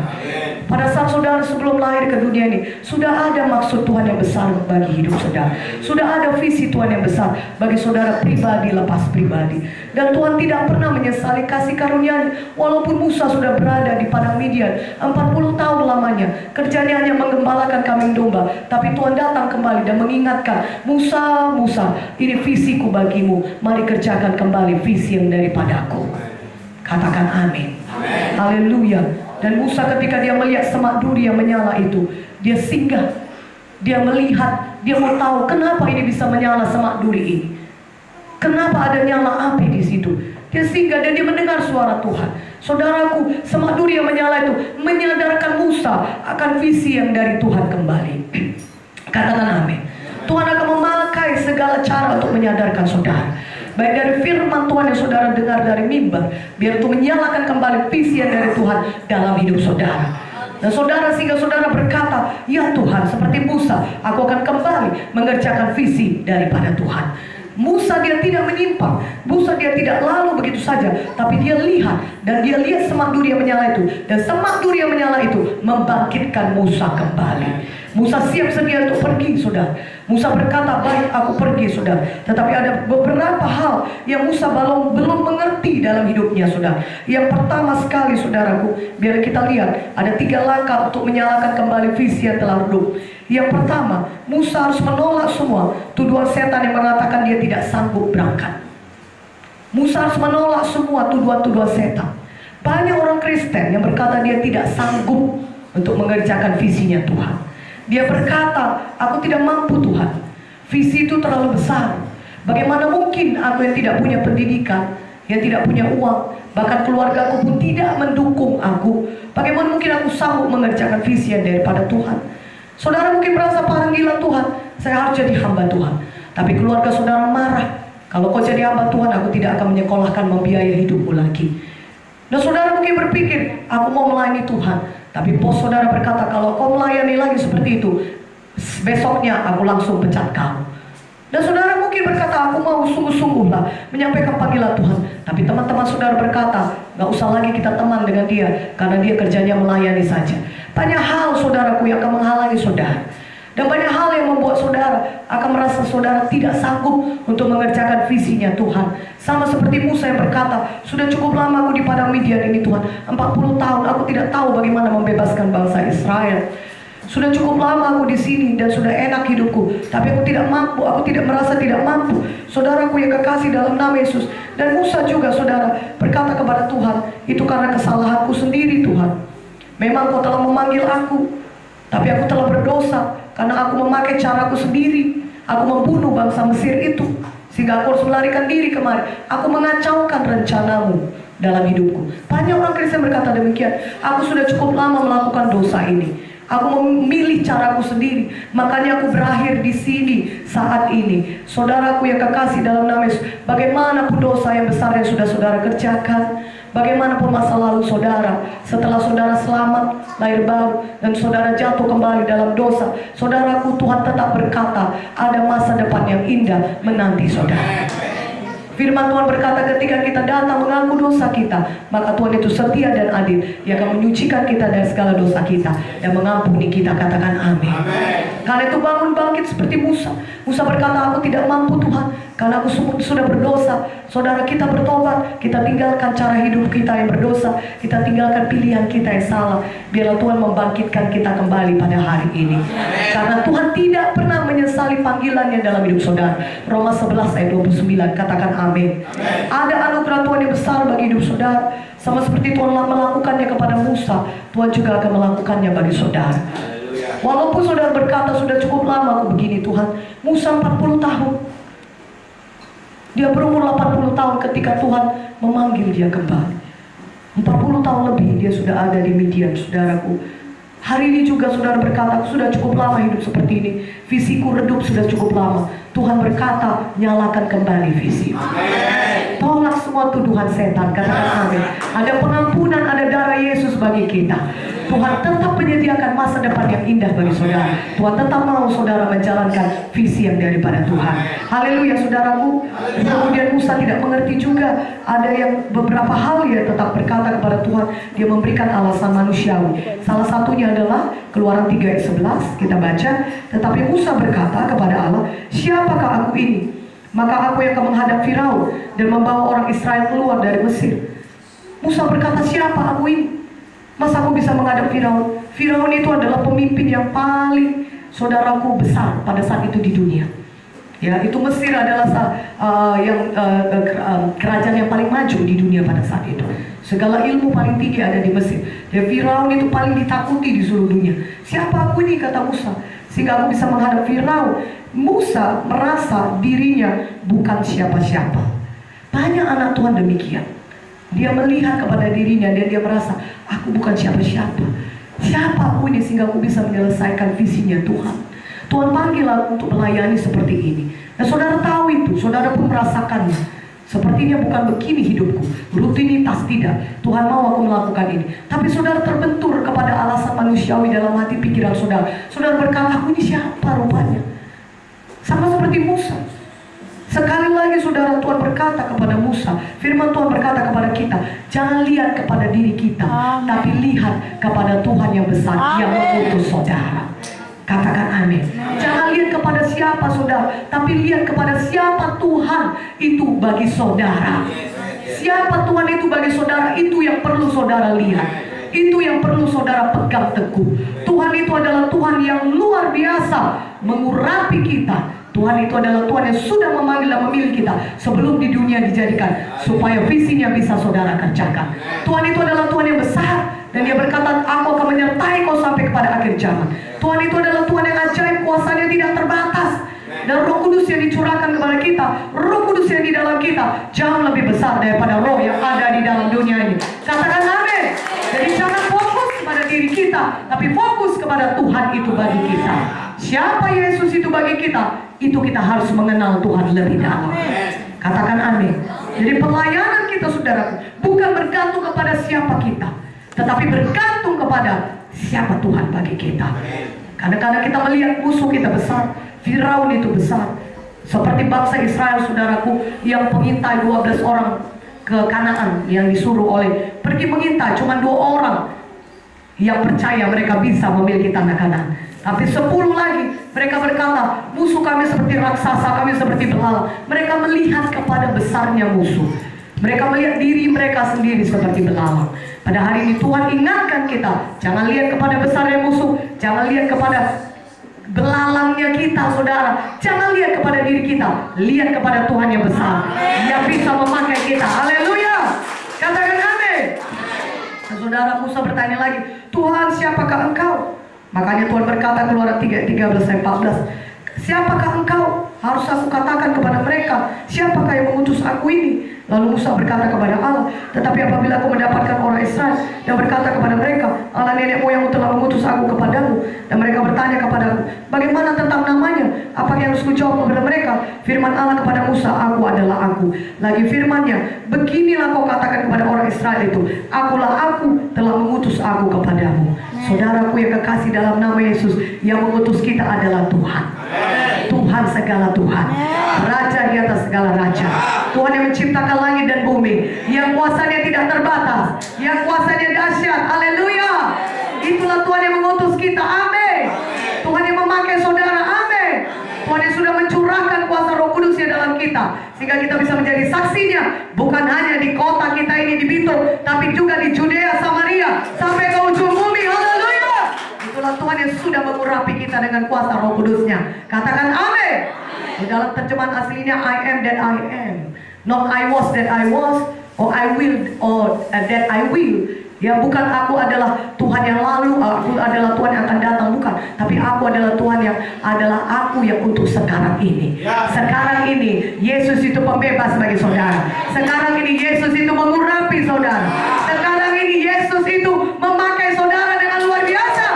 Pada saat saudara sebelum lahir ke dunia ini, sudah ada maksud Tuhan yang besar bagi hidup saudara. Sudah ada visi Tuhan yang besar bagi saudara pribadi lepas pribadi. Dan Tuhan tidak pernah menyesali kasih karunia-Nya. Walaupun Musa sudah berada di padang Midian 40 tahun lamanya, kerjanya hanya menggembalakan kambing domba. Tapi Tuhan datang kembali dan mengingatkan, Musa, Musa, ini visiku bagimu. Mari kerjakan kembali visi yang daripadaku. Katakan amin. Haleluya. Dan Musa ketika dia melihat semak duri yang menyala itu, dia singgah, dia melihat, dia mau tahu kenapa ini bisa menyala semak duri ini. Kenapa ada nyala api di situ? Dia singgah dan dia mendengar suara Tuhan. Saudaraku, semak duri yang menyala itu menyadarkan Musa akan visi yang dari Tuhan kembali. Katakan amin. Tuhan akan memakai segala cara untuk menyadarkan saudara. Baik dari firman Tuhan yang saudara dengar dari mimbar, biar itu menyalakan kembali visi yang dari Tuhan dalam hidup saudara. Dan saudara, sehingga saudara berkata, ya Tuhan, seperti Musa, aku akan kembali mengerjakan visi daripada Tuhan. Musa dia tidak menyimpang, Musa dia tidak lalu begitu saja, tapi dia lihat, dan dia lihat semak duri yang menyala itu, dan semak duri yang menyala itu membangkitkan Musa kembali. Musa siap sedia untuk pergi, saudara. Musa berkata, baik, aku pergi, saudara. Tetapi ada beberapa hal yang Musa belum mengerti dalam hidupnya, saudara. Yang pertama sekali, saudaraku, biar kita lihat, ada 3 langkah untuk menyalakan kembali visi yang telah redup. Yang pertama, Musa harus menolak semua tuduhan setan yang mengatakan dia tidak sanggup berangkat. Musa harus menolak semua tuduhan-tuduhan setan. Banyak orang Kristen yang berkata dia tidak sanggup untuk mengerjakan visinya Tuhan. Dia berkata, aku tidak mampu Tuhan. Visi itu terlalu besar. Bagaimana mungkin aku yang tidak punya pendidikan, yang tidak punya uang, bahkan keluargaku pun tidak mendukung aku, bagaimana mungkin aku sanggup mengerjakan visi yang daripada Tuhan? Saudara mungkin merasa panggilan Tuhan, saya harus jadi hamba Tuhan. Tapi keluarga saudara marah, kalau kau jadi hamba Tuhan, aku tidak akan menyekolahkan, membiayai hidupmu lagi. Dan saudara mungkin berpikir, aku mau melayani Tuhan. Tapi bos saudara berkata, kalau kau melayani lagi seperti itu, besoknya aku langsung pecat kamu. Dan saudara mungkin berkata, aku mau sungguh-sungguh lah menyampaikan panggilan Tuhan. Tapi teman-teman saudara berkata, gak usah lagi kita teman dengan dia, karena dia kerjanya melayani saja. Banyak hal saudaraku yang akan menghalangi saudara. Dan banyak hal yang membuat saudara akan merasa saudara tidak sanggup untuk mengerjakan visinya Tuhan. Sama seperti Musa yang berkata, sudah cukup lama aku di padang Midian ini Tuhan, 40 tahun aku tidak tahu bagaimana membebaskan bangsa Israel. Sudah cukup lama aku di sini dan sudah enak hidupku, tapi aku tidak mampu, aku tidak merasa tidak mampu. Saudaraku yang kekasih dalam nama Yesus. Dan Musa juga saudara berkata kepada Tuhan, itu karena kesalahanku sendiri Tuhan. Memang kau telah memanggil aku, tapi aku telah berdosa karena aku memakai caraku sendiri. Aku membunuh bangsa Mesir itu, sehingga aku harus melarikan diri kemari. Aku mengacaukan rencanamu dalam hidupku. Banyak orang Kristen berkata demikian. Aku sudah cukup lama melakukan dosa ini. Aku memilih caraku sendiri, makanya aku berakhir di sini saat ini. Saudaraku yang kekasih dalam nama Yesus, bagaimanapun dosa yang besar yang sudah saudara kerjakan, bagaimanapun masa lalu saudara, setelah saudara selamat, lahir baru, dan saudara jatuh kembali dalam dosa, saudaraku, Tuhan tetap berkata, ada masa depan yang indah menanti saudara. Firman Tuhan berkata, ketika kita datang mengaku dosa kita, maka Tuhan itu setia dan adil. Dia akan menyucikan kita dari segala dosa kita dan mengampuni kita. Katakan amin. Karena itu bangun bangkit seperti Musa. Musa berkata, aku tidak mampu Tuhan, karena aku sudah berdosa. Saudara, kita bertobat, kita tinggalkan cara hidup kita yang berdosa, kita tinggalkan pilihan kita yang salah. Biarlah Tuhan membangkitkan kita kembali pada hari ini. Karena Tuhan tidak pernah menyesali panggilannya dalam hidup saudara. Roma 11 ayat 29, katakan amin. Ada anugerah Tuhan yang besar bagi hidup saudara. Sama seperti Tuhan melakukannya kepada Musa, Tuhan juga akan melakukannya bagi saudara. Walaupun saudara berkata, sudah cukup lama aku begini Tuhan. Musa 40 tahun. Dia berumur 80 tahun ketika Tuhan memanggil dia kembali. 40 tahun lebih dia sudah ada di Midian, saudaraku. Hari ini juga saudara berkata, sudah cukup lama hidup seperti ini. Visiku redup sudah cukup lama. Tuhan berkata, nyalakan kembali visi. Tolak semua tuduhan setan, katakan amin. Ada pengampunan, ada darah Yesus bagi kita. Tuhan tetap menyediakan masa depan yang indah bagi saudara. Tuhan tetap mau saudara menjalankan visi yang daripada Tuhan. Haleluya saudaraku. Kemudian Musa tidak mengerti juga. Ada yang beberapa hal dia tetap berkata kepada Tuhan. Dia memberikan alasan manusiawi. Salah satunya adalah Keluaran 3 ayat 11 kita baca. Tetapi Musa berkata kepada Allah, siapakah aku ini? Maka aku yang akan menghadap Firaun dan membawa orang Israel keluar dari Mesir. Musa berkata, siapa aku ini? Masa aku bisa menghadap Firaun? Firaun itu adalah pemimpin yang paling saudaraku besar pada saat itu di dunia. Ya, itu Mesir adalah kerajaan yang paling maju di dunia pada saat itu. Segala ilmu paling tinggi ada di Mesir. Dan Firaun itu paling ditakuti di seluruh dunia. Siapa aku ini, kata Musa, sehingga aku bisa menghadap Firaun. Musa merasa dirinya bukan siapa-siapa. Banyak anak Tuhan demikian. Dia melihat kepada dirinya dan dia merasa, aku bukan siapa-siapa. Siapa aku ini sehingga aku bisa menyelesaikan visinya Tuhan. Tuhan panggil aku untuk melayani seperti ini. Dan saudara tahu itu, saudara pun merasakannya. Sepertinya bukan begini hidupku, rutinitas tidak. Tuhan mau aku melakukan ini. Tapi saudara terbentur kepada alasan manusiawi dalam hati pikiran saudara. Saudara berkata, aku ini siapa rupanya? Sama seperti Musa. Sekali lagi saudara, Tuhan berkata kepada Musa, firman Tuhan berkata kepada kita, jangan lihat kepada diri kita, Amen. tapi lihat kepada Tuhan yang besar yang mengutus saudara. Katakan amin. Jangan lihat kepada siapa saudara, tapi lihat kepada siapa Tuhan itu bagi saudara. Siapa Tuhan itu bagi saudara, itu yang perlu saudara lihat. Itu yang perlu saudara pegang teguh. Tuhan itu adalah Tuhan yang luar biasa mengurapi kita. Tuhan itu adalah Tuhan yang sudah memanggil dan memilih kita sebelum di dunia dijadikan, supaya visinya bisa saudara kerjakan. Tuhan itu adalah Tuhan yang besar, dan Dia berkata, aku akan menyertai kau sampai kepada akhir zaman. Tuhan itu adalah Tuhan yang ajaib, kuasanya tidak terbatas. Dan Roh Kudus yang dicurahkan kepada kita, Roh Kudus yang di dalam kita jauh lebih besar daripada roh yang ada di dalam dunia ini. Katakan amin. Jadi jangan fokus kepada diri kita, tapi fokus kepada Tuhan itu bagi kita. Siapa Yesus itu bagi kita, itu kita harus mengenal Tuhan lebih dalam. Katakan amin. Jadi pelayanan kita saudaraku bukan bergantung kepada siapa kita, tetapi bergantung kepada siapa Tuhan bagi kita. Kadang-kadang kita melihat musuh kita besar, Firaun itu besar. Seperti bangsa Israel saudaraku, yang mengintai 12 orang ke Kanaan, yang disuruh oleh pergi mengintai, cuma 2 orang yang percaya mereka bisa memiliki tanah Kanaan. Tapi 10 lagi mereka berkata, musuh kami seperti raksasa, kami seperti belalang. Mereka melihat kepada besarnya musuh. Mereka melihat diri mereka sendiri seperti belalang. Pada hari ini Tuhan ingatkan kita, jangan lihat kepada besarnya musuh, jangan lihat kepada belalangnya kita saudara, jangan lihat kepada diri kita, lihat kepada Tuhan yang besar yang bisa memakai kita. Haleluya. Katakan amin. Dan saudara, Musa bertanya lagi, Tuhan siapakah engkau? Makanya Tuhan berkata Keluaran 13:14, siapakah engkau? Harus aku katakan kepada mereka, siapakah yang mengutus aku ini? Lalu Musa berkata kepada Allah, tetapi apabila aku mendapatkan orang Israel yang berkata kepada mereka, Allah nenek moyangmu telah mengutus aku kepadamu. Dan mereka bertanya kepadaku, bagaimana tentang namanya? Apa yang harus kujawab kepada mereka? Firman Allah kepada Musa, aku adalah aku. Lagi firmannya, beginilah kau katakan kepada orang Israel itu, akulah aku telah mengutus aku kepadamu. Saudaraku yang kekasih, dalam nama Yesus, yang mengutus kita adalah Tuhan. Tuhan segala Tuhan, Raja di atas segala raja, Tuhan yang menciptakan langit dan bumi, yang kuasanya tidak terbatas, yang kuasanya dahsyat. Haleluya. Itulah Tuhan yang mengutus kita. Amin. Tuhan yang memakai saudara. Amin. Tuhan yang sudah mencurahkan kuasa Roh Kudusnya dalam kita, sehingga kita bisa menjadi saksinya, bukan hanya di kota kita ini di Bitung, tapi juga di Judea, Samaria, sampai ke ujung bumi. Haleluya. Itulah Tuhan yang sudah mengurapi kita dengan kuasa Roh Kudusnya. Katakan amin. Di dalam terjemahan aslinya, I am that I am, not I was that I was, or I will, or that I will. Ya, bukan aku adalah Tuhan yang lalu, aku adalah Tuhan yang akan datang, bukan. Tapi aku adalah Tuhan yang adalah aku yang untuk sekarang ini. Sekarang ini Yesus itu pembebas bagi saudara. Sekarang ini Yesus itu mengurapi saudara. Sekarang ini Yesus itu memakai saudara dengan luar biasa.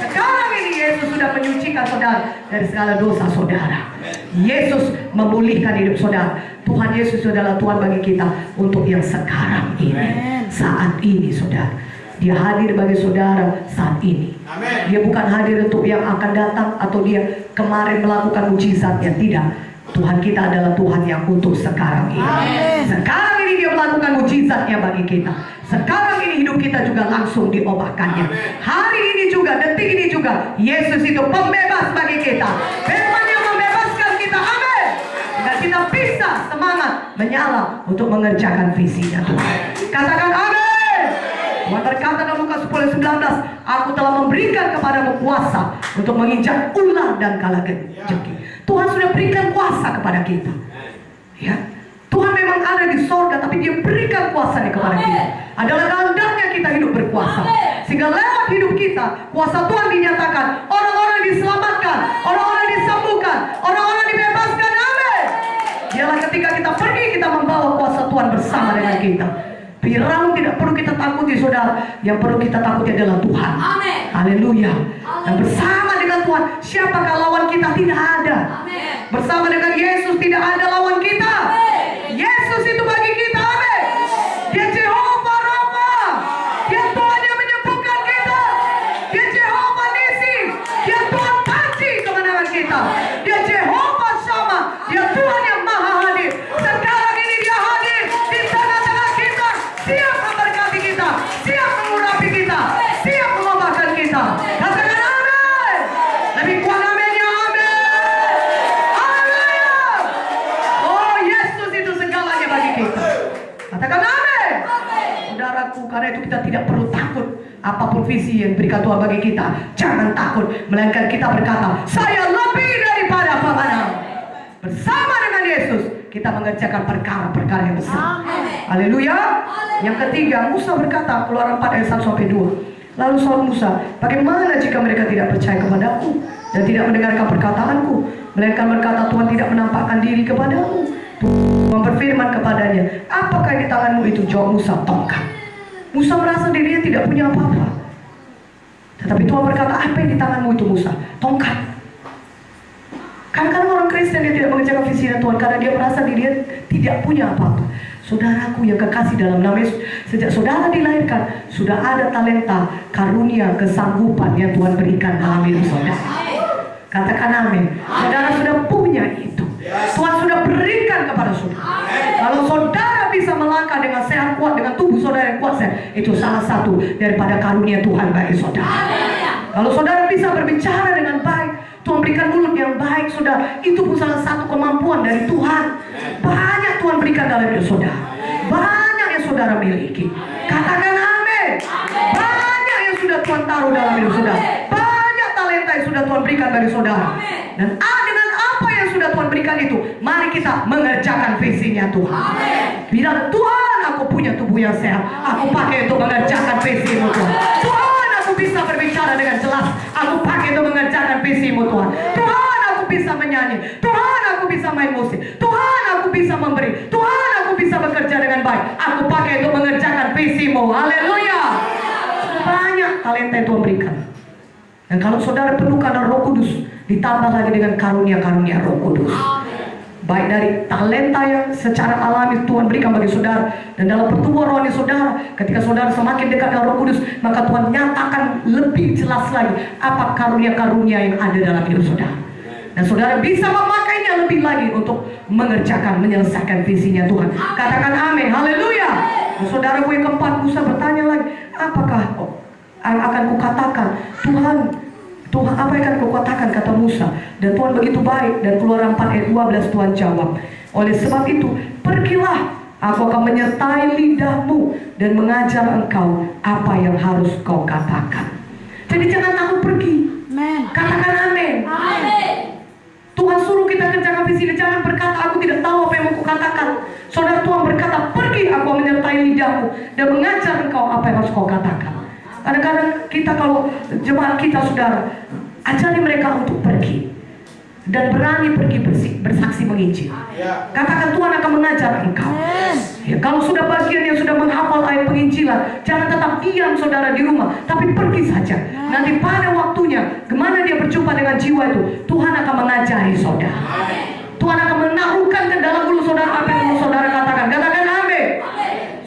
Sekarang ini Yesus sudah menyucikan saudara dari segala dosa saudara. Yesus memulihkan hidup saudara. Tuhan Yesus adalah Tuhan bagi kita untuk yang sekarang ini, saat ini saudara. Dia hadir bagi saudara saat ini. Dia bukan hadir untuk yang akan datang atau dia kemarin melakukan mujizatnya, tidak. Tuhan kita adalah Tuhan yang untuk sekarang ini. Sekarang ini dia melakukan mujizatnya bagi kita. Sekarang ini hidup kita juga langsung diubahkannya. Hari ini juga, detik ini juga, Yesus itu pembebas bagi kita. Firman yang membebaskan kita. Amin. Dan kita bisa semangat menyala untuk mengerjakan visinya Tuhan. Katakan amin. Tuhan berkata dalam Lukas 10:19, aku telah memberikan kepadamu kuasa untuk menginjak ular dan kalajengking. Tuhan sudah berikan kuasa kepada kita. Ya, Tuhan memang ada di sorga, tapi Dia berikan kuasanya kepada kita. Adalah kehendaknya kita hidup berkuasa, sehingga lewat hidup kita kuasa Tuhan dinyatakan. Orang-orang diselamatkan, orang-orang disembuhkan, orang-orang dibebaskan. Amin. Dialah ketika kita pergi, kita membawa kuasa Tuhan bersama dengan kita. Firaun tidak perlu kita takuti saudara. Yang perlu kita takuti adalah Tuhan. Amin. Haleluya. Dan bersama dengan Tuhan, siapakah lawan kita? Tidak ada. Amin. Bersama dengan Yesus tidak ada lawan kita. Amin. Yesus itu saudaraku. Karena itu kita tidak perlu takut. Apapun visi yang berikan Tuhan bagi kita, jangan takut. Melainkan kita berkata, saya lebih daripada apa-apa. Bersama dengan Yesus kita mengerjakan perkara-perkara yang besar. Haleluya. Yang ketiga, Musa berkata, Keluaran 4 ayat 1-2. Lalu saud Musa, bagaimana jika mereka tidak percaya kepadaku dan tidak mendengarkan perkataanku, melainkan berkata, Tuhan tidak menampakkan diri kepadamu. Tuhan berfirman kepadanya, apakah di tanganmu itu? Jawab Musa, tongkat. Musa merasa dirinya tidak punya apa-apa. Tetapi Tuhan berkata, apa yang di tanganmu itu Musa? Tongkat. Kadang-kadang orang Kristen dia tidak mengerjakan visi Tuhan karena dia merasa dirinya tidak punya apa-apa. Saudaraku yang kekasih dalam nama Yesus, sejak saudara dilahirkan sudah ada talenta, karunia, kesanggupan yang Tuhan berikan dalam hidup saudara. Katakan amin. Saudara sudah punya itu. Tuhan sudah berikan kepada saudara. Kalau saudara bisa melangkah dengan sehat kuat, dengan tubuh saudara yang kuat, itu salah satu daripada karunia Tuhan bagi saudara. Kalau saudara bisa berbicara dengan baik, Tuhan berikan mulut yang baik, saudara, itu pun salah satu kemampuan dari Tuhan. Banyak Tuhan berikan dalam hidup saudara. Banyak yang saudara miliki. Katakan amin. Banyak yang sudah Tuhan taruh dalam hidup saudara. Banyak talenta yang sudah Tuhan berikan bagi saudara. Dan dengan apa yang sudah Tuhan berikan itu, mari kita mengerjakan visinya Tuhan. Bilang, Tuhan, aku punya tubuh yang sehat, aku pakai untuk mengerjakan visimu Tuhan. Tuhan, aku bisa berbicara dengan jelas, aku pakai untuk mengerjakan visimu Tuhan. Tuhan, aku bisa menyanyi. Tuhan, aku bisa main musik. Tuhan, aku bisa memberi. Tuhan, aku bisa bekerja dengan baik. Aku pakai untuk mengerjakan visimu. Haleluya. Banyak talenta yang Tuhan berikan. Dan kalau saudara penuhkan dengan Roh Kudus, ditambah lagi dengan karunia-karunia Roh Kudus. Baik dari talenta yang secara alami Tuhan berikan bagi saudara, dan dalam pertumbuhan rohani saudara, ketika saudara semakin dekat dengan Roh Kudus, maka Tuhan nyatakan lebih jelas lagi apa karunia-karunia yang ada dalam hidup saudara. Dan saudara bisa memakainya lebih lagi untuk mengerjakan, menyelesaikan visinya Tuhan. Katakan amin. Haleluya. Saudara yang keempat, Musa bertanya lagi, apakah akan kukatakan? Tuhan, apa yang akan kau katakan, kata Musa. Dan Tuhan begitu baik. Dan Keluaran 4 ayat 12 Tuhan jawab, oleh sebab itu pergilah, aku akan menyertai lidahmu dan mengajar engkau apa yang harus kau katakan. Jadi jangan takut pergi. Katakan amin. Tuhan suruh kita kerjakan visi. Jangan berkata, aku tidak tahu apa yang mau kukatakan. Saudara, Tuhan berkata, pergi, aku akan menyertai lidahmu dan mengajar engkau apa yang harus kau katakan. Kadang-kadang kita, kalau jemaat kita, saudara, ajari mereka untuk pergi dan berani pergi bersaksi menginjil. Katakan, Tuhan akan mengajar engkau. Ya, kalau sudah bagian yang sudah menghafal ayat penginjilan, jangan tetap diam saudara di rumah, tapi pergi saja. Nanti pada waktunya, kemana dia berjumpa dengan jiwa itu, Tuhan akan mengajari saudara. Tuhan akan menaruhkan ke dalam mulut saudara apa yang saudara katakan. Katakan amin.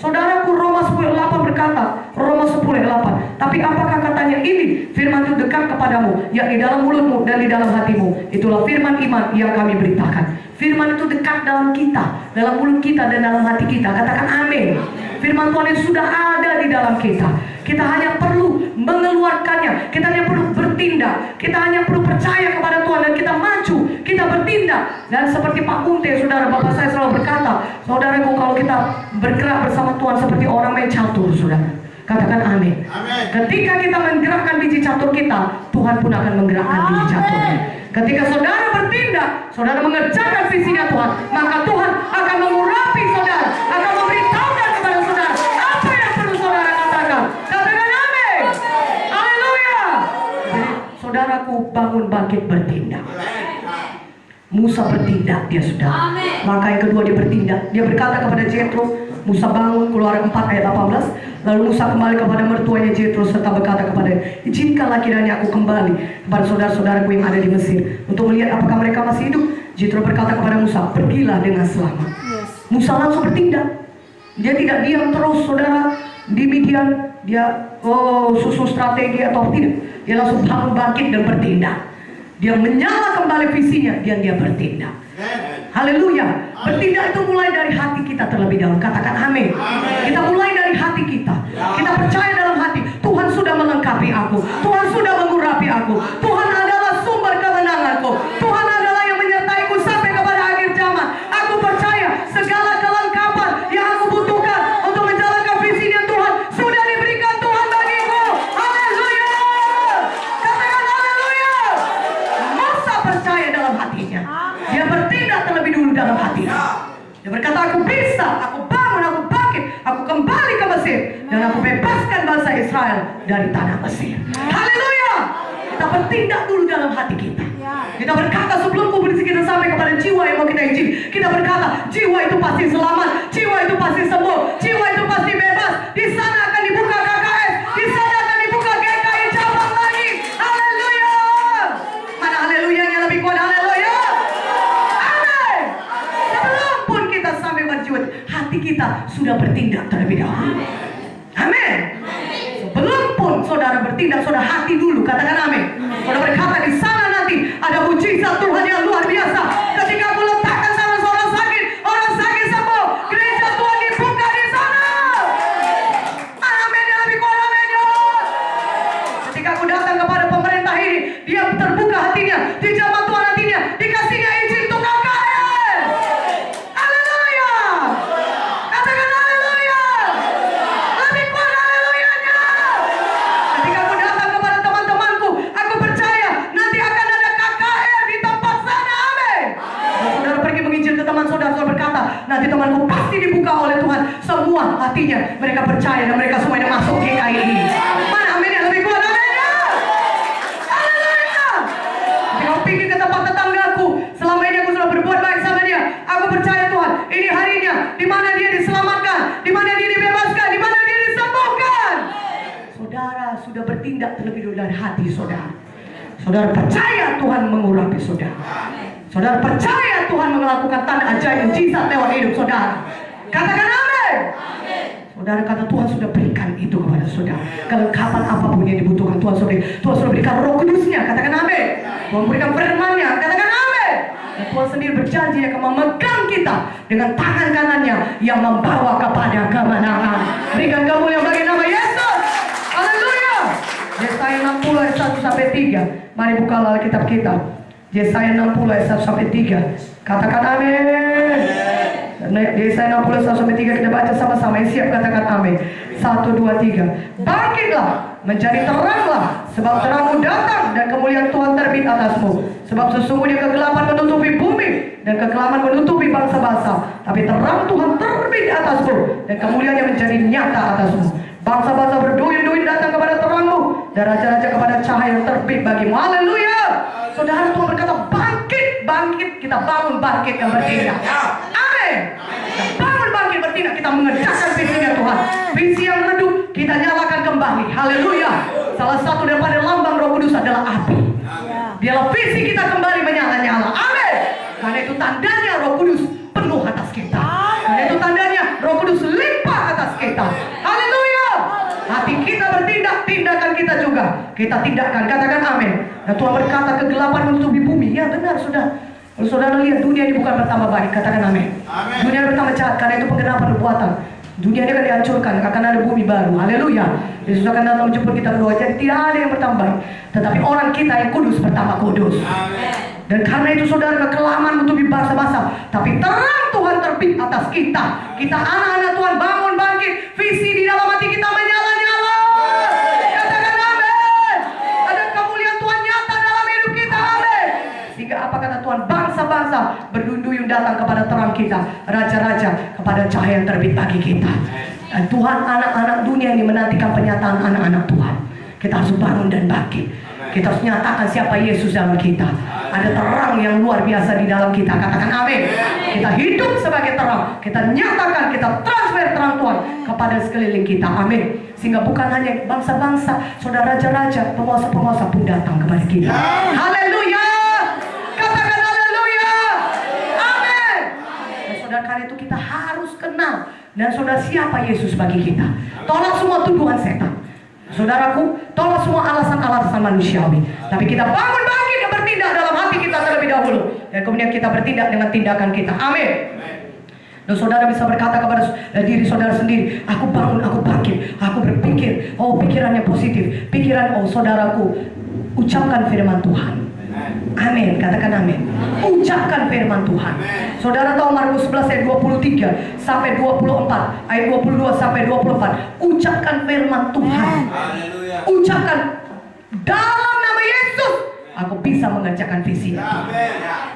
Saudaraku, Roma 10:8 berkata, Roma 10:8, tapi apakah katanya ini? Firman itu dekat kepadamu, yakni dalam mulutmu dan di dalam hatimu. Itulah firman iman yang kami beritakan. Firman itu dekat dalam kita, dalam mulut kita dan dalam hati kita. Katakan amin. Firman Tuhan itu sudah ada di dalam kita. Kita hanya perlu mengeluarkannya. Kita hanya perlu bertindak. Kita hanya perlu percaya kepada Tuhan dan kita maju. Kita bertindak. Dan seperti Pak Unte, saudara, bapak saya selalu berkata, saudaraku, kalau kita bergerak bersama Tuhan seperti orang main catur, saudara. Katakan amin. Ketika kita menggerakkan biji catur kita, Tuhan pun akan menggerakkan biji caturnya. Ketika saudara bertindak, saudara mengerjakan visinya Tuhan, maka Tuhan akan mengurapi saudara, akan memberitahukan kepada saudara apa yang perlu saudara katakan. Katakan amin. Haleluya. Jadi saudaraku, bangun bangkit bertindak. Musa bertindak, dia sudah. Maka yang kedua, dia bertindak. Dia berkata kepada Jethro, Musa bangun, Keluaran 4 ayat 18. Lalu Musa kembali kepada mertuanya Jethro serta berkata kepadanya, izinkanlah kiranya aku kembali kepada saudara-saudaraku yang ada di Mesir untuk melihat apakah mereka masih hidup. Jethro berkata kepada Musa, pergilah dengan selamat. Musa langsung bertindak. Dia tidak diam terus, saudara, di Midian. Dia susun strategi atau tidak. Dia langsung bangun bangkit dan bertindak. Dia menyala kembali visinya dan dia bertindak. Haleluya. Bertindak itu mulai dari hati kita terlebih dahulu. Katakan amin. Kita mulai dari hati kita. Kita percaya dalam hati, Tuhan sudah melengkapi aku, Tuhan sudah mengurapi aku, Tuhan adalah sumber kemenanganku, Tuhan adalah yang menyertaiku sampai kepada akhir zaman. Aku percaya segala kelengkapan yang aku butuhkan untuk menjalankan visinya Tuhan Dia berkata, aku bisa, aku bangun, aku bangkit, aku kembali ke Mesir, dan aku bebaskan bangsa Israel dari tanah Mesir. Haleluya. Kita bertindak dulu dalam hati kita. Kita berkata sebelum kubur kita sampai kepada jiwa yang mau kita injil, kita berkata jiwa itu pasti selamat, jiwa itu pasti sembuh, jiwa itu pasti bebas. Di sana akan dibuka KKS, di sana akan dibuka GKI cabang lagi. Haleluya. Mana haleluyanya lebih kuat? Haleluya. Amin. Sebelum pun kita sampai berjiwa, hati kita sudah bertindak terlebih dahulu. Amin. Sebelum pun saudara bertindak, saudara hati dulu. Katakan amin. Saudara berkata di sana nanti ada mujizat Tuhan yang luar biasa. Ketika aku letakkan sama orang sakit sembuh, gereja Tuhan dibuka di sana. Amin ya lebih kuat, amin ya. Ketika aku datang kepada pemerintah ini, dia terbuka hatinya, dijamah Tuhan hatinya, dikasihnya izin untuk KKN. Haleluya. Katakan haleluya. Lebih kuat haleluyanya. Ketika aku datang kepada teman-temanku, aku percaya nanti akan ada KKN di tempat sana. Amin. Kalau saudara pergi menginjil ke teman saudara, saudara berkata, nanti temanku pasti dibuka oleh Tuhan. Semua hatinya mereka percaya dan mereka semuanya masuk GKI ini. Mana amin yang lebih kuat? Amin ya. Haleluya. Ketika aku pergi ke tempat tetanggaku, selama ini aku sudah berbuat baik sama dia. Aku percaya Tuhan, ini harinya di mana dia diselamatkan, di mana dia dibebaskan, di mana dia disembuhkan. Saudara sudah bertindak terlebih dulu dari hati saudara. Saudara percaya Tuhan mengurapi saudara. Saudara percaya Tuhan melakukan tanda ajaib mujizat lewat hidup saudara. Katakan amin. Saudara kata Tuhan sudah berikan itu kepada saudara. Kelengkapan apapun yang dibutuhkan Tuhan sudah berikan Roh Kudusnya. Katakan amin. Tuhan berikan firman-Nya. Katakan amin. Dan Tuhan sendiri berjanji akan memegang kita dengan tangan kanannya yang membawa kepada kemenangan. Berikan kemuliaan bagi nama Yesus. Haleluya. Yesaya 60 ayat 1 sampai 3. Mari buka Alkitab kita. Yesaya 60 ayat 1 sampai 3. Katakan amin. Yesaya 60 ayat 1 sampai 3 kita baca sama-sama. Yang siap katakan amin. 1, 2, 3. Bangkitlah, menjadi teranglah, sebab terangmu datang dan kemuliaan Tuhan terbit atasmu. Sebab sesungguhnya kegelapan menutupi bumi dan kekelaman menutupi bangsa-bangsa, tapi terang Tuhan terbit atasmu dan kemuliaannya menjadi nyata atasmu. Bangsa-bangsa berduyun-duyun datang kepada terangmu dan raja-raja kepada cahaya yang terbit bagimu. Haleluya. Saudara, Tuhan berkata bangkit, bangkit. Kita bangun bangkit yang bertindak. Amin. Kita bangun bangkit bertindak. Kita mengerjakan visinya Tuhan. Visi yang redup kita nyalakan kembali. Haleluya. Salah satu daripada lambang Roh Kudus adalah api. Biarlah visi kita kembali menyala-nyala. Amin. Karena itu tandanya Roh Kudus penuh atas kita. Karena itu tandanya Roh Kudus limpah atas kita. Haleluya. Hati kita bertindak, tindakan kita juga kita tindakan. Katakan amin. Dan Tuhan berkata kegelapan menutupi bumi. Ya benar sudah. Kalau saudara lihat dunia ini bukan bertambah baik. Katakan amin. Dunia bertambah jahat. Karena itu penggenapan nubuatan. Dunia ini akan dihancurkan. Akan ada bumi baru. Haleluya. Yesus akan datang menjemput kita kedua. Jadi tidak ada yang bertambah baik. Tetapi orang kita yang kudus bertambah kudus. Dan karena itu saudara, kekelaman menutupi bangsa-bangsa, tapi terang Tuhan terbit atas kita. Kita anak-anak Tuhan bangun bangkit. Visi di dalam hati kita menyala-nyala. Katakan amin. Ada kemuliaan Tuhan nyata dalam hidup kita. Amin. Sehingga apa kata Tuhan? Bangsa-bangsa berduyun-duyun datang kepada terang kita. Raja-raja kepada cahaya yang terbit bagi kita. Dan Tuhan, anak-anak dunia ini menantikan penyataan anak-anak Tuhan. Kita harus bangun dan bangkit. Kita harus nyatakan siapa Yesus dalam kita. Ada terang yang luar biasa di dalam kita. Katakan amin. Kita hidup sebagai terang. Kita nyatakan, kita transfer terang Tuhan kepada sekeliling kita. Amin. Sehingga bukan hanya bangsa-bangsa, saudara raja-raja, penguasa-penguasa pun datang kepada kita. Haleluya. Katakan haleluya. Amin. Dan saudara, karena itu kita harus kenal. Dan saudara, siapa Yesus bagi kita. Tolak semua tuduhan setan. Saudaraku, tolak semua alasan-alasan manusiawi. Tapi kita bangun bangkit dan bertindak dalam hati kita terlebih dahulu. Dan kemudian kita bertindak dengan tindakan kita. Amin. Dan saudara bisa berkata kepada diri saudara sendiri, aku bangun, aku bangkit, aku berpikir, oh pikirannya positif. Pikiran, oh saudaraku, ucapkan firman Tuhan. Amin, katakan amin. Ucapkan firman Tuhan. Saudara tahu Markus 11 ayat 23 sampai 24, ayat 22 sampai 24. Ucapkan firman Tuhan. Ucapkan dalam nama Yesus aku bisa mengerjakan visinya.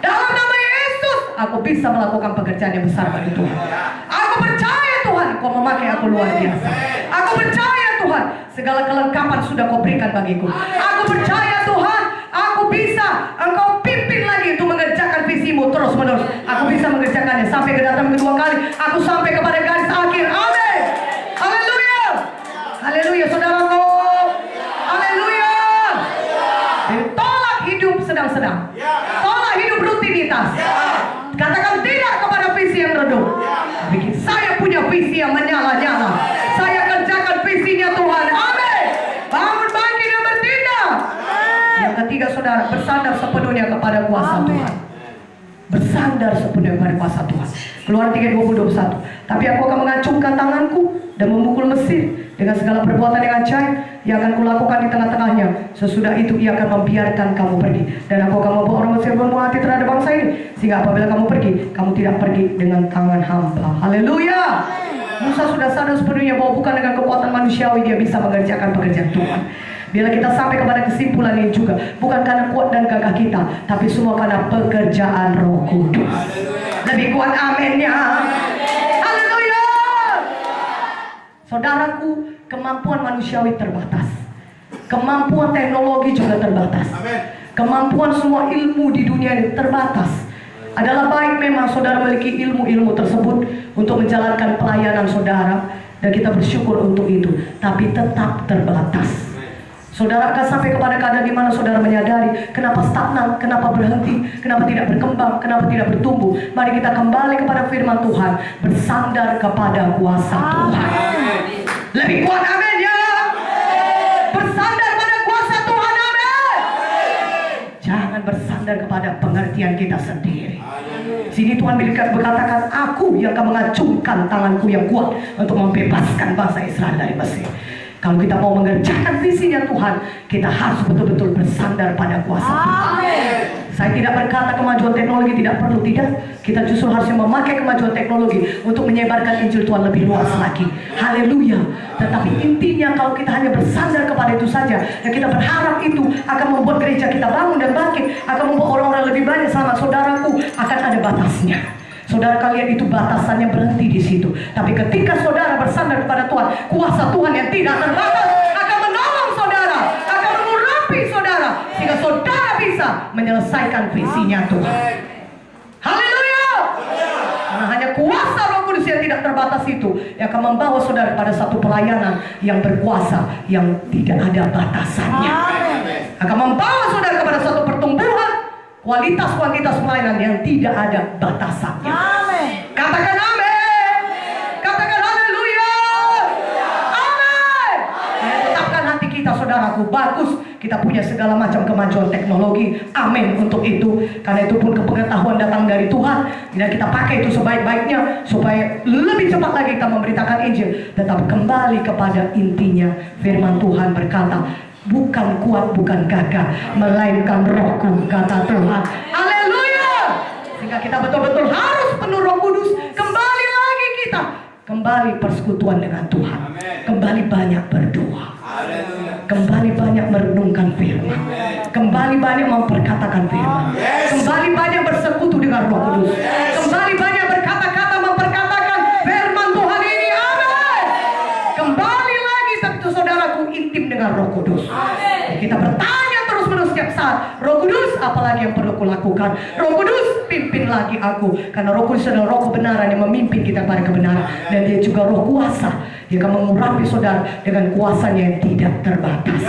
Dalam nama Yesus aku bisa melakukan pekerjaan yang besar bagi Tuhan. Aku percaya Tuhan, Kau memakai aku luar biasa. Aku percaya Tuhan, segala kelengkapan sudah Kau berikan bagiku. Aku percaya Tuhan, aku bisa Engkau pimpin lagi untuk mengerjakan visimu terus menerus. Aku bisa mengerjakannya sampai kedatangan kedua kali. Aku sampai kepada garis akhir. Amin. Haleluya. Haleluya saudaraku. Haleluya. Tolak hidup sedang-sedang. Tolak hidup rutinitas. Katakan tidak kepada visi yang redup. Saya punya visi yang menyala-nyala. Saya kerjakan visinya Tuhan. Amin. Bangun bangkit dan bertindak. Yang ketiga saudara, bersandar sepenuhnya kepada kuasa Tuhan. Bersandar sepenuhnya kepada kuasa Tuhan. Keluaran 3:20-21. Tapi aku akan mengacungkan tanganku dan memukul Mesir dengan segala perbuatan yang ajaib yang akan kulakukan di tengah-tengahnya. Sesudah itu ia akan membiarkan kamu pergi, dan aku akan membawa orang Mesir berbuat hati terhadap bangsa ini, sehingga apabila kamu pergi, kamu tidak pergi dengan tangan hampa. Haleluya. Musa sudah sadar sepenuhnya bahwa bukan dengan kekuatan manusiawi dia bisa mengerjakan pekerjaan Tuhan. Bila kita sampai kepada kesimpulan ini juga, bukan karena kuat dan gagah kita, tapi semua karena pekerjaan Roh Kudus. Lebih kuat aminnya. Haleluya. Saudaraku, kemampuan manusiawi terbatas. Kemampuan teknologi juga terbatas. Kemampuan semua ilmu di dunia ini terbatas. Adalah baik memang saudara memiliki ilmu-ilmu tersebut untuk menjalankan pelayanan saudara, dan kita bersyukur untuk itu, tapi tetap terbatas. Saudara akan sampai kepada keadaan di mana saudara menyadari kenapa stagnan, kenapa berhenti, kenapa tidak berkembang, kenapa tidak bertumbuh. Mari kita kembali kepada firman Tuhan, bersandar kepada kuasa Tuhan. Lebih kuat amin ya. Bersandar pada kuasa Tuhan, amin. Jangan bersandar kepada pengertian kita sendiri. Sini Tuhan berkatakan, aku yang akan mengacungkan tanganku yang kuat untuk membebaskan bangsa Israel dari Mesir. Kalau kita mau mengerjakan visinya Tuhan, kita harus betul-betul bersandar pada kuasa Tuhan. Saya tidak berkata kemajuan teknologi tidak perlu, tidak. Kita justru harus memakai kemajuan teknologi untuk menyebarkan Injil Tuhan lebih luas lagi. Haleluya. Tetapi intinya kalau kita hanya bersandar kepada itu saja, dan kita berharap itu akan membuat gereja kita bangun dan bangkit, akan membuat orang-orang lebih banyak, selamat saudaraku, akan ada batasnya. Saudara kalian itu batasannya berhenti di situ. Tapi ketika saudara bersandar kepada Tuhan, kuasa Tuhan yang tidak terbatas akan menolong saudara, akan mengurapi saudara, sehingga saudara bisa menyelesaikan visinya Tuhan. Haleluya. Karena hanya kuasa Roh Kudus yang tidak terbatas itu yang akan membawa saudara pada satu pelayanan yang berkuasa, yang tidak ada batasannya. Akan membawa saudara kepada satu pertumbuhan, kualitas pelayanan yang tidak ada batasannya. Amin. Katakan amin. Katakan haleluya. Amin. Tetapkan hati kita saudaraku, bagus kita punya segala macam kemajuan teknologi. Amin untuk itu. Karena itu pun kepengetahuan datang dari Tuhan, dan kita pakai itu sebaik-baiknya supaya lebih cepat lagi kita memberitakan Injil. Tetap kembali kepada intinya. Firman Tuhan berkata, bukan kuat, bukan gagah, melainkan Rohku, kata Tuhan. Haleluya. Sehingga kita betul-betul harus penuh Roh Kudus. Kembali lagi kita, kembali persekutuan dengan Tuhan. Kembali banyak berdoa. Kembali banyak merenungkan firman. Kembali banyak memperkatakan firman. Kembali banyak bersekutu dengan Roh Kudus. Kembali banyak berkata-kata memperkatakan firman Tuhan ini. Amin. Kembali lagi tentu saudaraku intim dengan Roh Kudus. Kita bertanya terus-menerus setiap saat, Roh Kudus, apalagi yang perlu kulakukan? Roh Kudus, pimpin lagi aku. Karena Roh Kudus adalah Roh kebenaran yang memimpin kita pada kebenaran, dan dia juga Roh kuasa. Dia akan mengurapi saudara dengan kuasanya yang tidak terbatas.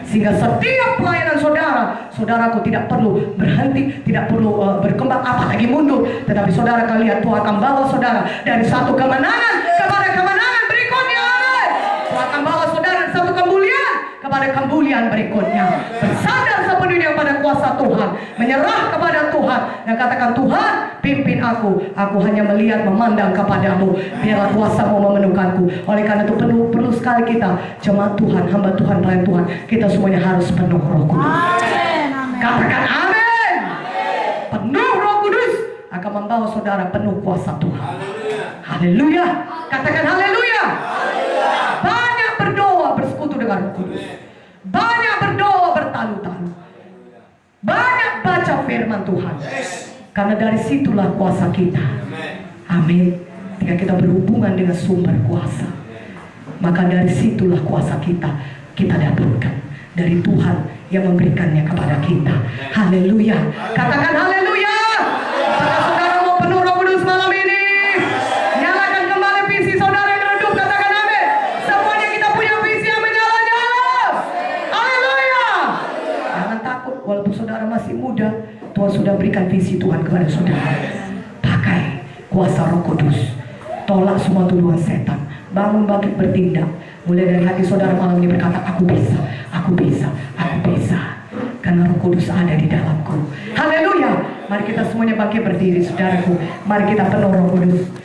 Sehingga setiap pelayanan saudara, saudaraku tidak perlu berhenti, tidak perlu berkembang, apalagi mundur. Tetapi saudara kalian, Tuhan akan bawa saudara dari satu kemenangan kepada kemenangan berikutnya. Tuhan akan bawa saudara dari satu kemuliaan kepada kemuliaan berikutnya. Bersandar sepenuhnya pada kuasa Tuhan, menyerah kepada Tuhan, dan katakan, Tuhan pimpin aku hanya melihat, memandang kepadamu, biarlah kuasamu memenuhkanku. Oleh karena itu perlu sekali kita, jemaat Tuhan, hamba Tuhan, pelayan Tuhan, kita semuanya harus penuh Roh Kudus. Katakan amin. Penuh Roh Kudus akan membawa saudara penuh kuasa Tuhan. Haleluya. Katakan haleluya. Banyak berdoa bersekutu dengan Roh Kudus. Banyak berdoa bertalu-talu. Banyak baca firman Tuhan. Karena dari situlah kuasa kita. Amin. Ketika kita berhubungan dengan sumber kuasa, maka dari situlah kuasa kita dapatkan dari Tuhan yang memberikannya kepada kita. Haleluya. Katakan haleluya. Apakah saudara mau penuh Roh Kudus malam ini? Nyalakan kembali visi saudara yang redup. Katakan amin. Semuanya kita punya visi yang menyala-nyala. Haleluya. Jangan takut walaupun saudara masih muda. Tuhan sudah berikan visi Tuhan kepada saudara. Pakai kuasa Roh Kudus. Tolak semua tuduhan setan. Bangun, bangkit, bertindak. Mulai dari hati saudara malam ini berkata, aku bisa, aku bisa, aku bisa. Karena Roh Kudus ada di dalamku. Haleluya. Mari kita semuanya bangkit berdiri, saudaraku. Mari kita penuh Roh Kudus.